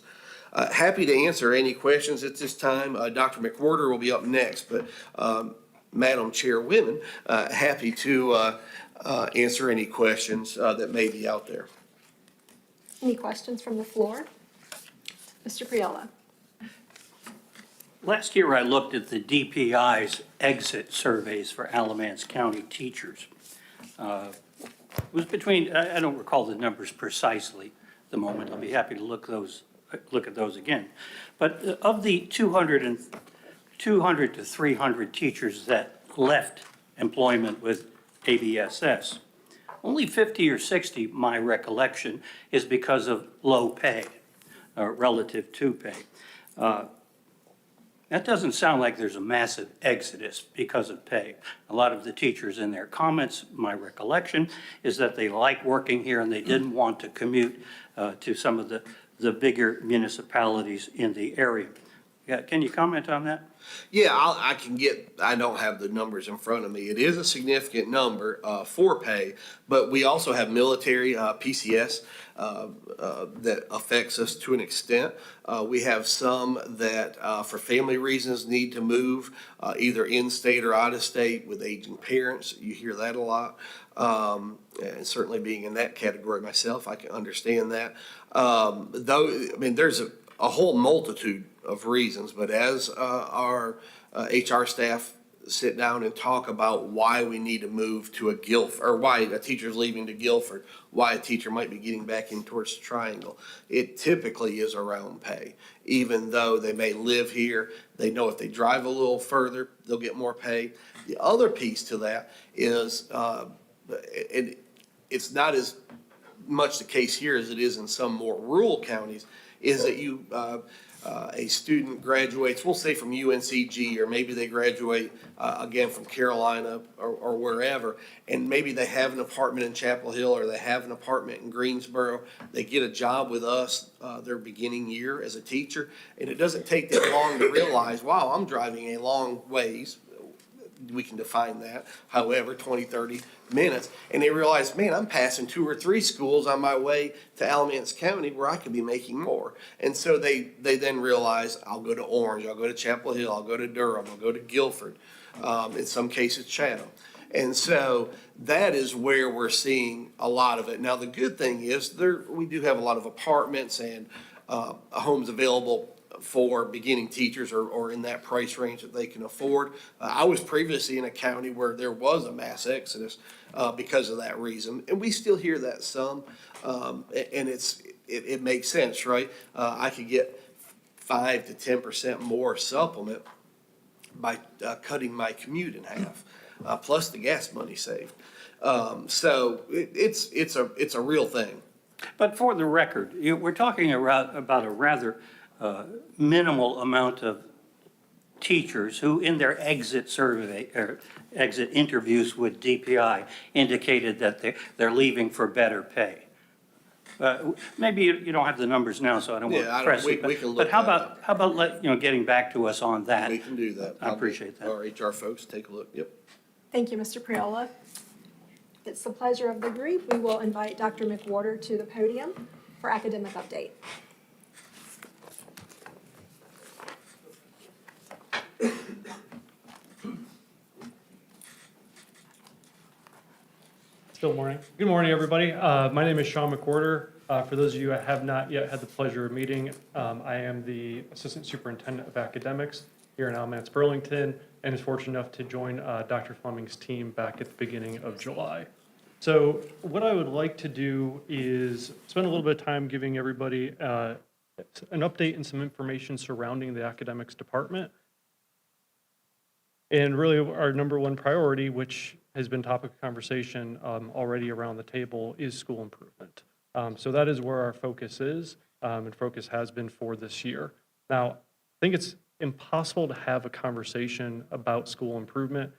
Happy to answer any questions at this time. Dr. McWhorter will be up next, but Madam Chairwoman, happy to answer any questions that may be out there. Any questions from the floor? Mr. Priola. Last year, I looked at the DPI's exit surveys for Alamance County teachers. It was between, I don't recall the numbers precisely at the moment. I'll be happy to look at those again. But of the 200 to 300 teachers that left employment with ABSS, only 50 or 60, my recollection, is because of low pay, relative to pay. That doesn't sound like there's a massive exodus because of pay. A lot of the teachers in their comments, my recollection, is that they like working here and they didn't want to commute to some of the bigger municipalities in the area. Yeah, can you comment on that? Yeah, I don't have the numbers in front of me. It is a significant number for pay, but we also have military PCS that affects us to an extent. We have some that for family reasons need to move either in-state or out-of-state with aging parents. You hear that a lot. And certainly being in that category myself, I can understand that. There's a whole multitude of reasons, but as our HR staff sit down and talk about why we need to move to a Guilford, or why a teacher's leaving to Guilford, why a teacher might be getting back in towards the Triangle, it typically is around pay. Even though they may live here, they know if they drive a little further, they'll get more pay. The other piece to that is, it's not as much the case here as it is in some more rural counties, is that a student graduates, we'll say from UNCG, or maybe they graduate again from Carolina or wherever, and maybe they have an apartment in Chapel Hill or they have an apartment in Greensboro. They get a job with us their beginning year as a teacher, and it doesn't take that long to realize, wow, I'm driving a long ways. We can define that, however, 20, 30 minutes. And they realize, man, I'm passing 2 or 3 schools on my way to Alamance County where I could be making more. And so they then realize, I'll go to Orange, I'll go to Chapel Hill, I'll go to Durham, I'll go to Guilford, in some cases Chatham. And so that is where we're seeing a lot of it. Now, the good thing is we do have a lot of apartments and homes available for beginning teachers or in that price range that they can afford. I was previously in a county where there was a mass exodus because of that reason, and we still hear that some. And it makes sense, right? I could get 5 to 10% more supplement by cutting my commute in half, plus the gas money saved. So it's a real thing. But for the record, we're talking about a rather minimal amount of teachers who, in their exit survey, or exit interviews with DPI, indicated that they're leaving for better pay. Maybe you don't have the numbers now, so I don't want Yeah, to I don't, press we it. can But look how that up. about getting back to us on that? We can do that. I appreciate that. Our HR folks, take a look, yep. Thank you, Mr. Priola. It's the pleasure of the group. We will invite Dr. McWhorter to the podium for academic update. Still morning. Good morning, everybody. My name is Sean McWhorter. For those of you I have not yet had the pleasure of meeting, I am the Assistant Superintendent of Academics here in Alamance, Burlington, and is fortunate enough to join Dr. Fleming's team back at the beginning of July. So what I would like to do is spend a little bit of time giving everybody an update and some information surrounding the academics department. And really our number one priority, which has been topic of conversation already around the table, is school improvement. So that is where our focus is, and focus has been for this year. Now, I think it's impossible to have a conversation about school improvement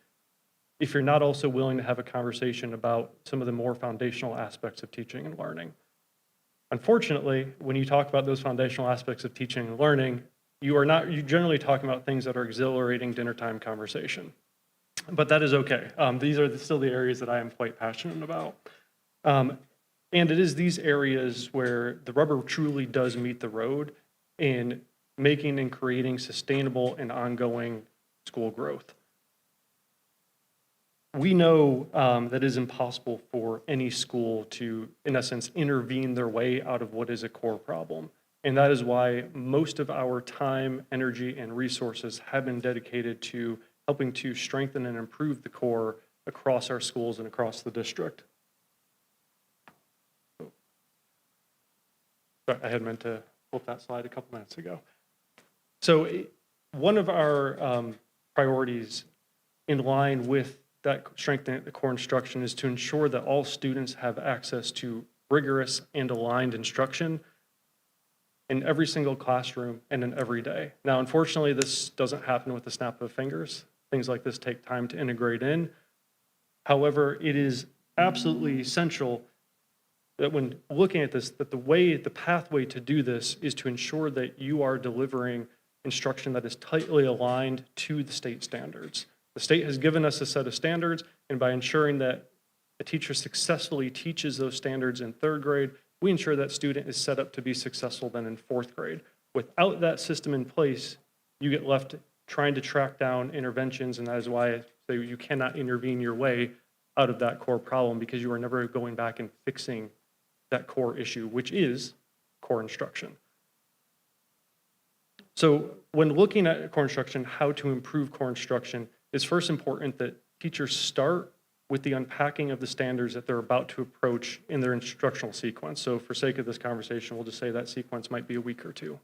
if you're not also willing to have a conversation about some of the more foundational aspects of teaching and learning. Unfortunately, when you talk about those foundational aspects of teaching and learning, you're generally talking about things that are exhilarating dinner time conversation. But that is okay. These are still the areas that I am quite passionate about. And it is these areas where the rubber truly does meet the road in making and creating sustainable and ongoing school growth. We know that it is impossible for any school to, in essence, intervene their way out of what is a core problem. And that is why most of our time, energy, and resources have been dedicated to helping to strengthen and improve the core across our schools and across the district. Sorry, I had meant to flip that slide a couple minutes ago. So one of our priorities in line with that strengthening the core instruction is to ensure that all students have access to rigorous and aligned instruction in every single classroom and in every day. Now, unfortunately, this doesn't happen with the snap of fingers. Things like this take time to integrate in. However, it is absolutely essential that when looking at this, that the pathway to do this is to ensure that you are delivering instruction that is tightly aligned to the state standards. The state has given us a set of standards, and by ensuring that a teacher successfully teaches those standards in third grade, we ensure that student is set up to be successful then in fourth grade. Without that system in place, you get left trying to track down interventions, and that is why I say you cannot intervene your way out of that core problem, because you are never going back and fixing that core issue, which is core instruction. So when looking at core instruction, how to improve core instruction, it's first important that teachers start with the unpacking of the standards that they're about to approach in their instructional sequence. So for sake of this conversation, we'll just say that sequence might be a week or two.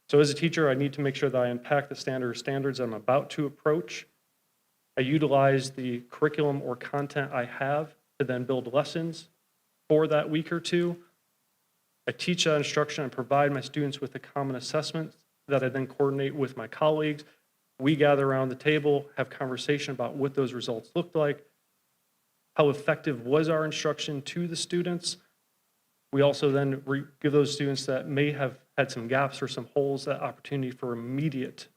So as a teacher, I need to make sure that I unpack the standards I'm about to approach. I utilize the curriculum or content I have to then build lessons for that week or two. I teach that instruction and provide my students with a common assessment that I then coordinate with my colleagues. We gather around the table, have conversation about what those results looked like, how effective was our instruction to the students. We also then give those students that may have had some gaps or some holes that opportunity for immediate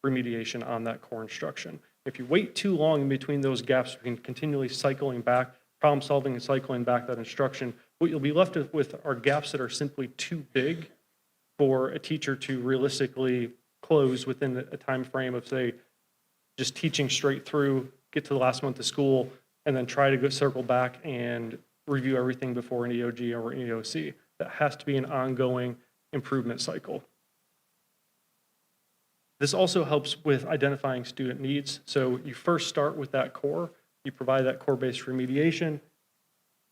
remediation on that core instruction. If you wait too long in between those gaps, between continually cycling back, problem solving and cycling back that instruction, what you'll be left with are gaps that are simply too big for a teacher to realistically close within a time frame of, say, just teaching straight through, get to the last month of school, and then try to go circle back and review everything before an EOG or an EOC. That has to be an ongoing improvement cycle. This also helps with identifying student needs. So you first start with that core, you provide that core-based remediation,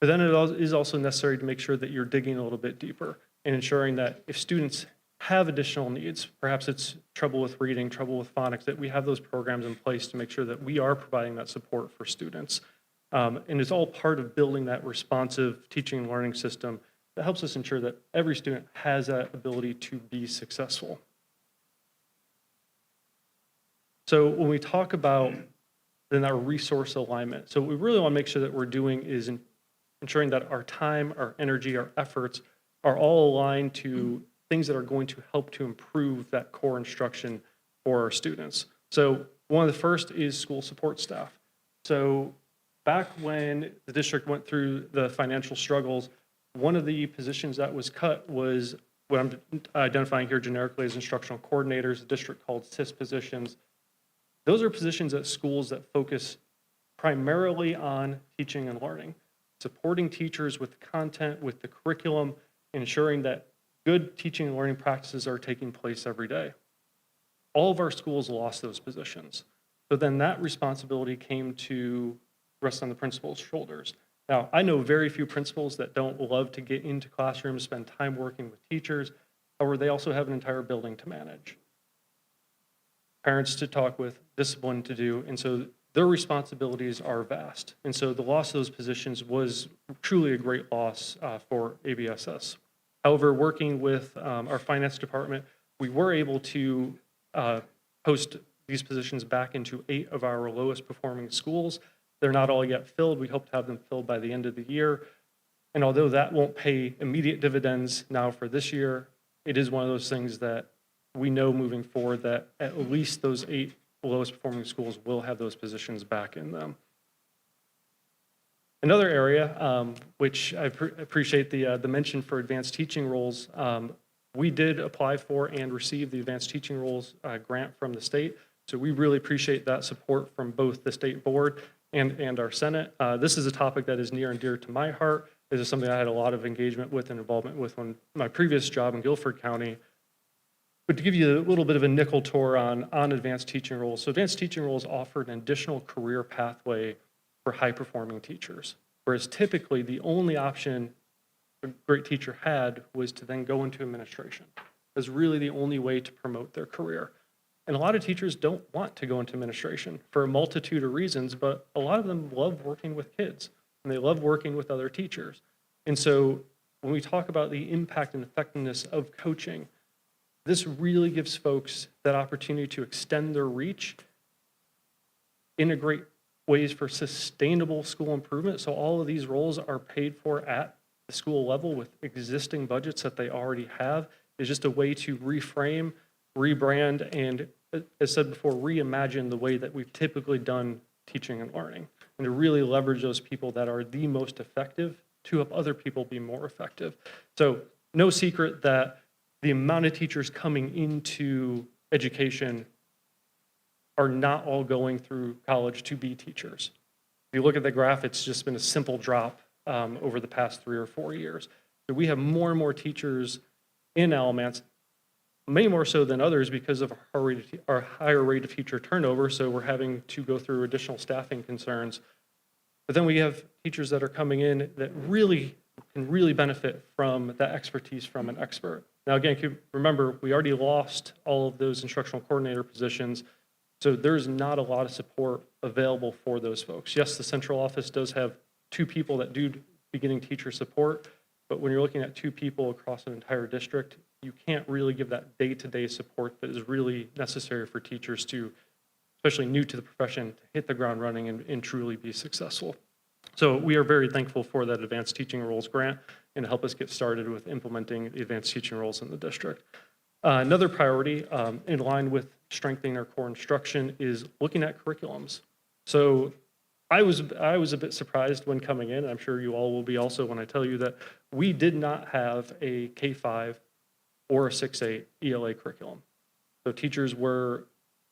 But then is also necessary to make sure that you're digging a little bit deeper and ensuring that if students have additional needs, perhaps it's trouble with reading, trouble with phonics, that we have those programs in place to make sure that we are providing that support for students. And it's all part of building that responsive teaching and learning system that helps us ensure that every student has that ability to be successful. So when we talk about then our resource alignment, so what we really want to make sure that we're doing is ensuring that our time, our energy, our efforts are all aligned to things that are going to help to improve that core instruction for our students. So one of the first is school support staff. So back when the district went through the financial struggles, one of the positions that was cut was what I'm identifying here generically as instructional coordinators, the district called SIS positions. Those are positions at schools that focus primarily on teaching and learning, supporting teachers with content, with the curriculum, ensuring that good teaching and learning practices are taking place every day. All of our schools lost those positions. So then that responsibility came to rest on the principal's shoulders. Now, I know very few principals that don't love to get into classrooms, spend time working with teachers. However, they also have an entire building to manage, parents to talk with, discipline to do, and so their responsibilities are vast. And so the loss of those positions was truly a great loss for ABSS. However, working with our finance department, we were able to post these positions back into 8 of our lowest performing schools. They're not all yet filled. We hope to have them filled by the end of the year. And although that won't pay immediate dividends now for this year, it is one of those things that we know moving forward that at least those 8 lowest performing schools will have those positions back in them. Another area, which I appreciate the mention for advanced teaching roles, we did apply for and receive the advanced teaching roles grant from the state. So we really appreciate that support from both the state board and our Senate. This is a topic that is near and dear to my heart. This is something I had a lot of engagement with and involvement with on my previous job in Guilford County. But to give you a little bit of a nickel tour on advanced teaching roles. So advanced teaching roles offer an additional career pathway for high-performing teachers, whereas typically the only option a great teacher had was to then go into administration. That's really the only way to promote their career. And a lot of teachers don't want to go into administration for a multitude of reasons, but a lot of them love working with kids and they love working with other teachers. And so when we talk about the impact and effectiveness of coaching, this really gives folks that opportunity to extend their reach, integrate ways for sustainable school improvement. So all of these roles are paid for at the school level with existing budgets that they already have. It's just a way to reframe, rebrand, and as said before, reimagine the way that we've typically done teaching and learning, and to really leverage those people that are the most effective to help other people be more effective. So no secret that the amount of teachers coming into education are not all going through college to be teachers. If you look at the graph, it's just been a simple drop over the past 3 or 4 years. So we have more and more teachers in Alamance, many more so than others because of our higher rate of teacher turnover, so we're having to go through additional staffing concerns. But then we have teachers that are coming in that really can really benefit from that expertise from an expert. Now, again, remember, we already lost all of those instructional coordinator positions, so there's not a lot of support available for those folks. Yes, the central office does have 2 people that do beginning teacher support, but when you're looking at 2 people across an entire district, you can't really give that day-to-day support that is really necessary for teachers to, especially new to the profession, to hit the ground running and truly be successful. So we are very thankful for that advanced teaching roles grant and to help us get started with implementing the advanced teaching roles in the district. Another priority in line with strengthening our core instruction is looking at curriculums. So I was a bit surprised when coming in, and I'm sure you all will be also when I tell you that we did not have a K-5 or a 6-8 ELA curriculum. So teachers were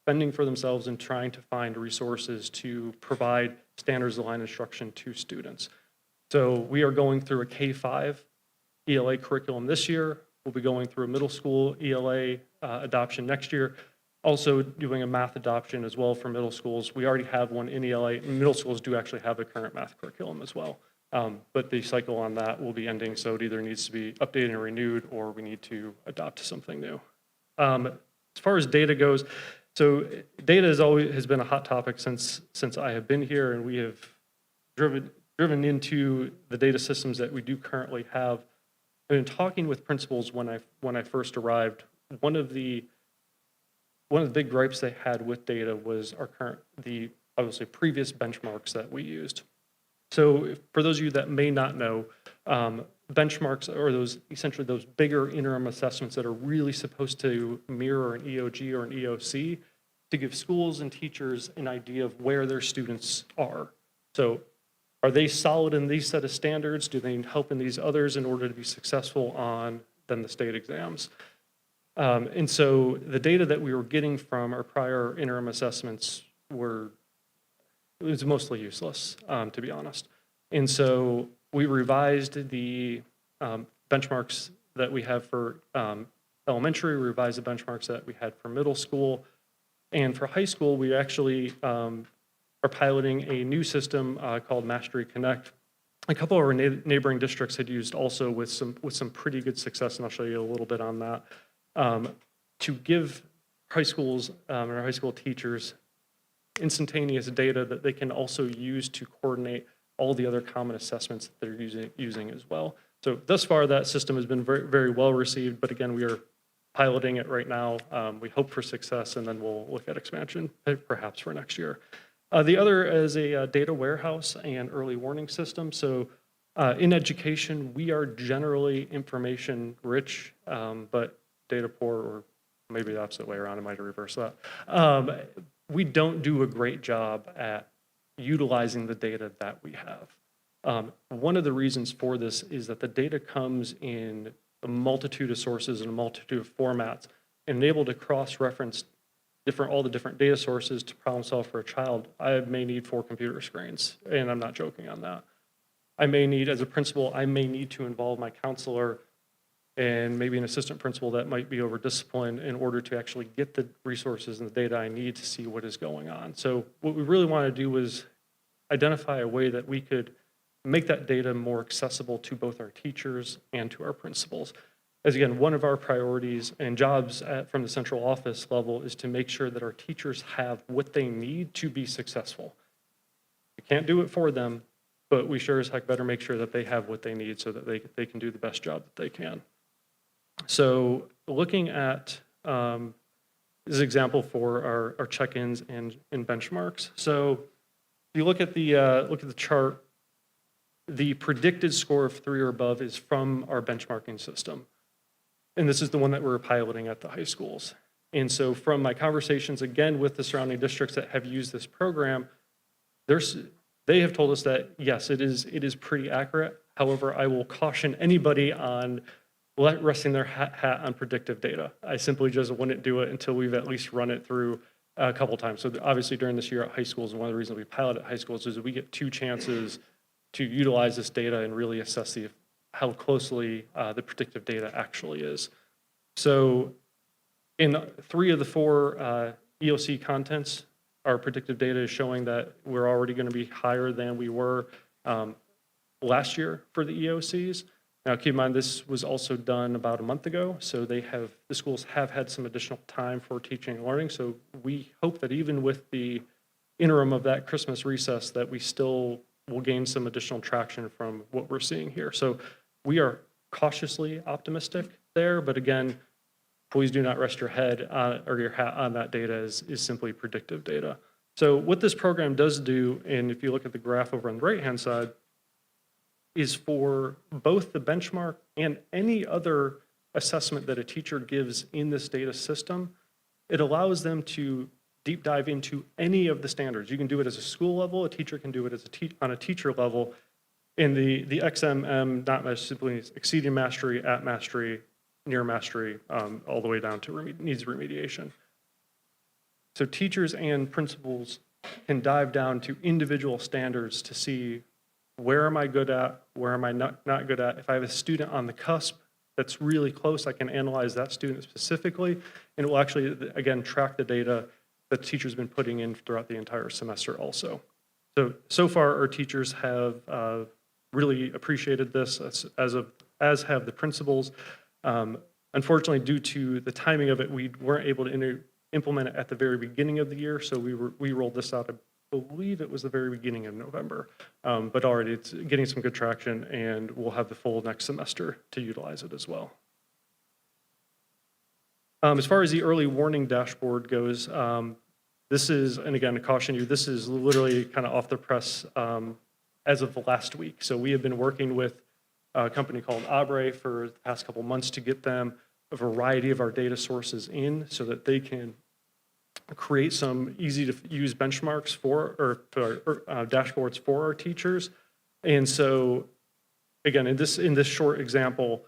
fending for themselves and trying to find resources to provide standards aligned instruction to students. So we are going through a K-5 ELA curriculum this year. We'll be going through a middle school ELA adoption next year. Also doing a math adoption as well for middle schools. We already have one in ELA. Middle schools do actually have a current math curriculum as well. But the cycle on that will be ending, so it either needs to be updated and renewed, or we need to adopt something new. As far as data goes, so data has been a hot topic since I have been here, and we have driven into the data systems that we do currently have. And in talking with principals when I first arrived, one of the big gripes they had with data was obviously previous benchmarks that we used. So for those of you that may not know, benchmarks are essentially those bigger interim assessments that are really supposed to mirror an EOG or an EOC to give schools and teachers an idea of where their students are. So are they solid in these set of standards? Do they need help in these others in order to be successful on then the state exams? And so the data that we were getting from our prior interim assessments it was mostly useless, to be honest. And so we revised the benchmarks that we have for elementary, revised the benchmarks that we had for middle school. And for high school, we actually are piloting a new system called Mastery Connect. A couple of our neighboring districts had used also with some pretty good success, and I'll show you a little bit on that, to give high schools and our high school teachers instantaneous data that they can also use to coordinate all the other common assessments that they're using as well. So thus far, that system has been very, very well received, but again, we are piloting it right now. We hope for success, and then we'll look at expansion perhaps for next year. The other is a data warehouse and early warning system. So in education, we are generally information rich, but data poor, or maybe the opposite way around, I might reverse that. We don't do a great job at utilizing the data that we have. One of the reasons for this is that the data comes in a multitude of sources and a multitude of formats, and able to cross-reference all the different data sources to problem solve for a child. I may need 4 computer screens, and I'm not joking on that. As a principal, I may need to involve my counselor and maybe an assistant principal that might be over disciplined in order to actually get the resources and the data I need to see what is going on. So what we really want to do is identify a way that we could make that data more accessible to both our teachers and to our principals. As again, one of our priorities and jobs from the central office level is to make sure that our teachers have what they need to be successful. We can't do it for them, but we sure as heck better make sure that they have what they need so that they can do the best job that they can. So looking at this example for our check-ins and benchmarks. So if you look at the chart, the predicted score of 3 or above is from our benchmarking system. And this is the one that we're piloting at the high schools. And so from my conversations, again, with the surrounding districts that have used this program, they have told us that, yes, it is pretty accurate. However, I will caution anybody on resting their hat on predictive data. I simply just wouldn't do it until we've at least run it through a couple times. So obviously during this year at high schools, and one of the reasons we pilot at high schools is that we get 2 chances to utilize this data and really assess how closely the predictive data actually is. So in 3 of the 4 EOC contents, our predictive data is showing that we're already going to be higher than we were last year for the EOCs. Now, keep in mind, this was also done about a month ago, so the schools have had some additional time for teaching and learning. So we hope that even with the interim of that Christmas recess, that we still will gain some additional traction from what we're seeing here. So we are cautiously optimistic there, but again, please do not rest your head or your hat on that data is simply predictive data. So what this program does do, and if you look at the graph over on the right-hand side, is for both the benchmark and any other assessment that a teacher gives in this data system, it allows them to deep dive into any of the standards. You can do it as a school level, a teacher can do it as on a teacher level, and the XMM not simply exceeding mastery, at mastery, near mastery, all the way down to needs remediation. So teachers and principals can dive down to individual standards to see where am I good at, where am I not good at. If I have a student on the cusp that's really close, I can analyze that student specifically, and it will actually, again, track the data that teachers have been putting in throughout the entire semester also. So far, our teachers have really appreciated this, as have the principals. Unfortunately, due to the timing of it, we weren't able to implement it at the very beginning of the year, so we rolled this out, I believe it was the very beginning of November. But already it's getting some good traction, and we'll have the full next semester to utilize it as well. As far as the early warning dashboard goes, this is, and again, to caution you, this is literally kind of off the press as of last week. So we have been working with a company called Abre for the past couple months to get them a variety of our data sources in so that they can create some easy to use benchmarks or dashboards for our teachers. And so again, in this short example,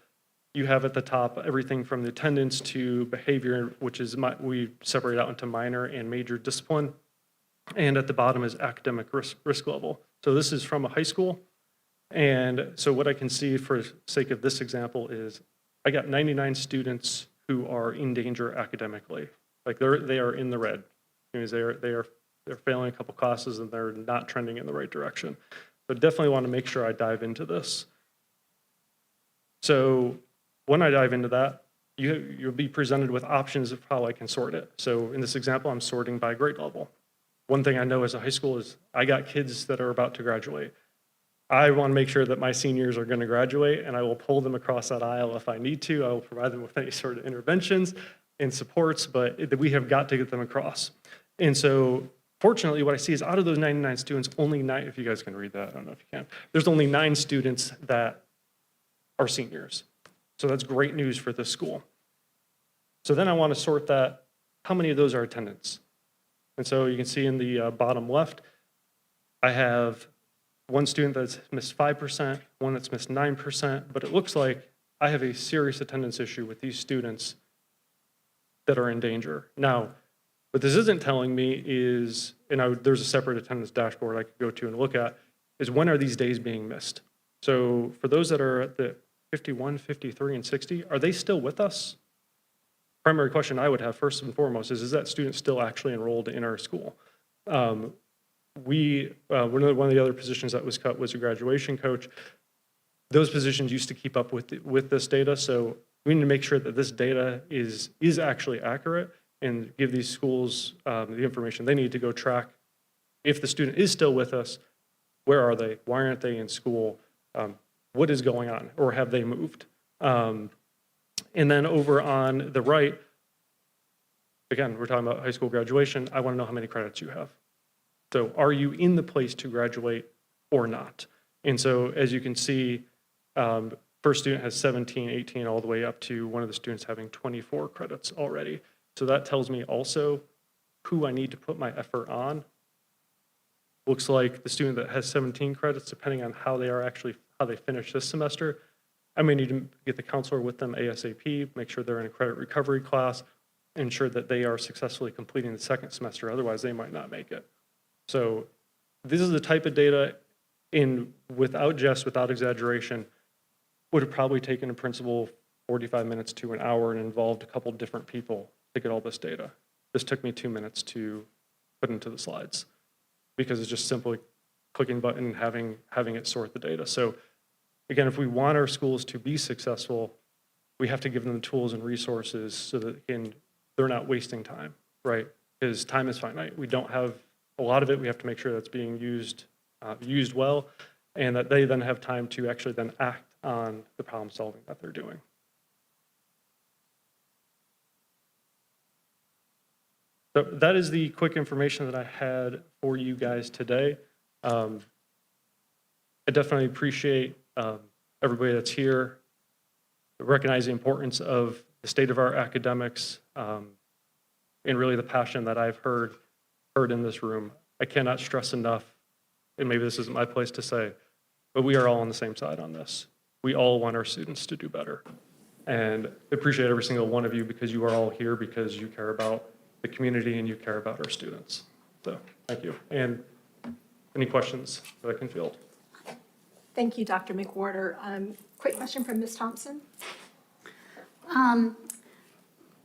you have at the top everything from the attendance to behavior, which is we separate out into minor and major discipline. And at the bottom is academic risk level. So this is from a high school. And so what I can see for sake of this example is I got 99 students who are in danger academically. Like they are in the red. They're failing a couple classes and they're not trending in the right direction. So definitely want to make sure I dive into this. So when I dive into that, you'll be presented with options of how I can sort it. So in this example, I'm sorting by grade level. One thing I know as a high school is I got kids that are about to graduate. I want to make sure that my seniors are going to graduate, and I will pull them across that aisle if I need to. I will provide them with any sort of interventions and supports, but we have got to get them across. And so fortunately, what I see is out of those 99 students, only 9, if you guys can read that, I don't know if you can, there's only 9 students that are seniors. So that's great news for this school. So then I want to sort that, how many of those are attendance? And so you can see in the bottom left, I have one student that's missed 5%, one that's missed 9%, but it looks like I have a serious attendance issue with these students that are in danger. Now, what this isn't telling me is, and there's a separate attendance dashboard I could go to and look at, is when are these days being missed? So for those that are at the 51, 53, and 60, are they still with us? Primary question I would have first and foremost is that student still actually enrolled in our school? One of the other positions that was cut was a graduation coach. Those positions used to keep up with this data, so we need to make sure that this data is actually accurate and give these schools the information they need to go track. If the student is still with us, where are they? Why aren't they in school? What is going on? Or have they moved? And then over on the right, again, we're talking about high school graduation. I want to know how many credits you have. So are you in the place to graduate or not? And so as you can see, first student has 17, 18, all the way up to one of the students having 24 credits already. So that tells me also who I need to put my effort on. Looks like the student that has 17 credits, depending on how they finish this semester, I may need to get the counselor with them ASAP, make sure they're in a credit recovery class, ensure that they are successfully completing the second semester, otherwise they might not make it. So this is the type of data, without exaggeration, would have probably taken a principal 45 minutes to an hour and involved a couple different people to get all this data. This took me 2 minutes to put into the slides because it's just simply clicking button and having it sort the data. So again, if we want our schools to be successful, we have to give them the tools and resources so that they're not wasting time, right? Because time is finite. We don't have a lot of it. We have to make sure that's being used well, and that they then have time to actually then act on the problem solving that they're doing. So that is the quick information that I had for you guys today. I definitely appreciate everybody that's here, recognize the importance of the state of our academics, and really the passion that I've heard in this room. I cannot stress enough, and maybe this isn't my place to say, but we are all on the same side on this. We all want our students to do better. And I appreciate every single one of you because you are all here because you care about the community and you care about our students. So thank you. And any questions that I can field? Thank you, Dr. McWhorter. Quick question from Ms. Thompson.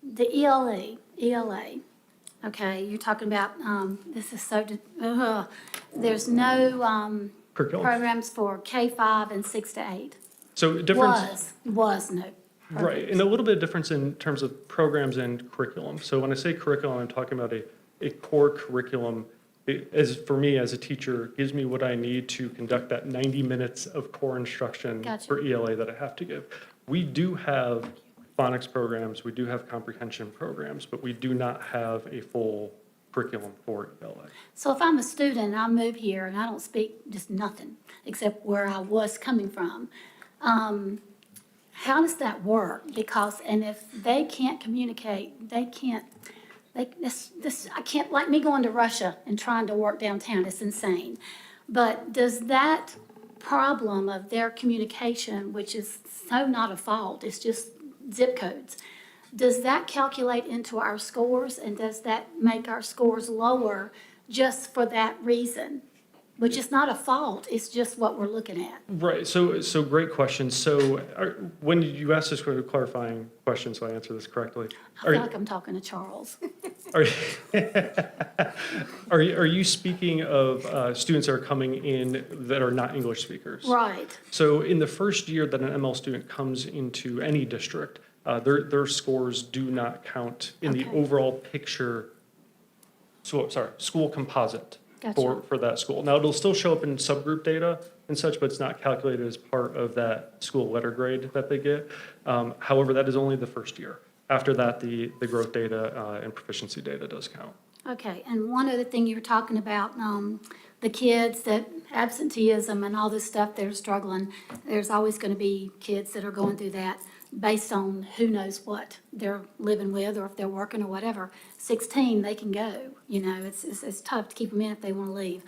The ELA, okay, you're talking about, this is so, there's no curriculum. Programs for K-5 and 6 to 8. So difference. No. Right, and a little bit of difference in terms of programs and curriculum. So when I say curriculum, I'm talking about a core curriculum. As for me, as a teacher, gives me what I need to conduct that 90 minutes of core instruction Gotcha. for ELA that I have to give. We do have phonics programs, we do have comprehension programs, but we do not have a full curriculum for ELA. So if I'm a student and I move here and I don't speak just nothing except where I was coming from, how does that work? Because, and if they can't communicate, I can't, like me going to Russia and trying to work downtown, it's insane. But does that problem of their communication, which is so not a fault, it's just zip codes, does that calculate into our scores, and does that make our scores lower just for that reason? Which is not a fault, it's just what we're looking at. Right, so great question. So when you asked this clarifying question, so I answer this correctly. I feel like I'm talking to Charles. Are you speaking of students that are coming in that are not English speakers? Right. So in the first year that an ML student comes into any district, their scores do not count in the overall picture, school composite. Gotcha. For that school. Now, it'll still show up in subgroup data and such, but it's not calculated as part of that school letter grade that they get. However, that is only the first year. After that, the growth data and proficiency data does count. Okay, and one other thing you were talking about, the kids that absenteeism and all this stuff, they're struggling. There's always going to be kids that are going through that based on who knows what they're living with or if they're working or whatever. 16, they can go, it's tough to keep them in if they want to leave.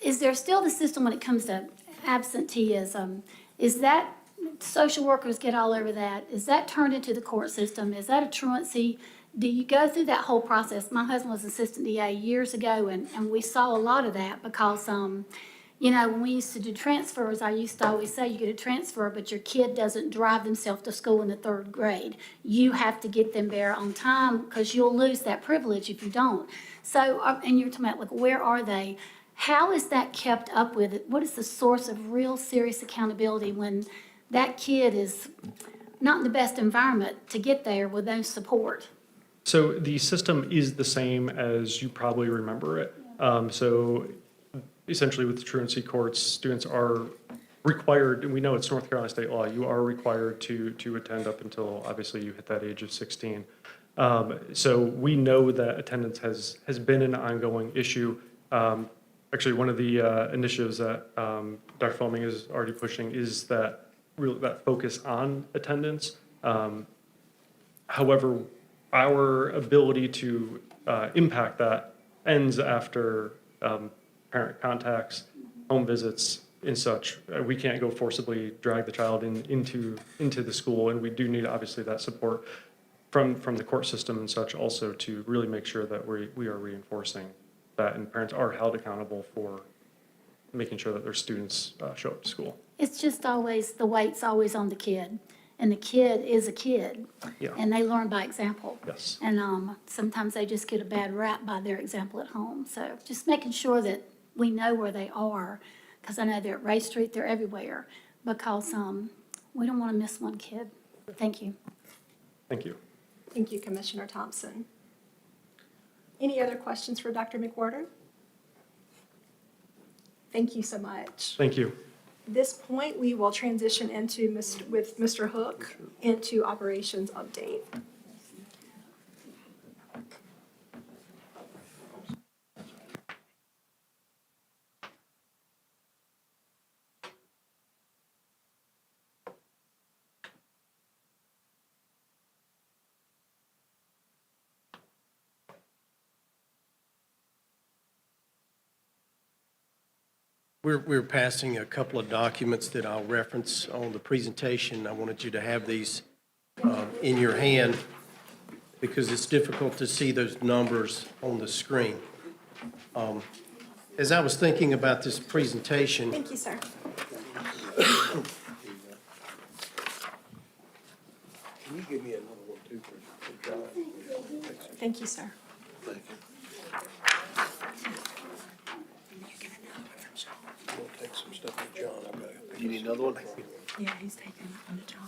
Is there still the system when it comes to absenteeism? Is that, social workers get all over that, is that turned into the court system? Is that a truancy? Do you go through that whole process? My husband was assistant DA years ago, and we saw a lot of that because, when we used to do transfers, I used to always say, you get a transfer, but your kid doesn't drive themselves to school in the 3rd grade. You have to get them there on time because you'll lose that privilege if you don't. So, and you're talking about, like, where are they? How is that kept up with? What is the source of real serious accountability when that kid is not in the best environment to get there with no support? So the system is the same as you probably remember it. So essentially with the truancy courts, students are required, and we know it's North Carolina state law, you are required to attend up until obviously you hit that age of 16. So we know that attendance has been an ongoing issue. Actually, one of the initiatives that Dr. Fleming is already pushing is that focus on attendance. However, our ability to impact that ends after parent contacts, home visits, and such. We can't go forcibly drag the child into the school, and we do need obviously that support from the court system and such also to really make sure that we are reinforcing that, and parents are held accountable for making sure that their students show up to school. It's just always, the weight's always on the kid, and the kid is a kid. Yeah. And they learn by example. Yes. And sometimes they just get a bad rap by their example at home. So just making sure that we know where they are, because I know they're at Ray Street, they're everywhere, because we don't want to miss one kid. Thank you. Thank you. Thank you, Commissioner Thompson. Any other questions for Dr. McWhorter? Thank you so much. Thank you. At this point, we will transition with Mr. Hook into operations update. We're passing a couple of documents that I'll reference on the presentation. I wanted you to have these in your hand because it's difficult to see those numbers on the screen. As I was thinking about this presentation. Thank you, sir. Can you give me another one too, for John? Thank you, sir. Thank you. You need another one? Yeah, he's taking one to John.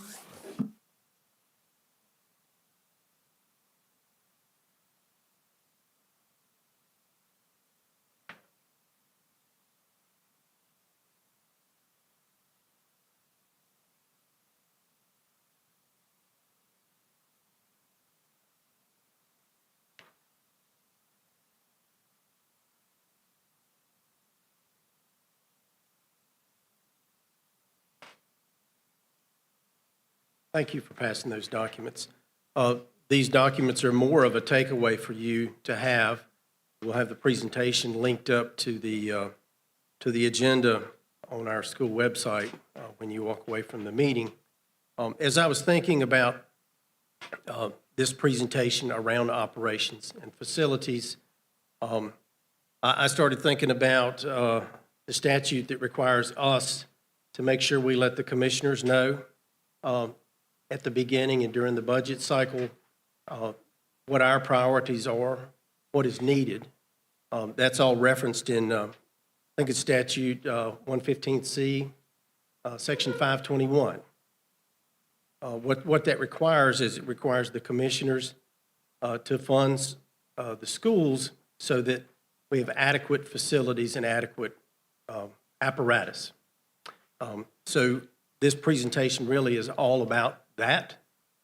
Thank you for passing those documents. These documents are more of a takeaway for you to have. We'll have the presentation linked up to the agenda on our school website when you walk away from the meeting. As I was thinking about this presentation around operations and facilities, I started thinking about the statute that requires us to make sure we let the commissioners know at the beginning and during the budget cycle what our priorities are, what is needed. That's all referenced in, I think it's statute 115C, section 521. What that requires is it requires the commissioners to fund the schools so that we have adequate facilities and adequate apparatus. So this presentation really is all about that.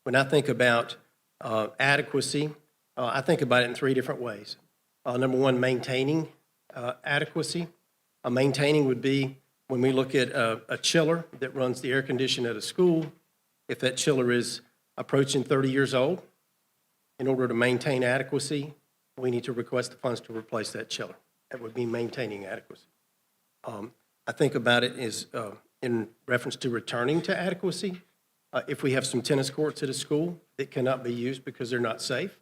When I think about adequacy, I think about it in three different ways. Number one, maintaining adequacy. Maintaining would be when we look at a chiller that runs the air conditioner at a school. If that chiller is approaching 30 years old, in order to maintain adequacy, we need to request the funds to replace that chiller. That would be maintaining adequacy. I think about it as in reference to returning to adequacy. If we have some tennis courts at a school that cannot be used because they're not safe,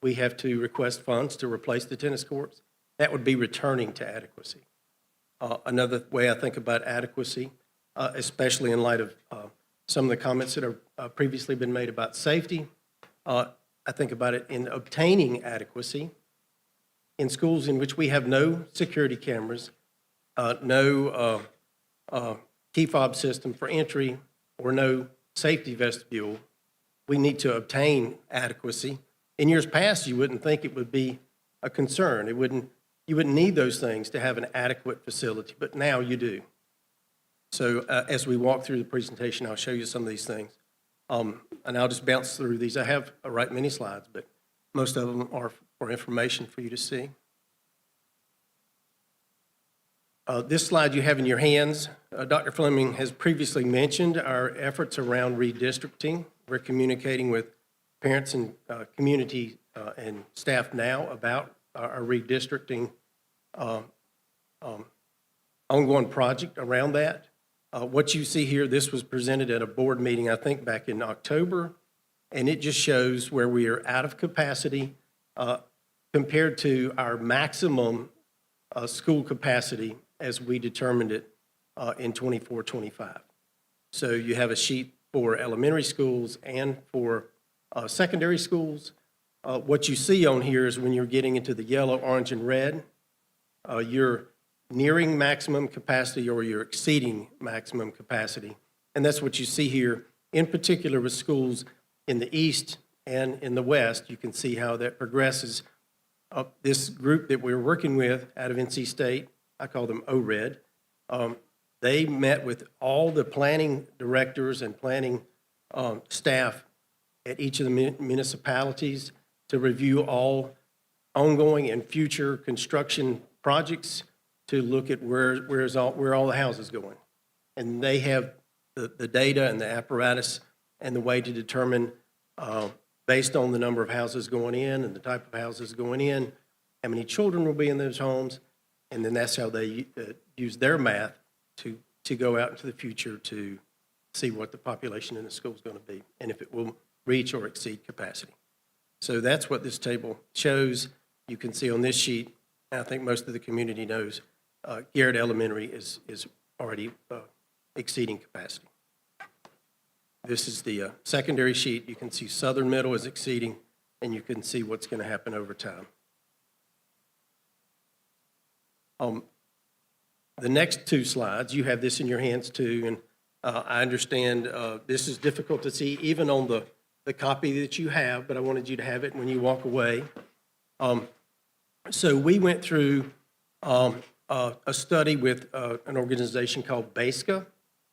we have to request funds to replace the tennis courts. That would be returning to adequacy. Another way I think about adequacy, especially in light of some of the comments that have previously been made about safety, I think about it in obtaining adequacy in schools in which we have no security cameras, no key fob system for entry, or no safety vestibule. We need to obtain adequacy. In years past, you wouldn't think it would be a concern. You wouldn't need those things to have an adequate facility, but now you do. So as we walk through the presentation, I'll show you some of these things. And I'll just bounce through these. I have right many slides, but most of them are for information for you to see. This slide you have in your hands, Dr. Fleming has previously mentioned our efforts around redistricting. We're communicating with parents and community and staff now about our redistricting ongoing project around that. What you see here, this was presented at a board meeting, I think, back in October, and it just shows where we are out of capacity compared to our maximum school capacity as we determined it in 24-25. So you have a sheet for elementary schools and for secondary schools. What you see on here is when you're getting into the yellow, orange, and red, you're nearing maximum capacity or you're exceeding maximum capacity. And that's what you see here, in particular with schools in the east and in the west. You can see how that progresses. This group that we're working with out of NC State, I call them ORED, they met with all the planning directors and planning staff at each of the municipalities to review all ongoing and future construction projects to look at where all the houses going. And they have the data and the apparatus and the way to determine, based on the number of houses going in and the type of houses going in, how many children will be in those homes, and then that's how they use their math to go out into the future to see what the population in the school is going to be and if it will reach or exceed capacity. So that's what this table shows. You can see on this sheet, and I think most of the community knows, Garrett Elementary is already exceeding capacity. This is the secondary sheet. You can see Southern Middle is exceeding, and you can see what's going to happen over time. The next two slides, you have this in your hands too, and I understand this is difficult to see even on the copy that you have, but I wanted you to have it when you walk away. So we went through a study with an organization called BASCA,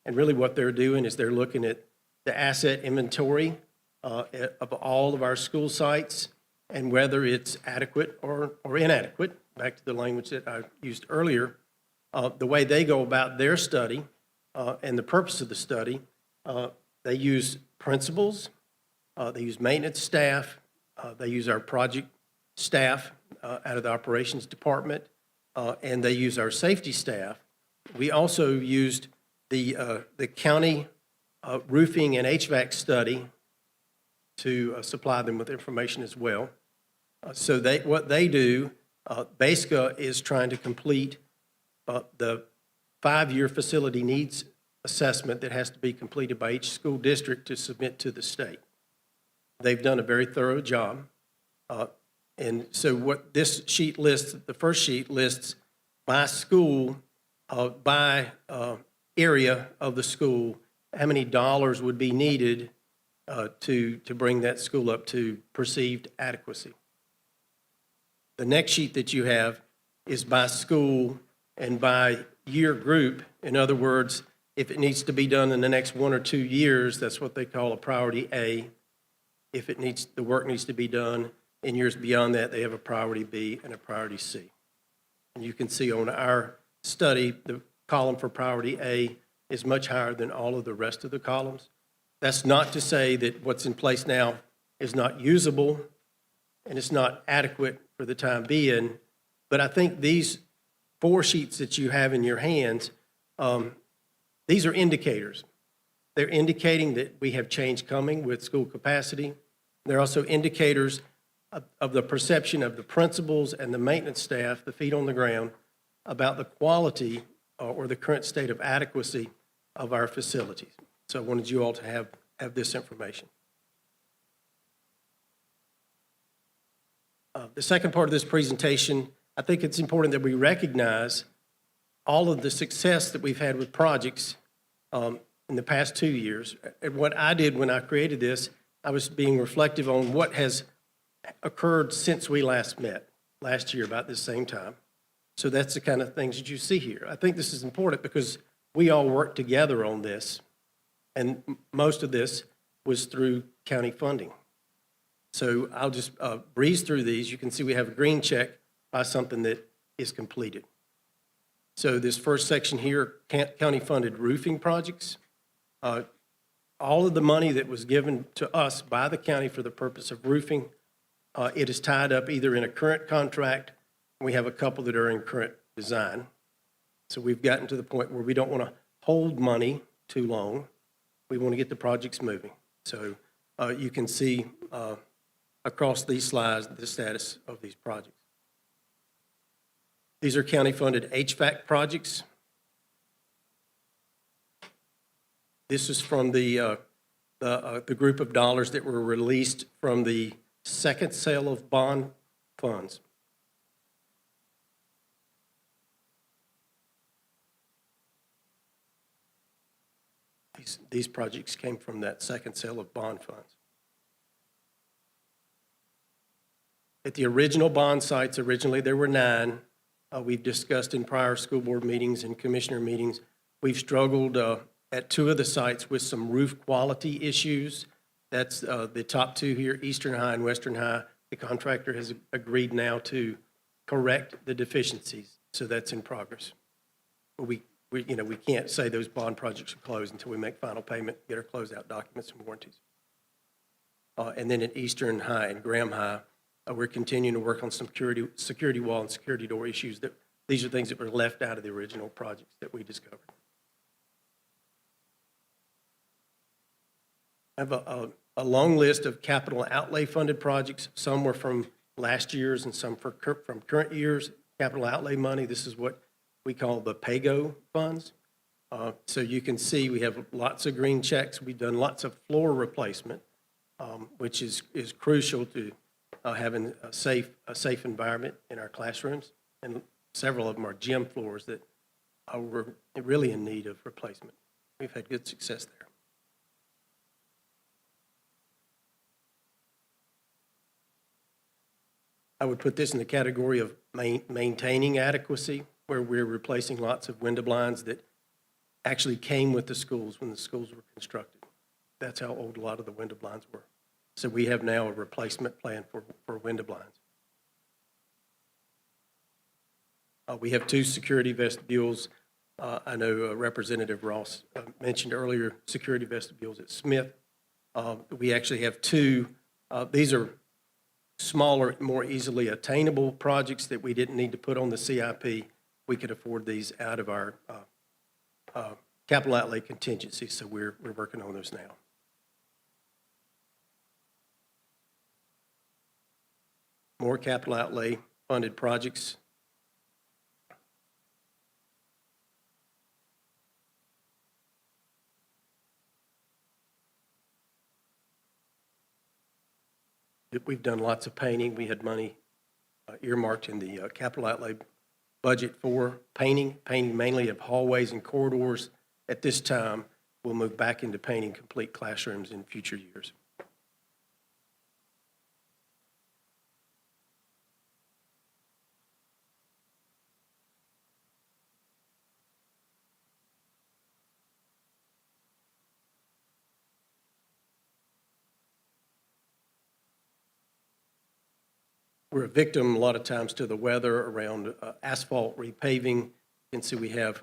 and really what they're doing is they're looking at the asset inventory of all of our school sites and whether it's adequate or inadequate, back to the language that I used earlier. The way they go about their study and the purpose of the study, they use principals, they use maintenance staff, they use our project staff out of the operations department, and they use our safety staff. We also used the county roofing and HVAC study to supply them with information as well. So what they do, BASCA is trying to complete the 5-year facility needs assessment that has to be completed by each school district to submit to the state. They've done a very thorough job. And so what this sheet lists, the first sheet lists by school, by area of the school, how many dollars would be needed to bring that school up to perceived adequacy. The next sheet that you have is by school and by year group. In other words, if it needs to be done in the next 1 or 2 years, that's what they call a priority A. If the work needs to be done in years beyond that, they have a priority B and a priority C. And you can see on our study, the column for priority A is much higher than all of the rest of the columns. That's not to say that what's in place now is not usable and it's not adequate for the time being, but I think these 4 sheets that you have in your hands, these are indicators. They're indicating that we have change coming with school capacity. They're also indicators of the perception of the principals and the maintenance staff, the feet on the ground, about the quality or the current state of adequacy of our facilities. So I wanted you all to have this information. The second part of this presentation, I think it's important that we recognize all of the success that we've had with projects in the past 2 years. And what I did when I created this, I was being reflective on what has occurred since we last met last year about this same time. So that's the kind of things that you see here. I think this is important because we all worked together on this, and most of this was through county funding. So I'll just breeze through these. You can see we have a green check by something that is completed. So this first section here, county-funded roofing projects. All of the money that was given to us by the county for the purpose of roofing, it is tied up either in a current contract, and we have a couple that are in current design. So we've gotten to the point where we don't want to hold money too long. We want to get the projects moving. So you can see across these slides the status of these projects. These are county-funded HVAC projects. This is from the group of dollars that were released from the second sale of bond funds. These projects came from that second sale of bond funds. At the original bond sites, originally there were 9. We've discussed in prior school board meetings and commissioner meetings. We've struggled at 2 of the sites with some roof quality issues. That's the top 2 here, Eastern High and Western High. The contractor has agreed now to correct the deficiencies, so that's in progress. But we can't say those bond projects are closed until we make final payment, get our closeout documents and warranties. And then at Eastern High and Graham High, we're continuing to work on some security wall and security door issues. These are things that were left out of the original projects that we discovered. I have a long list of capital outlay funded projects. Some were from last year's and some from current year's capital outlay money. This is what we call the PAYGO funds. So you can see we have lots of green checks. We've done lots of floor replacement, which is crucial to having a safe environment in our classrooms. And several of them are gym floors that we're really in need of replacement. We've had good success there. I would put this in the category of maintaining adequacy, where we're replacing lots of window blinds that actually came with the schools when the schools were constructed. That's how old a lot of the window blinds were. So we have now a replacement plan for window blinds. We have 2 security vestibules. I know Representative Ross mentioned earlier security vestibules at Smith. We actually have 2. These are smaller, more easily attainable projects that we didn't need to put on the CIP. We could afford these out of our capital outlay contingency, so we're working on those now. More capital outlay funded projects. We've done lots of painting. We had money earmarked in the capital outlay budget for painting mainly of hallways and corridors. At this time, we'll move back into painting complete classrooms in future years. We're a victim a lot of times to the weather around asphalt repaving. You can see we have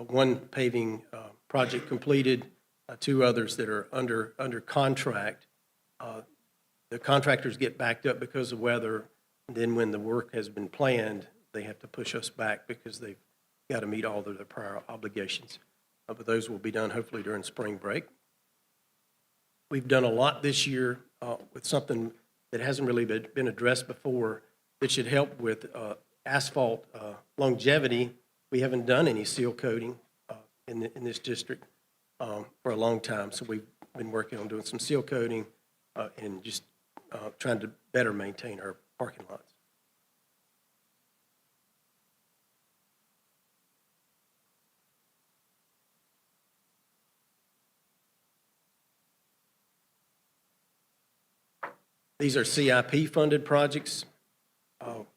one paving project completed, 2 others that are under contract. The contractors get backed up because of weather. And then when the work has been planned, they have to push us back because they've got to meet all of their prior obligations. But those will be done hopefully during spring break. We've done a lot this year with something that hasn't really been addressed before that should help with asphalt longevity. We haven't done any seal coating in this district for a long time, so we've been working on doing some seal coating and just trying to better maintain our parking lots. These are CIP-funded projects.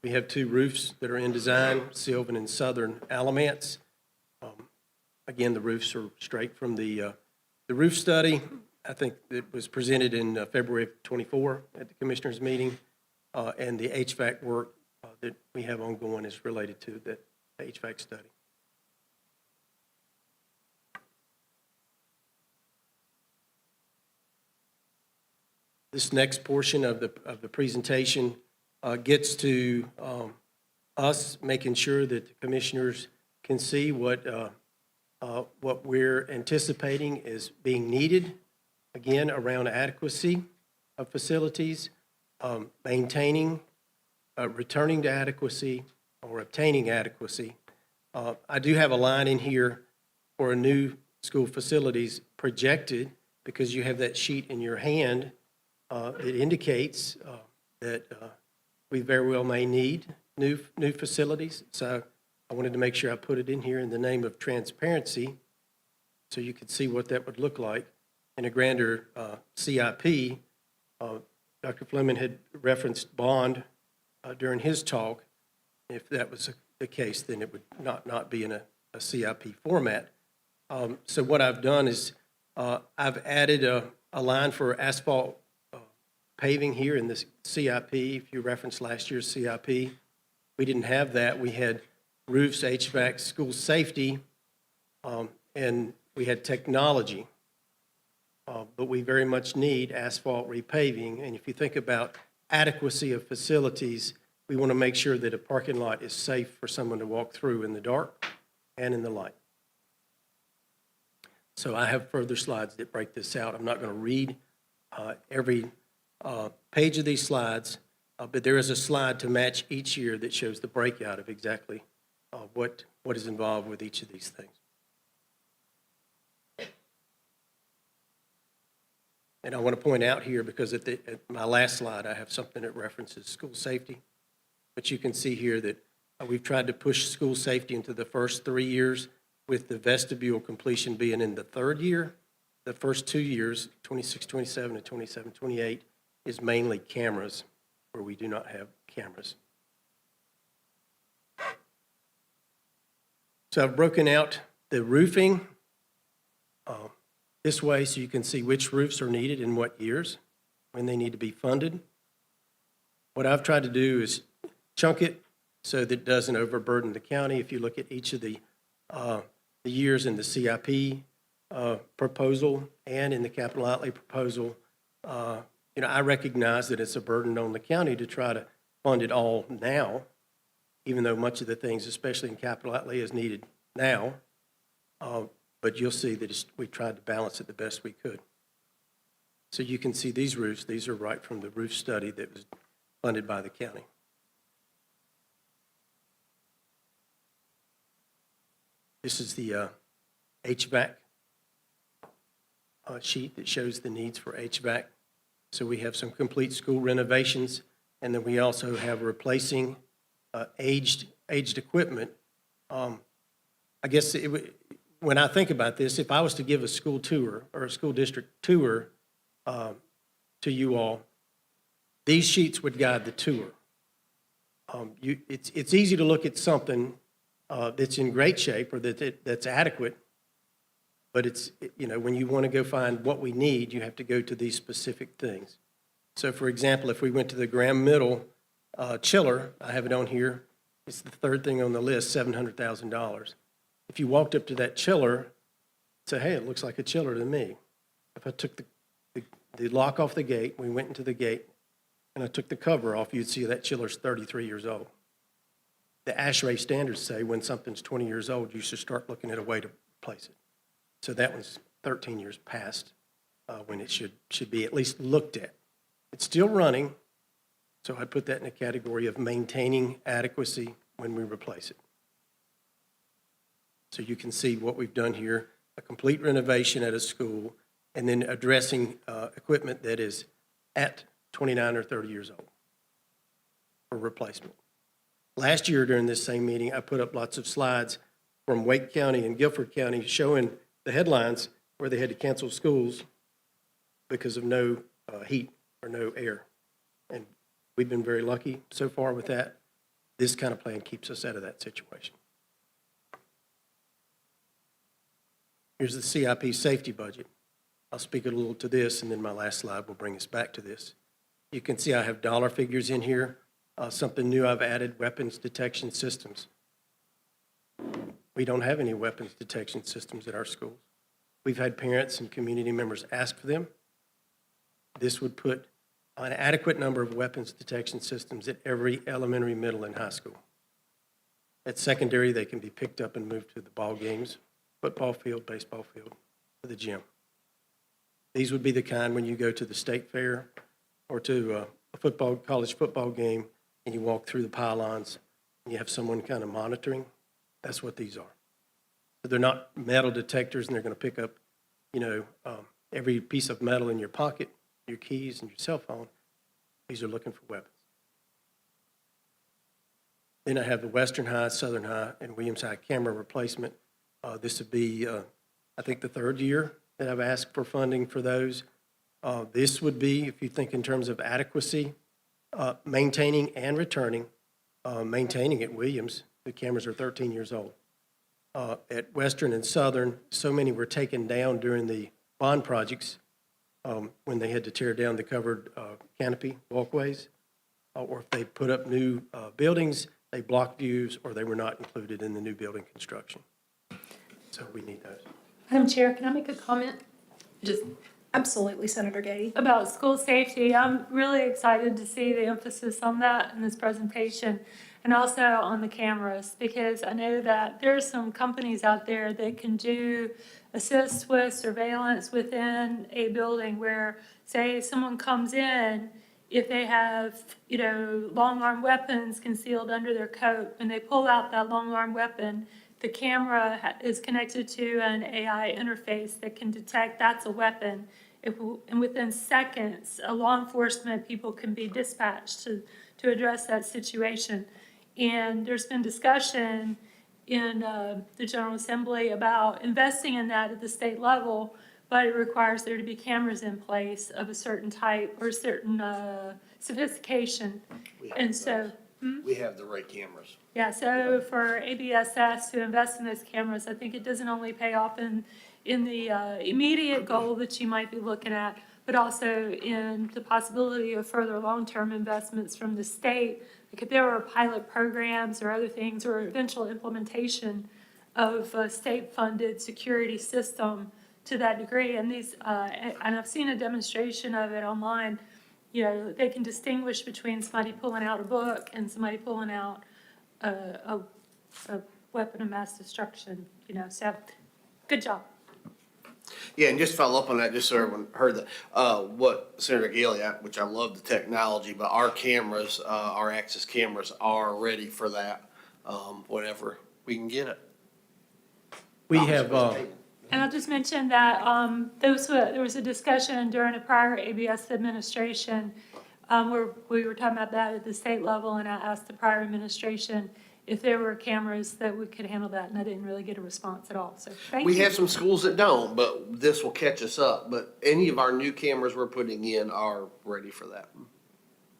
We have 2 roofs that are in design, Sylvan and Southern Alamance. Again, the roofs are straight from the roof study. I think it was presented in February of '24 at the commissioners' meeting. And the HVAC work that we have ongoing is related to the HVAC study. This next portion of the presentation gets to us making sure that the commissioners can see what we're anticipating is being needed, again, around adequacy of facilities, maintaining, returning to adequacy, or obtaining adequacy. I do have a line in here for a new school facilities projected, because you have that sheet in your hand. It indicates that we very well may need new facilities. So I wanted to make sure I put it in here in the name of transparency so you could see what that would look like in a grander CIP. Dr. Fleming had referenced bond during his talk. If that was the case, then it would not be in a CIP format. So what I've done is I've added a line for asphalt paving here in this CIP. If you reference last year's CIP, we didn't have that. We had roofs, HVAC, school safety, and we had technology. But we very much need asphalt repaving. And if you think about adequacy of facilities, we want to make sure that a parking lot is safe for someone to walk through in the dark and in the light. So I have further slides that break this out. I'm not going to read every page of these slides, but there is a slide to match each year that shows the breakout of exactly what is involved with each of these things. And I want to point out here, because at my last slide, I have something that references school safety. But you can see here that We've tried to push school safety into the first 3 years, with the vestibule completion being in the third year. The first 2 years, 26, 27, and 27, 28, is mainly cameras, where we do not have cameras. So I've broken out the roofing this way so you can see which roofs are needed in what years, when they need to be funded. What I've tried to do is chunk it so that it doesn't overburden the county. If you look at each of the years in the CIP proposal and in the capital outlay proposal, I recognize that it's a burden on the county to try to fund it all now, even though much of the things, especially in capital outlay, is needed now. But you'll see that we tried to balance it the best we could. So you can see these roofs. These are right from the roof study that was funded by the county. This is the HVAC sheet that shows the needs for HVAC. So we have some complete school renovations, and then we also have replacing aged equipment. I guess when I think about this, if I was to give a school tour or a school district tour to you all, these sheets would guide the tour. It's easy to look at something that's in great shape or that's adequate, but it's, when you want to go find what we need, you have to go to these specific things. So for example, if we went to the Graham Middle chiller, I have it on here, it's the third thing on the list, $700,000. If you walked up to that chiller, say, hey, it looks like a chiller to me. If I took the lock off the gate, we went into the gate, and I took the cover off, you'd see that chiller's 33 years old. The ASHRAE standards say when something's 20 years old, you should start looking at a way to replace it. So that one's 13 years past when it should be at least looked at. It's still running, so I put that in a category of maintaining adequacy when we replace it. So you can see what we've done here, a complete renovation at a school, and then addressing equipment that is at 29 or 30 years old for replacement. Last year during this same meeting, I put up lots of slides from Wake County and Guilford County showing the headlines where they had to cancel schools because of no heat or no air. And we've been very lucky so far with that. This kind of plan keeps us out of that situation. Here's the CIP safety budget. I'll speak a little to this, and then my last slide will bring us back to this. You can see I have dollar figures in here. Something new I've added, weapons detection systems. We don't have any weapons detection systems at our schools. We've had parents and community members ask for them. This would put an adequate number of weapons detection systems at every elementary, middle, and high school. At secondary, they can be picked up and moved to the ball games, football field, baseball field, to the gym. These would be the kind when you go to the state fair or to a college football game and you walk through the pylons and you have someone kind of monitoring. That's what these are. So they're not metal detectors, and they're going to pick up, every piece of metal in your pocket, your keys, and your cell phone. These are looking for weapons. Then I have the Western High, Southern High, and Williams High camera replacement. This would be, I think, the third year that I've asked for funding for those. This would be, if you think in terms of adequacy, maintaining and returning. Maintaining at Williams, the cameras are 13 years old. At Western and Southern, so many were taken down during the bond projects when they had to tear down the covered canopy walkways, or if they put up new buildings, they blocked views, or they were not included in the new building construction. So we need those. Madam Chair, can I make a comment? Absolutely, Senator Gay. About school safety. I'm really excited to see the emphasis on that in this presentation, and also on the cameras, because I know that there are some companies out there that can assist with surveillance within a building where, say, someone comes in, if they have, long arm weapons concealed under their coat, when they pull out that long arm weapon, the camera is connected to an AI interface that can detect that's a weapon. And within seconds, law enforcement people can be dispatched to address that situation. And there's been discussion in the General Assembly about investing in that at the state level, but it requires there to be cameras in place of a certain type or certain sophistication. And so, We have the right cameras. yeah, so for ABSS to invest in those cameras, I think it doesn't only pay off in the immediate goal that you might be looking at, but also in the possibility of further long-term investments from the state. Like if there were pilot programs or other things, or eventual implementation of a state-funded security system to that degree, and these, and I've seen a demonstration of it online, you know, they can distinguish between somebody pulling out a book and somebody pulling out a weapon of mass destruction, you know, so, good job. Yeah, and just follow up on that, just so everyone heard that, what Senator Gailey, which I love the technology, but our cameras, our access cameras are ready for that, whenever we can get it. We have, And I'll just mention that there was a discussion during a prior ABS administration where we were talking about that at the state level, and I asked the prior administration if there were cameras that we could handle that, and I didn't really get a response at all, so thank you. We have some schools that don't, but this will catch us up, but any of our new cameras we're putting in are ready for that.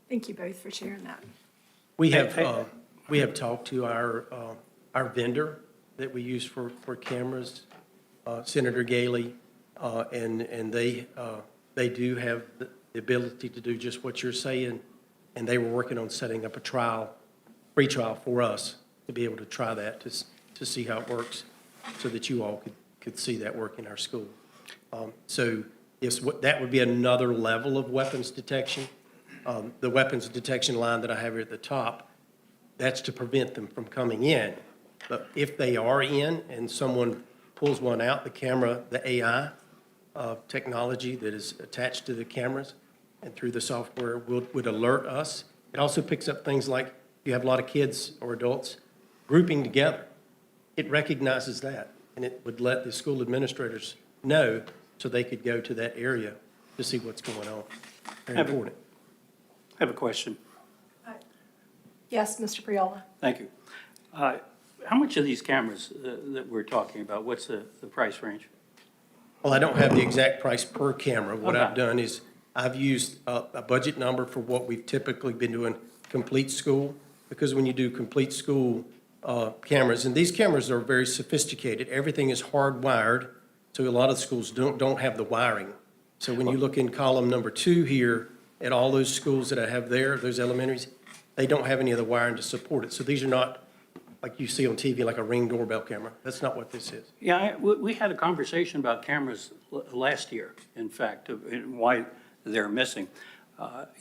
Thank you both for sharing that. we have talked to our vendor that we use for cameras, Senator Gailey, and they do have the ability to do just what you're saying, and they were working on setting up a free trial for us to be able to try that, to see how it works, so that you all could see that work in our school. So yes, that would be another level of weapons detection. The weapons detection line that I have here at the top, that's to prevent them from coming in. But if they are in and someone pulls one out, the camera, the AI technology that is attached to the cameras and through the software would alert us. It also picks up things like you have a lot of kids or adults grouping together. It recognizes that, and it would let the school administrators know so they could go to that area to see what's going on. Very important. I have a question. Yes, Mr. Priola. Thank you. How much of these cameras that we're talking about, what's the price range? Well, I don't have the exact price per camera. What Okay. I've done is I've used a budget number for what we've typically been doing complete school, because when you do complete school cameras, and these cameras are very sophisticated, everything is hardwired, so a lot of schools don't have the wiring. So when you look in column number 2 here, at all those schools that I have there, those elementaries, they don't have any of the wiring to support it. So these are not like you see on TV, like a Ring doorbell camera. That's not what this is. Yeah, we had a conversation about cameras last year, in fact, and why they're missing.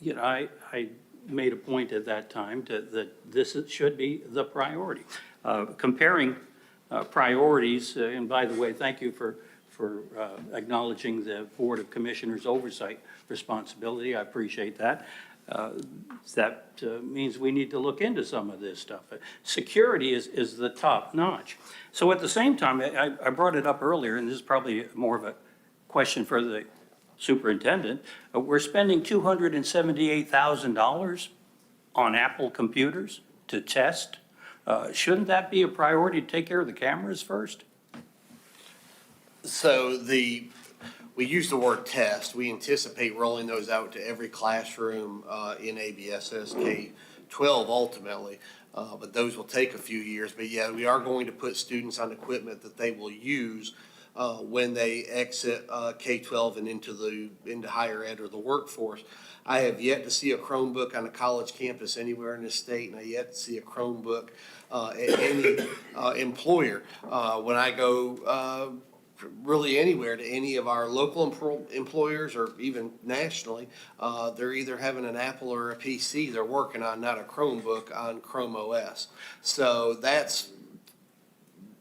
You know, I made a point at that time that this should be the priority. Comparing priorities, and by the way, thank you for acknowledging the Board of Commissioners' oversight responsibility. I appreciate that. That means we need to look into some of this stuff. Security is the top notch. So at the same time, I brought it up earlier, and this is probably more of a question for the superintendent. We're spending $278,000 on Apple computers to test. Shouldn't that be a priority to take care of the cameras first? So we use the word test. We anticipate rolling those out to every classroom in ABSS K-12 ultimately, but those will take a few years. But yeah, we are going to put students on equipment that they will use when they exit K-12 and into higher ed or the workforce. I have yet to see a Chromebook on a college campus anywhere in the state, and I yet to see a Chromebook at any employer. When I go really anywhere to any of our local employers or even nationally, they're either having an Apple or a PC they're working on, not a Chromebook on Chrome OS. So that's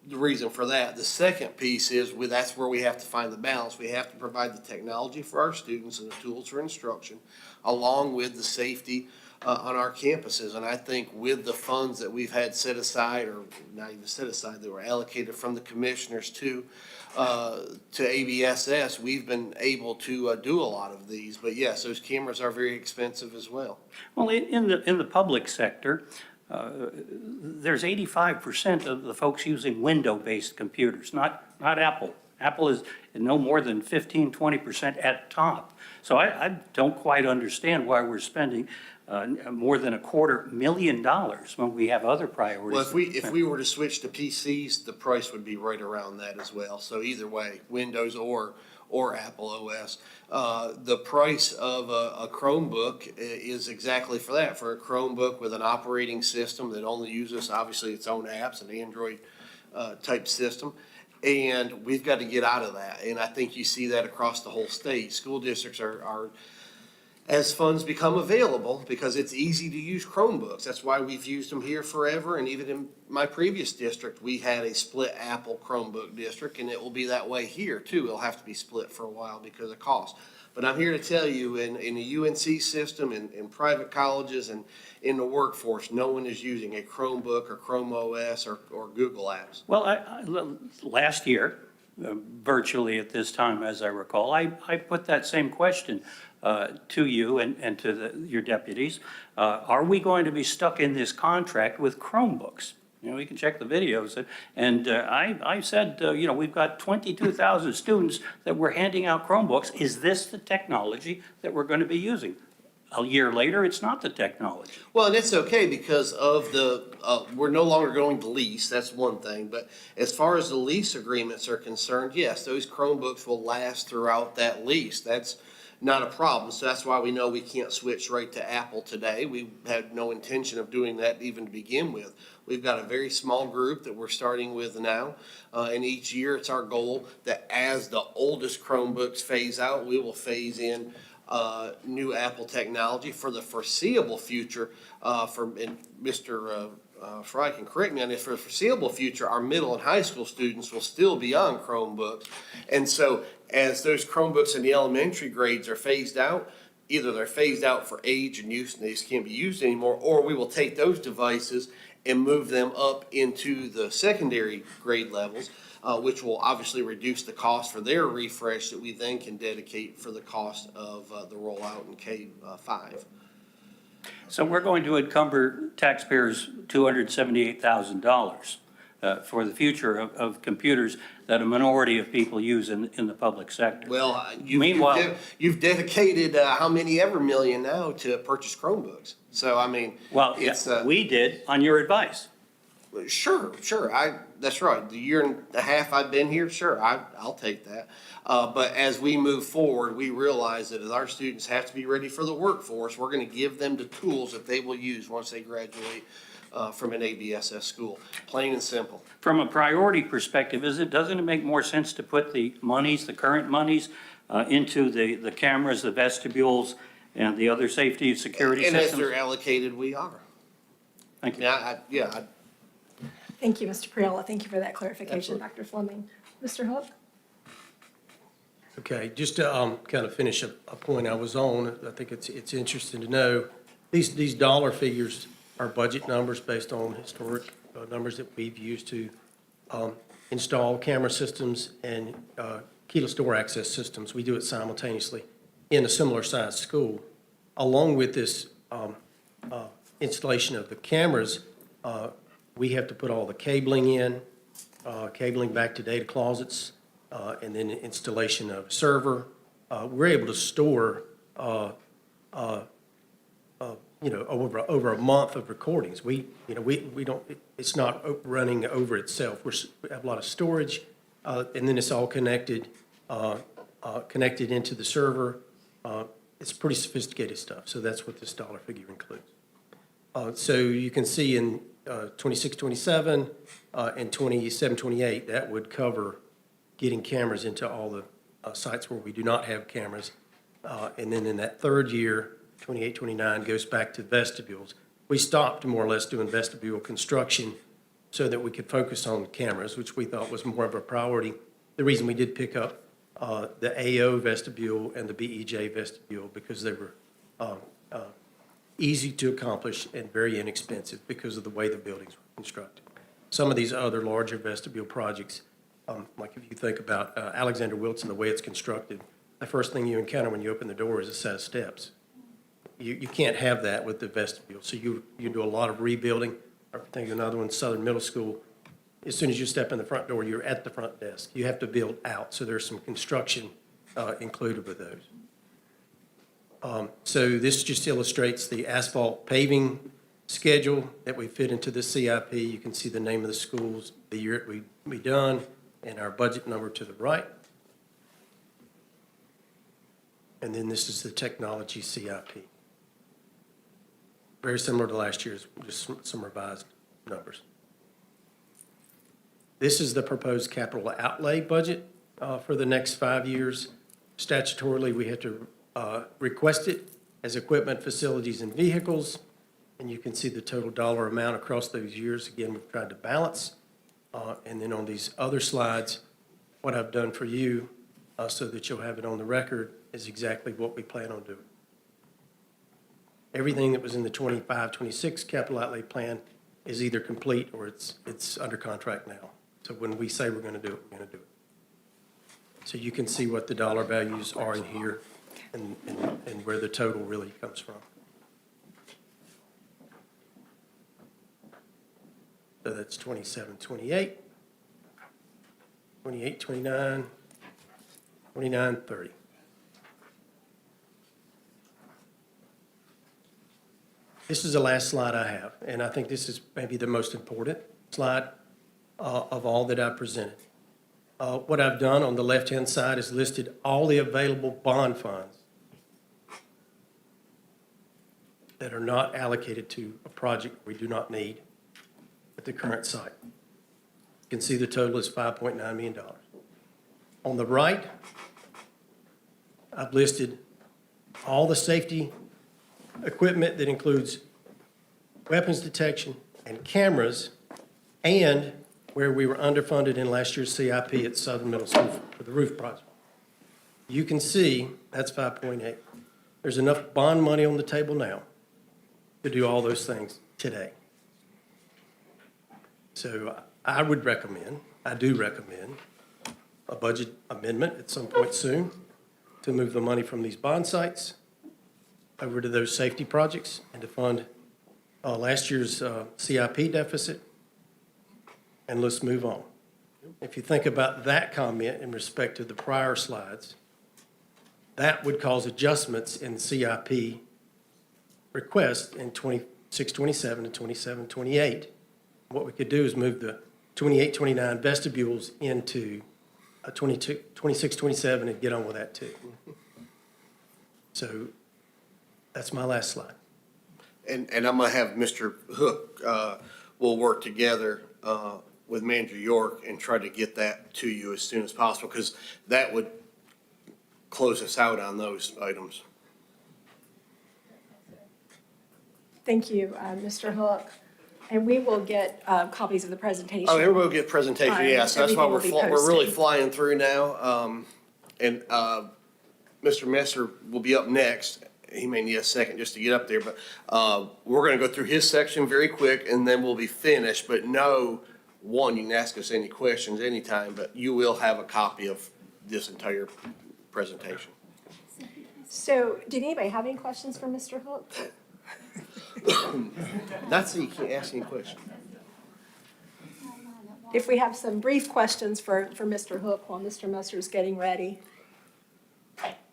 the reason for that. The second piece is that's where we have to find the balance. We have to provide the technology for our students and the tools for instruction, along with the safety on our campuses. And I think with the funds that we've had set aside, or not even set aside, that were allocated from the commissioners to ABSS, we've been able to do a lot of these. But yes, those cameras are very expensive as well. Well, in the public sector, there's 85% of the folks using window-based computers, not Apple. Apple is no more than 15, 20% at top. So I don't quite understand why we're spending more than $250,000 when we have other priorities. Well, if we were to switch to PCs, the price would be right around that as well. So either way, Windows or Apple OS. The price of a Chromebook is exactly for that, for a Chromebook with an operating system that only uses, obviously, its own apps, an Android type system. And we've got to get out of that. And I think you see that across the whole state. School districts are as funds become available, because it's easy to use Chromebooks. That's why we've used them here forever, and even in my previous district, we had a split Apple Chromebook district, and it will be that way here too. It'll have to be split for a while because of cost. But I'm here to tell you, in the UNC system, in private colleges, and in the workforce, no one is using a Chromebook or Chrome OS or Google Apps. Well, last year, virtually at this time, as I recall, I put that same question to you and to your deputies. Are we going to be stuck in this contract with Chromebooks? You know, we can check the videos. And I said, you know, we've got 22,000 students that we're handing out Chromebooks. Is this the technology that we're going to be using? A year later, it's not the technology. Well, and it's okay because of we're no longer going to lease, that's one thing. But as far as the lease agreements are concerned, yes, those Chromebooks will last throughout that lease. That's not a problem. So that's why we know we can't switch right to Apple today. We had no intention of doing that even to begin with. We've got a very small group that we're starting with now. And each year it's our goal that as the oldest Chromebooks phase out, we will phase in new Apple technology for the foreseeable future. And Mr. Fry can correct me on this, for the foreseeable future, our middle and high school students will still be on Chromebooks. And so as those Chromebooks in the elementary grades are phased out, either they're phased out for age and use and they just can't be used anymore, or we will take those devices and move them up into the secondary grade levels, which will obviously reduce the cost for their refresh that we then can dedicate for the cost of the rollout in K-5. So we're going to encumber taxpayers $278,000 for the future of computers that a minority of people use in the public sector. Well, Meanwhile, you've dedicated how many ever million now to purchase Chromebooks. So, I mean, well, it's we did on your advice. Sure. That's right. The year and a half I've been here, sure, I'll take that. But as we move forward, we realize that as our students have to be ready for the workforce, we're going to give them the tools that they will use once they graduate from an ABSS school. Plain and simple. From a priority perspective, doesn't it make more sense to put the current monies into the cameras, the vestibules, and the other safety and security systems? And as they're allocated, we are. Thank you. Thank you, Mr. Priella. Thank you for that clarification, Dr. Fleming. Mr. Hook? Okay, just to kind of finish a point I was on, I think it's interesting to know, these dollar figures are budget numbers based on historic numbers that we've used to install camera systems and keyless door access systems. We do it simultaneously in a similar sized school. Along with this installation of the cameras, we have to put all the cabling in, cabling back to data closets, and then installation of a server. We're able to store, over a month of recordings. We don't, it's not running over itself. We have a lot of storage, and then it's all connected into the server. It's pretty sophisticated stuff. So that's what this dollar figure includes. So you can see in 26, 27, and 27, 28, that would cover getting cameras into all the sites where we do not have cameras. And then in that third year, 28, 29, goes back to vestibules. We stopped more or less doing vestibule construction so that we could focus on cameras, which we thought was more of a priority. The reason we did pick up the AO vestibule and the BEJ vestibule, because they were easy to accomplish and very inexpensive because of the way the buildings were constructed. Some of these other larger vestibule projects, like if you think about Alexander Wilson, the way it's constructed, the first thing you encounter when you open the door is a set of steps. You can't have that with the vestibule. So you do a lot of rebuilding. I think another one, Southern Middle School. As soon as you step in the front door, you're at the front desk. You have to build out, so there's some construction included with those. So this just illustrates the asphalt paving schedule that we fit into the CIP. You can see the name of the schools, the year it will be done, and our budget number to the right. And then this is the technology CIP. Very similar to last year's, just some revised numbers. This is the proposed capital outlay budget for the next 5 years. Statutorily, we have to request it as equipment, facilities, and vehicles. And you can see the total dollar amount across those years. Again, we've tried to balance. And then on these other slides, what I've done for you, so that you'll have it on the record, is exactly what we plan on doing. Everything that was in the 25-26 capital outlay plan is either complete or it's under contract now. So when we say we're going to do it, we're going to do it. So you can see what the dollar values are in here and where the total really comes from. So that's 27, 28, 28, 29, 29, 30. This is the last slide I have, and I think this is maybe the most important slide of all that I presented. What I've done on the left-hand side is listed all the available bond funds that are not allocated to a project we do not need at the current site. You can see the total is $5.9 million. On the right, I've listed all the safety equipment that includes weapons detection and cameras, and where we were underfunded in last year's CIP at Southern Middle School for the roof project. You can see that's 5.8. There's enough bond money on the table now to do all those things today. So I do recommend a budget amendment at some point soon to move the money from these bond sites over to those safety projects and to fund last year's CIP deficit, and let's move on. If you think about that comment in respect to the prior slides, that would cause adjustments in the CIP request in 26, 27, and 27, 28. What we could do is move the 28, 29 vestibules into 22, 26, 27 and get on with that too. So that's my last slide. And I'm gonna have Mr. Hook, we'll work together with Manager York and try to get that to you as soon as possible, because that would close us out on those items. Thank you, Mr. Hook. And we will get copies of the presentation. Oh, everybody will get presentation, yeah, so that's why Everything will be we're really posted. flying through now. And Mr. Messer will be up next. He may need a second just to get up there, but we're gonna go through his section very quick, and then we'll be finished. But no, one, you can ask us any questions anytime, but you will have a copy of this entire presentation. So did anybody have any questions for Mr. Hook? Not so you can't ask any questions. If we have some brief questions for Mr. Hook while Mr. Messer's getting ready.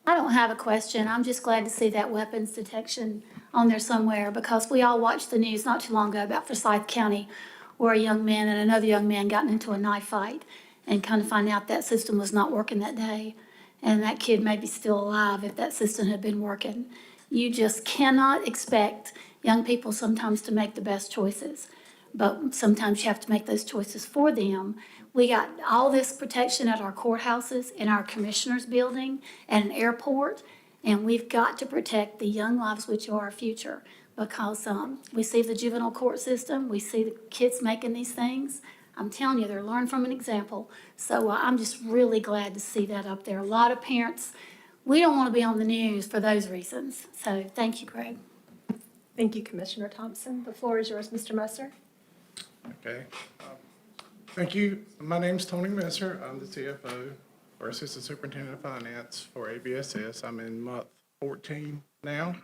I don't have a question. I'm just glad to see that weapons detection on there somewhere, because we all watched the news not too long ago about Forsyth County, where a young man and another young man got into a knife fight, and kind of find out that system was not working that day. And that kid may be still alive if that system had been working. You just cannot expect young people sometimes to make the best choices, but sometimes you have to make those choices for them. We got all this protection at our courthouses, in our commissioner's building, at an airport, and we've got to protect the young lives, which are our future, because we see the juvenile court system, we see the kids making these things. I'm telling you, they're learning from an example. So I'm just really glad to see that up there. A lot of parents, we don't want to be on the news for those reasons. So thank you, Greg. Thank you, Commissioner Thompson. The floor is yours, Mr. Messer. Okay. Thank you. My name's Tony Messer. I'm the CFO or Assistant Superintendent of Finance for ABSS. I'm in month 14 now.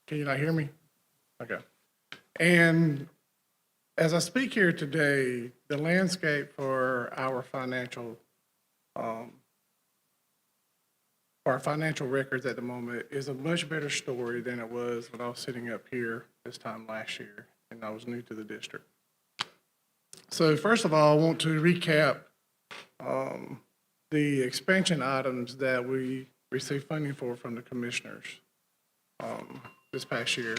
Can you not hear me? Okay. And as I speak here today, the landscape for our financial records at the moment is a much better story than it was when I was sitting up here this time last year and I was new to the district. So first of all, I want to recap the expansion items that we received funding for from the commissioners this past year.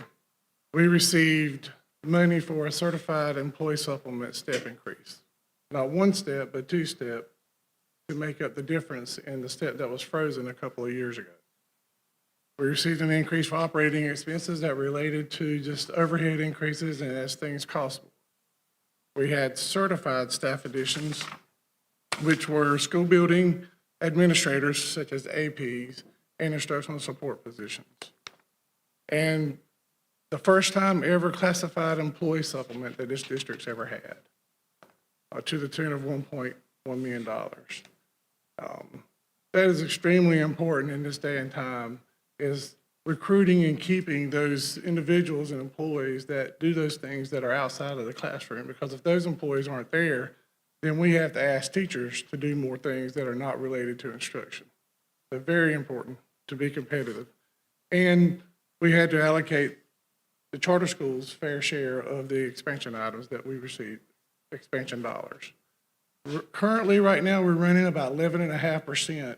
We received money for a certified employee supplement step increase. Not one step, but two step to make up the difference in the step that was frozen a couple of years ago. We received an increase for operating expenses that related to just overhead increases and as things cost more. We had certified staff additions, which were school building administrators such as APs and instructional support positions. And the first time ever classified employee supplement that this district's ever had, to the tune of $1.1 million. That is extremely important in this day and time, is recruiting and keeping those individuals and employees that do those things that are outside of the classroom. Because if those employees aren't there, then we have to ask teachers to do more things that are not related to instruction. So very important to be competitive. And we had to allocate the charter schools' fair share of the expansion items that we received, expansion dollars. Currently, right now, we're running about 11.5%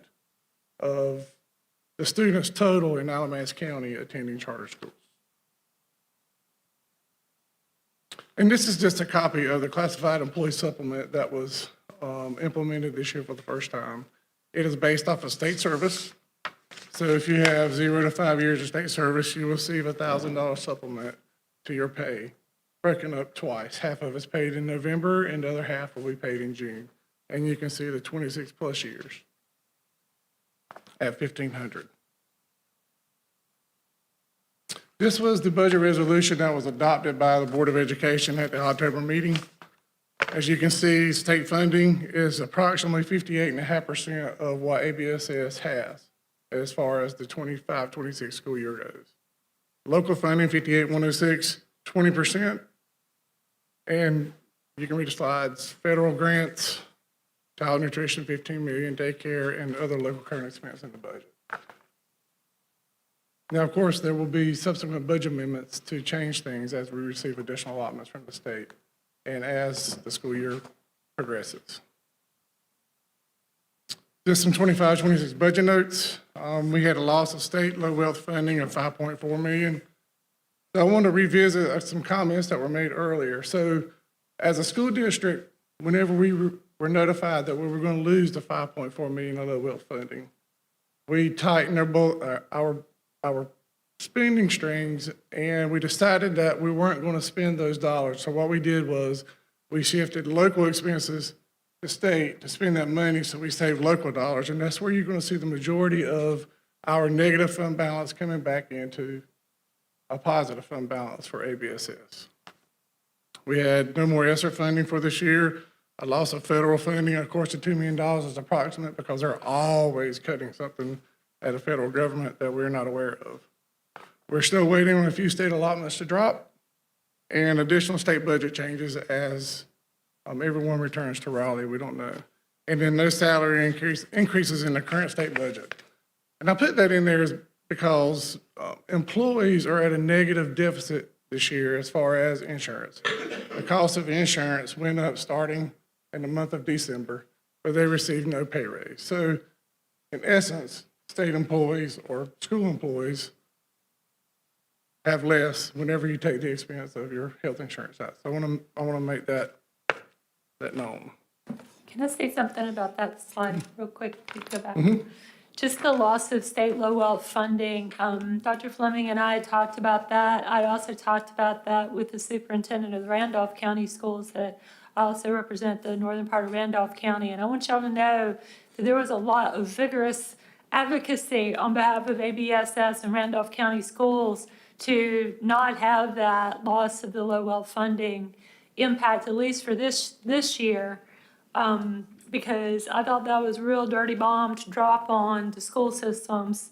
of the students total in Alamance County attending charter schools. And this is just a copy of the classified employee supplement that was implemented this year for the first time. It is based off of state service. So if you have 0 to 5 years of state service, you will receive a $1,000 supplement to your pay, broken up twice. Half of it's paid in November and the other half will be paid in June. And you can see the 26 plus years at $1,500. This was the budget resolution that was adopted by the Board of Education at the October meeting. As you can see, state funding is approximately 58.5% of what ABSS has as far as the 25-26 school year goes. Local funding, 58,106, 20%. And you can read the slides. Federal grants, child nutrition, 15 million, daycare, and other local current expense in the budget. Now, of course, there will be subsequent budget amendments to change things as we receive additional allotments from the state and as the school year progresses. Just some 25-26 budget notes. We had a loss of state low wealth funding of 5.4 million. So I want to revisit some comments that were made earlier. So as a school district, whenever we were notified that we were going to lose the 5.4 million of low wealth funding, we tightened our spending strings, and we decided that we weren't going to spend those dollars. So what we did was we shifted local expenses to state to spend that money so we save local dollars. And that's where you're going to see the majority of our negative fund balance coming back into a positive fund balance for ABSS. We had no more ESSER funding for this year. A loss of federal funding, of course, the $2 million is approximate because they're always cutting something at the federal government that we're not aware of. We're still waiting on a few state allotments to drop and additional state budget changes as everyone returns to Raleigh, we don't know. And then no salary increases in the current state budget. And I put that in there because employees are at a negative deficit this year as far as insurance. The cost of insurance went up starting in the month of December, but they received no pay raise. So in essence, state employees or school employees have less whenever you take the expense of your health insurance out. So I want to make that known. Can I say something about that slide real quick? Please go back. Just the loss of state low wealth funding. Dr. Fleming and I talked about that. I also talked about that with the superintendent of the Randolph County Schools. That I also represent the northern part of Randolph County. And I want y'all to know that there was a lot of vigorous advocacy on behalf of ABSS and Randolph County Schools to not have that loss of the low wealth funding impact, at least for this year, because I thought that was a real dirty bomb to drop on the school systems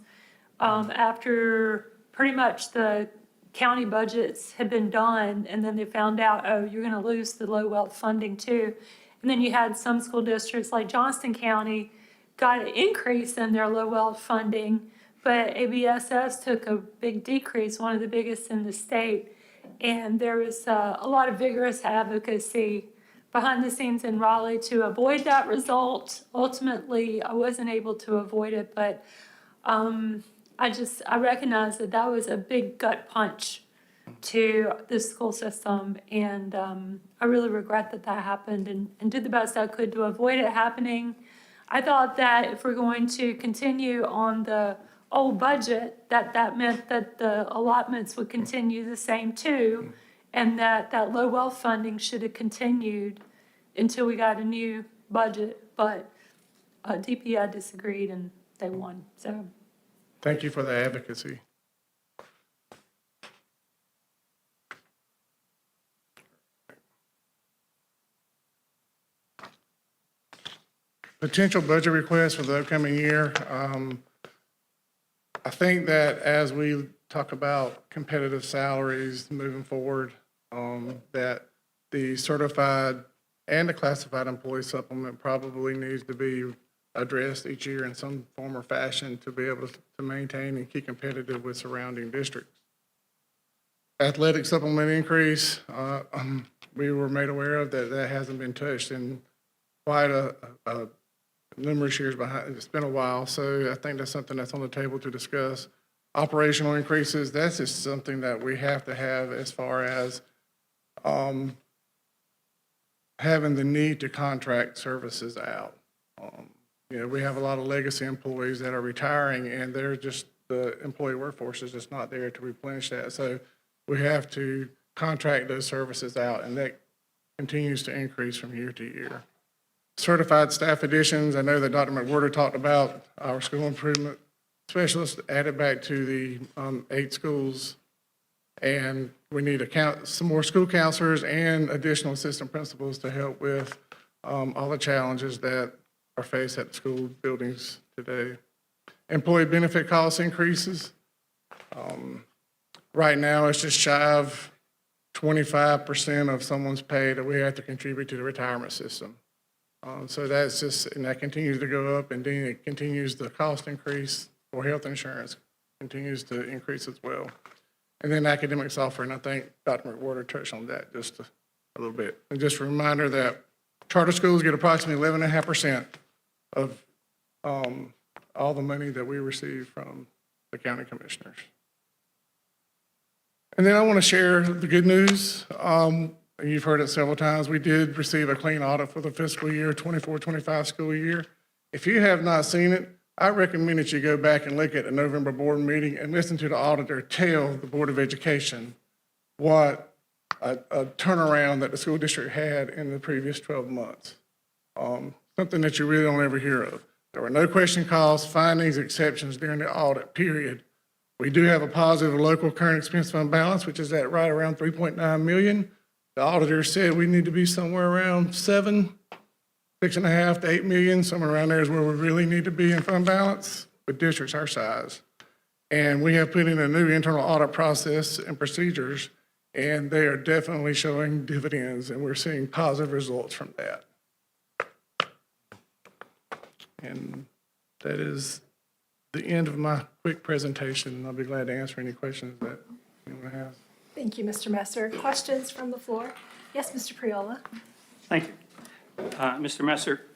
after pretty much the county budgets had been done, and then they found out, oh, you're gonna lose the low wealth funding too. And then you had some school districts like Johnston County got an increase in their low wealth funding, but ABSS took a big decrease, one of the biggest in the state. And there was a lot of vigorous advocacy behind the scenes in Raleigh to avoid that result. Ultimately, I wasn't able to avoid it, but I recognize that that was a big gut punch to the school system, and I really regret that that happened, and did the best I could to avoid it happening. I thought that if we're going to continue on the old budget, that meant that the allotments would continue the same too, and that low wealth funding should have continued until we got a new budget, but DPI disagreed and they won, so. Thank you for the advocacy. Potential budget requests for the upcoming year. I think that as we talk about competitive salaries moving forward, that the certified and the classified employee supplement probably needs to be addressed each year in some form or fashion to be able to maintain and keep competitive with surrounding districts. Athletic supplement increase, we were made aware of that hasn't been touched in quite a numerous years behind. It's been a while, so I think that's something that's on the table to discuss. Operational increases, that's just something that we have to have as far as having the need to contract services out. We have a lot of legacy employees that are retiring, and they're just, the employee workforce is just not there to replenish that. So we have to contract those services out, and that continues to increase from year to year. Certified staff additions, I know that Dr. McWhorter talked about our school improvement specialist added back to the 8 schools. And we need some more school counselors and additional assistant principals to help with all the challenges that are faced at the school buildings today. Employee benefit cost increases. Right now, it's just shy of 25% of someone's pay that we have to contribute to the retirement system. So that's just, and that continues to go up, and then it continues, the cost increase for health insurance continues to increase as well. And then academic software, and I think Dr. McWhorter touched on that just a little bit. And just a reminder that charter schools get approximately 11.5% of all the money that we receive from the county commissioners. And then I want to share the good news. You've heard it several times. We did receive a clean audit for the fiscal year 24-25 school year. If you have not seen it, I recommend that you go back and look at the November board meeting and listen to the auditor tell the Board of Education what a turnaround that the school district had in the previous 12 months. Something that you really don't ever hear of. There were no question calls, findings, exceptions during the audit, period. We do have a positive local current expense fund balance, which is at right around 3.9 million. The auditor said we need to be somewhere around 6.5 to 8 million, somewhere around there is where we really need to be in fund balance with districts our size. And we have put in a new internal audit process and procedures, and they are definitely showing dividends, and we're seeing positive results from that. And that is the end of my quick presentation. I'll be glad to answer any questions that anyone has. Thank you, Mr. Messer. Questions from the floor? Yes, Mr. Priola. Thank you. Mr. Messer,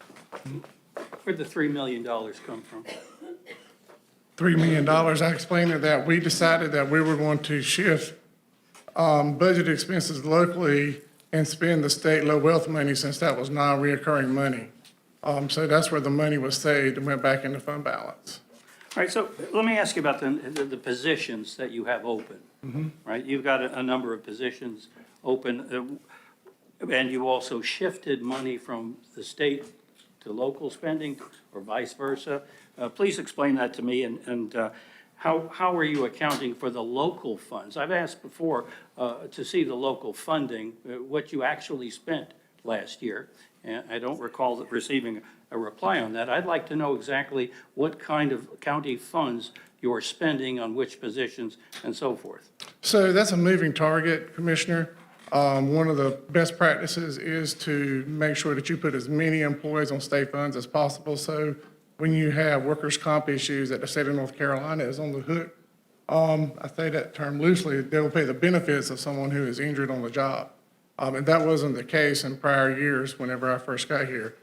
where'd the $3 million come from? $3 million, I explained that we decided that we were going to shift budget expenses locally and spend the state low wealth money, since that was non-reoccurring money. So that's where the money was saved and went back into fund balance. All right, so let me ask you about the positions that you have open, right? You've got a number of positions open, and you also shifted money from the state to local spending, or vice versa. Please explain that to me, and how are you accounting for the local funds? I've asked before to see the local funding, what you actually spent last year, and I don't recall receiving a reply on that. I'd like to know exactly what kind of county funds you're spending on which positions and so forth. So that's a moving target, Commissioner. One of the best practices is to make sure that you put as many employees on state funds as possible. So when you have workers' comp issues that the state of North Carolina is on the hook, I say that term loosely, they will pay the benefits of someone who is injured on the job. And that wasn't the case in prior years whenever I first got here.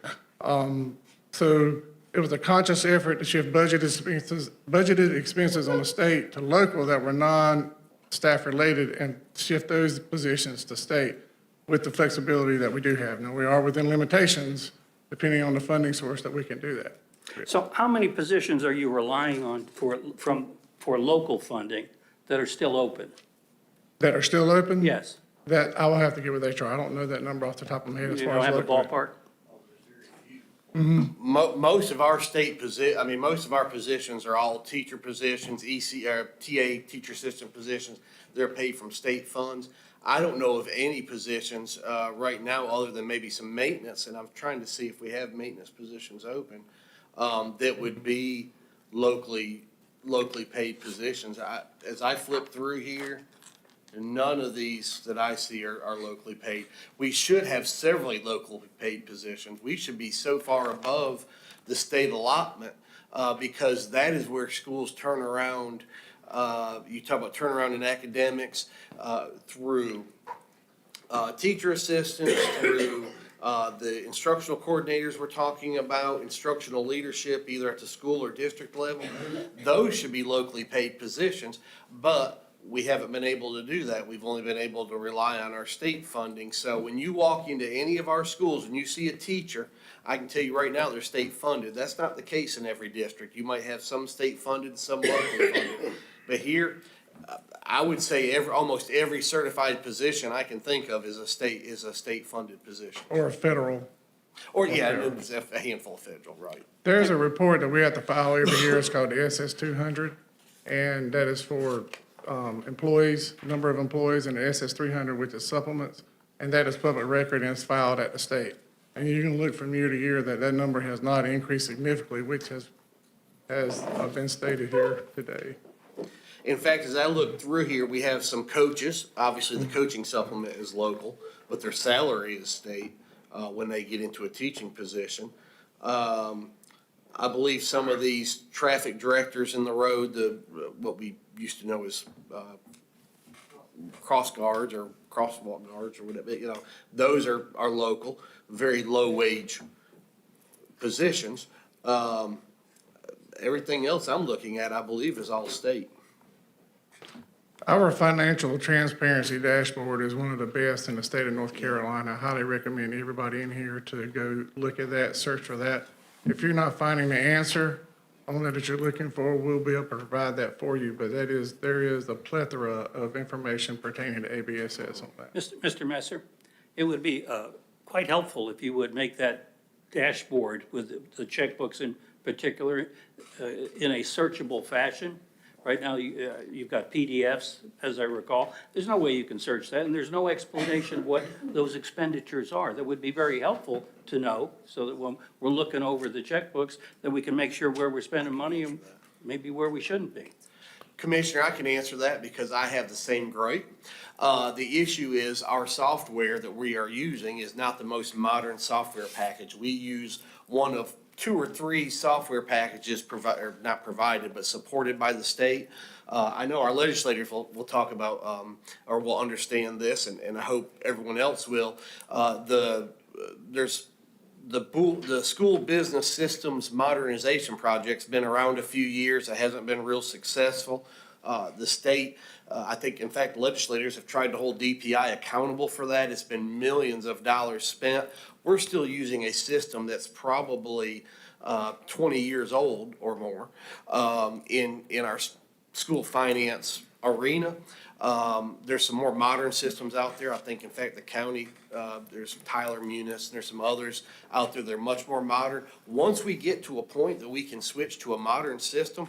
So it was a conscious effort to shift budgeted expenses on the state to local that were non-staff related and shift those positions to state with the flexibility that we do have. Now, we are within limitations depending on the funding source that we can do that. So how many positions are you relying on for local funding that are still open? That are still open? Yes. That I will have to get with HR. I don't know that number off the top of my head as You far don't as have a local. ballpark? Most of our most of our positions are all teacher positions, TA, teacher assistant positions. They're paid from state funds. I don't know of any positions, right now, other than maybe some maintenance, and I'm trying to see if we have maintenance positions open, that would be locally paid positions. As I flip through here, none of these that I see are locally paid. We should have several locally paid positions. We should be so far above the state allotment, because that is where schools turn around. You talk about turnaround in academics, through teacher assistants, through the instructional coordinators we're talking about, instructional leadership, either at the school or district level. Those should be locally paid positions, but we haven't been able to do that. We've only been able to rely on our state funding. So when you walk into any of our schools and you see a teacher, I can tell you right now, they're state funded. That's not the case in every district. You might have some state funded, some locally funded. But here, I would say almost every certified position I can think of is a state funded position. Or federal. Or, yeah, it's a handful of federal, right. There's a report that we have to file every year. It's called the SS 200. And that is for employees, number of employees, and the SS 300, which is supplements. And that is public record and it's filed at the state. And you can look from year to year that number has not increased significantly, which has been stated here today. In fact, as I look through here, we have some coaches. Obviously, the coaching supplement is local, but their salary is state when they get into a teaching position. I believe some of these traffic directors in the road, what we used to know as cross guards or crosswalk guards or whatever, those are local, very low wage positions. Everything else I'm looking at, I believe, is all state. Our financial transparency dashboard is one of the best in the state of North Carolina. I highly recommend everybody in here to go look at that, search for that. If you're not finding the answer on that you're looking for, we'll be able to provide that for you. But there is a plethora of information pertaining to ABSS on that. Mr. Messer, it would be quite helpful if you would make that dashboard with the checkbooks in particular in a searchable fashion. Right now, you've got PDFs, as I recall. There's no way you can search that, and there's no explanation of what those expenditures are. That would be very helpful to know, so that when we're looking over the checkbooks, that we can make sure where we're spending money and maybe where we shouldn't be. Commissioner, I can answer that because I have the same gripe. The issue is our software that we are using is not the most modern software package. We use one of 2 or 3 software packages not provided, but supported by the state. I know our legislators will talk about, or will understand this, and I hope everyone else will. There's the school business systems modernization project's been around a few years. It hasn't been real successful. The state, I think, in fact, legislators have tried to hold DPI accountable for that. It's been millions of dollars spent. We're still using a system that's probably 20 years old or more in our school finance arena. There's some more modern systems out there. I think, in fact, the county, there's Tyler Munis, and there's some others out there that are much more modern. Once we get to a point that we can switch to a modern system,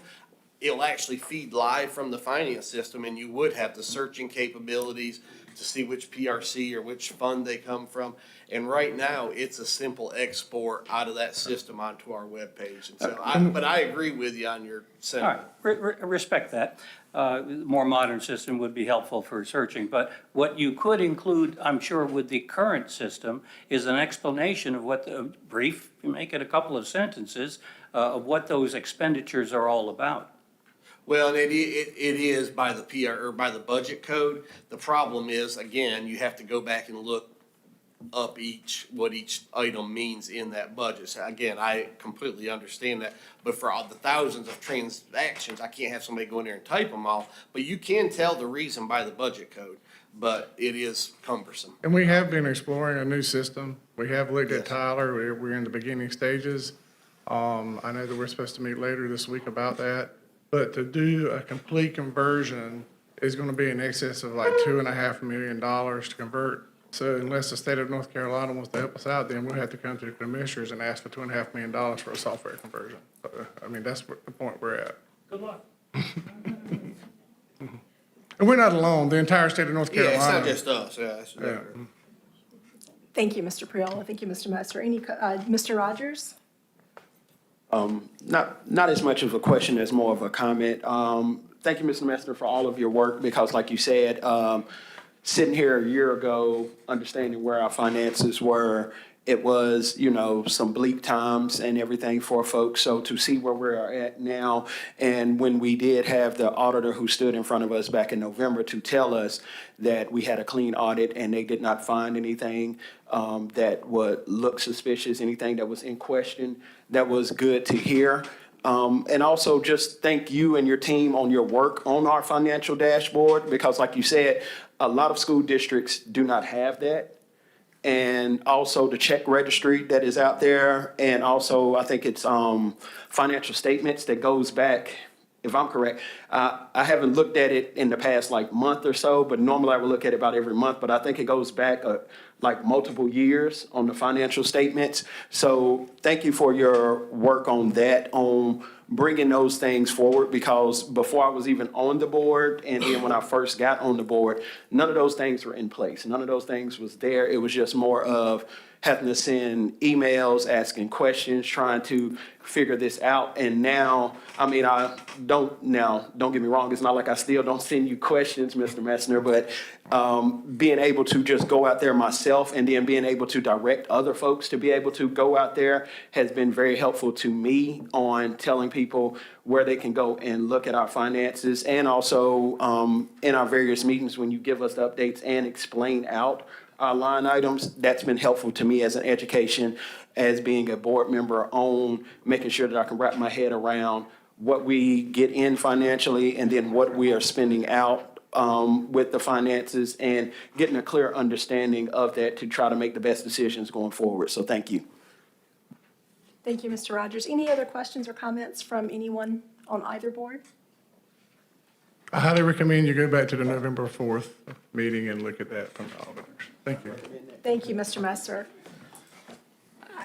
it'll actually feed live from the finance system, and you would have the searching capabilities to see which PRC or which fund they come from. And right now, it's a simple export out of that system onto our webpage. And so, but I agree with you on your sentiment. All right, respect that. more modern system would be helpful for searching. But what you could include, I'm sure, with the current system is an explanation of what the brief, you make it a couple of sentences, of what those expenditures are all about. Well, it is by the PR, or by the budget code. The problem is, again, you have to go back and look up what each item means in that budget. So again, I completely understand that, but for all the thousands of transactions, I can't have somebody go in there and type them all. But you can tell the reason by the budget code, but it is cumbersome. And we have been exploring a new system. We have looked at Tyler. We're in the beginning stages. I know that we're supposed to meet later this week about that. But to do a complete conversion is going to be in excess of like $2.5 million to convert. So unless the state of North Carolina wants to help us out, then we'll have to come to the commissioners and ask for $2.5 million for a software conversion. So, I mean, that's the point we're at. Good luck. And we're not alone. The entire state of North Yeah, Carolina. it's not just us, Yeah. Thank you, Mr. Priola. Thank you, Mr. Messer. Mr. Rogers? Not as much of a question as more of a comment. Thank you, Mr. Messner, for all of your work, because like you said, sitting here a year ago, understanding where our finances were, it was, some bleak times and everything for folks. So to see where we're at now, and when we did have the auditor who stood in front of us back in November to tell us that we had a clean audit and they did not find anything that would look suspicious, anything that was in question, that was good to hear. And also just thank you and your team on your work on our financial dashboard, because like you said, a lot of school districts do not have that. And also the check registry that is out there. And also, I think it's financial statements that goes back, if I'm correct. I haven't looked at it in the past month or so, but normally I would look at it about every month. But I think it goes back multiple years on the financial statements. So thank you for your work on that, on bringing those things forward, because before I was even on the board, and then when I first got on the board, none of those things were in place. None of those things was there. It was just more of having to send emails, asking questions, trying to figure this out. And now, don't get me wrong, it's not like I still don't send you questions, Mr. Messner, but being able to just go out there myself and then being able to direct other folks to be able to go out there has been very helpful to me on telling people where they can go and look at our finances. And also in our various meetings, when you give us the updates and explain out our line items, that's been helpful to me as an education, as being a board member, on making sure that I can wrap my head around what we get in financially and then what we are spending out with the finances, and getting a clear understanding of that to try to make the best decisions going forward. So thank you. Thank you, Mr. Rogers. Any other questions or comments from anyone on either board? I highly recommend you go back to the November 4th meeting and look at that from the auditors. Thank you. Thank you, Mr. Messer.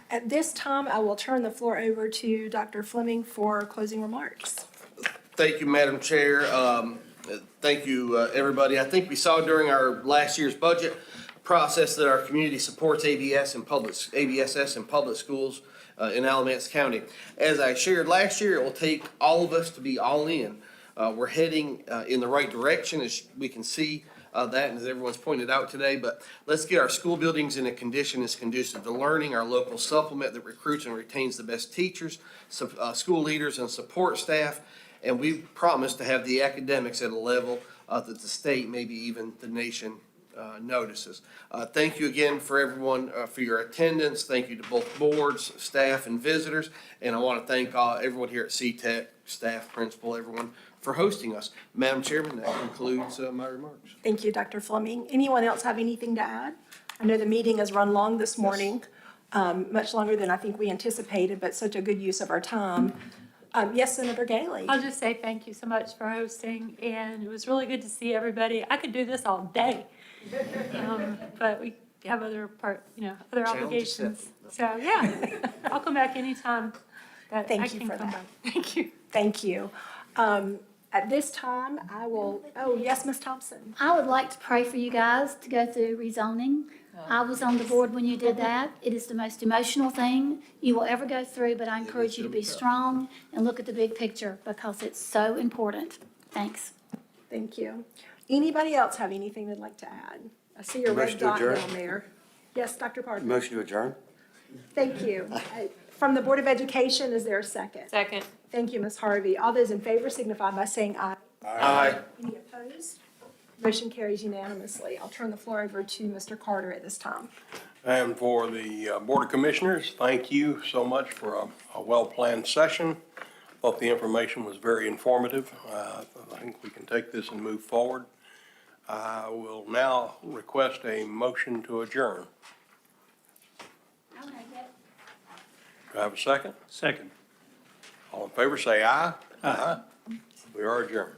At this time, I will turn the floor over to Dr. Fleming for closing remarks. Thank you, Madam Chair. Thank you, everybody. I think we saw during our last year's budget process that our community supports ABSS in public schools in Alamance County. As I shared last year, it will take all of us to be all in. We're heading in the right direction, as we can see that, and as everyone's pointed out today. But let's get our school buildings in a condition that's conducive to learning, our local supplement that recruits and retains the best teachers, school leaders, and support staff. And we promise to have the academics at a level that the state, maybe even the nation, notices. Thank you again for everyone for your attendance. Thank you to both boards, staff, and visitors. And I want to thank everyone here at CTEC, staff, principal, everyone, for hosting us. Madam Chairman, that concludes my remarks. Thank you, Dr. Fleming. Anyone else have anything to add? I know the meeting has run long this morning, much longer than I think we anticipated, but such a good use of our time. Yes, Senator Gailey. I'll just say thank you so much for hosting, and it was really good to see everybody. I could do this all day, but we have other obligations. So, yeah, I'll come back anytime that I Thank you can for come that. back. Thank you. Thank you. At this time, I will, yes, Ms. Thompson. I would like to pray for you guys to go through rezoning. I was on the board when you did that. It is the most emotional thing you will ever go through, but I encourage you to be strong and look at the big picture, because it's so important. Thanks. Thank you. Anybody else have anything they'd like to add? I see your red Motion to dot adjourn? down there. Yes, Dr. Parker? Motion to adjourn? Thank you. From the Board of Education, is there a second? Second. Thank you, Ms. Harvey. All those in favor signify by saying aye. Aye. Any opposed? Motion carries unanimously. I'll turn the floor over to Mr. Carter at this time. And for the Board of Commissioners, thank you so much for a well-planned session. Thought the information was very informative. I think we can take this and move forward. I will now request a motion to adjourn. Do I have a second? Second. All in favor, say aye. Aye. We are adjourned.